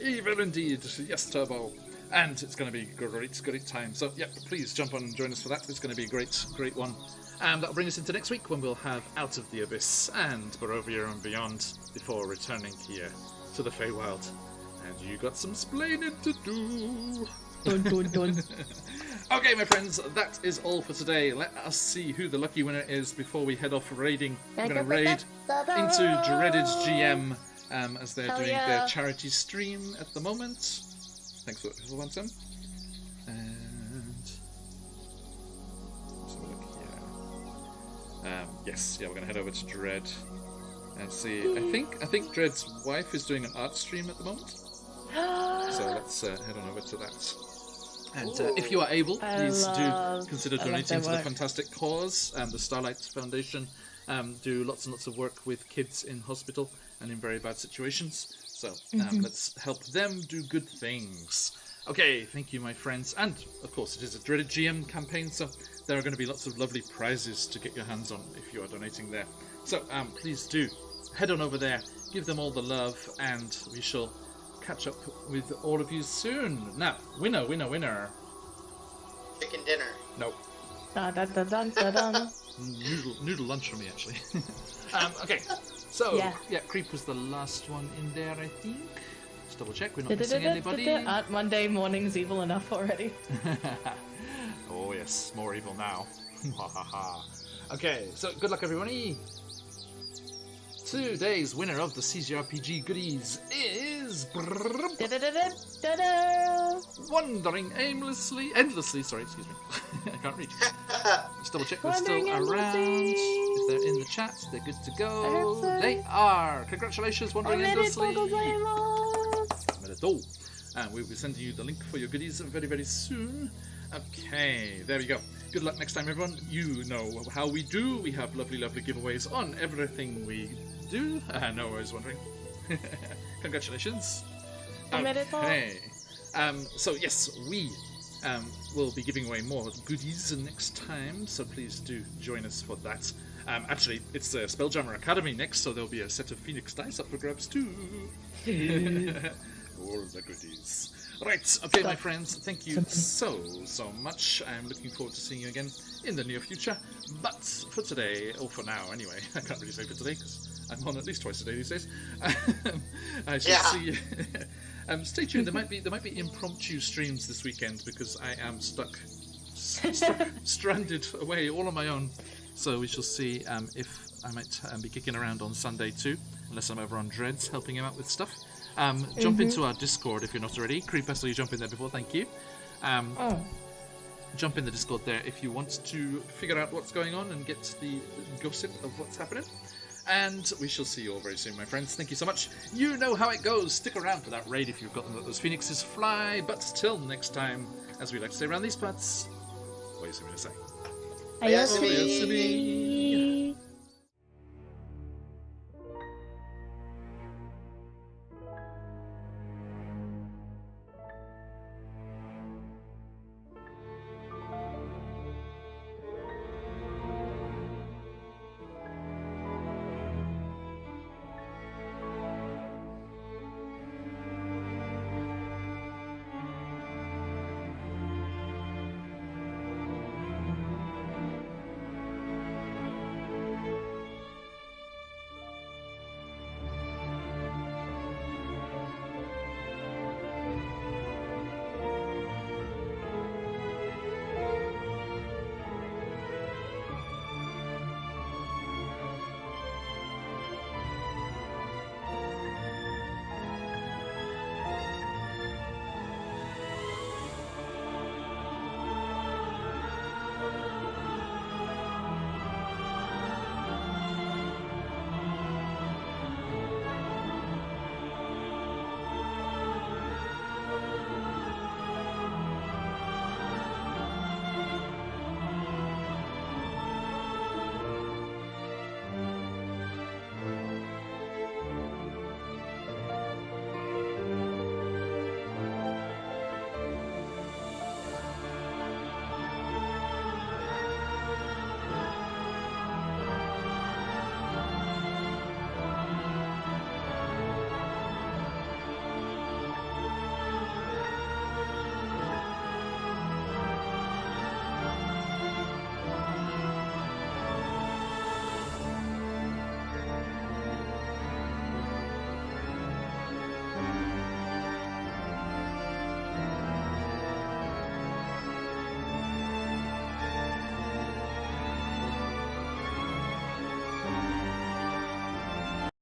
Evil indeed. Yes, Turbo. And it's going to be great time. So, yeah, please jump on and join us for that. It's going to be a great one. And that'll bring us into next week when we'll have Out of the Abyss and Barovia and Beyond before returning here to the Feywild. And you got some splaining to do. Dun. Okay, my friends, that is all for today. Let us see who the lucky winner is before we head off raiding. We're going to raid into Dreaded GM as they're doing their charity stream at the moment. Thanks for one, Sam. And let's have a look here. Yes, yeah, we're gonna head over to Dread and see. I think Dread's wife is doing an art stream at the moment, so let's head on over to that. And if you are able, please do consider donating to the fantastic cause. The Starlight Foundation do lots and lots of work with kids in hospital and in very bad situations. So let's help them do good things. Okay, thank you, my friends. And, of course, it is a Dreaded GM campaign, so there are going to be lots of lovely prizes to get your hands on if you are donating there. So please do head on over there, give them all the love, and we shall catch up with all of you soon. Now, winner. Chicken dinner. No. Noodle lunch for me, actually. Okay. So, yeah, Creep was the last one in there, I think. Just double check, we're not missing anybody. Aren't Monday mornings evil enough already? Oh yes, more evil now. Okay, so good luck everybody. Today's winner of the CGRPG goodies is... Wandering endlessly, sorry, excuse me. I can't read. Just double check they're still around. If they're in the chat, they're good to go. They are. Congratulations, Wandering Endlessly. And we'll be sending you the link for your goodies very, very soon. Okay, there we go. Good luck next time, everyone. You know how we do. We have lovely, lovely giveaways on everything we do. No, I was wondering. Congratulations. Okay. So yes, we will be giving away more goodies next time, so please do join us for that. Actually, it's the Spelljammer Academy next, so there'll be a set of Phoenix dice up for grabs too. All the goodies. Right, okay, my friends, thank you so much. I'm looking forward to seeing you again in the near future. But for today, or for now anyway, I can't really say for today because I'm on at least twice a day these days. I shall see you. Stay tuned. There might be impromptu streams this weekend because I am stuck stranded away all on my own. So we shall see if I might be kicking around on Sunday too, unless I'm over on Dreads helping him out with stuff. Jump into our Discord if you're not already. Creep, I saw you jump in there before, thank you. Jump in the Discord there if you want to figure out what's going on and get the gossip of what's happening. And we shall see you all very soon, my friends. Thank you so much. You know how it goes. Stick around for that raid if you've got them let those phoenixes fly. But till next time, as we like to say around these parts, what are you going to say? Ayasumi.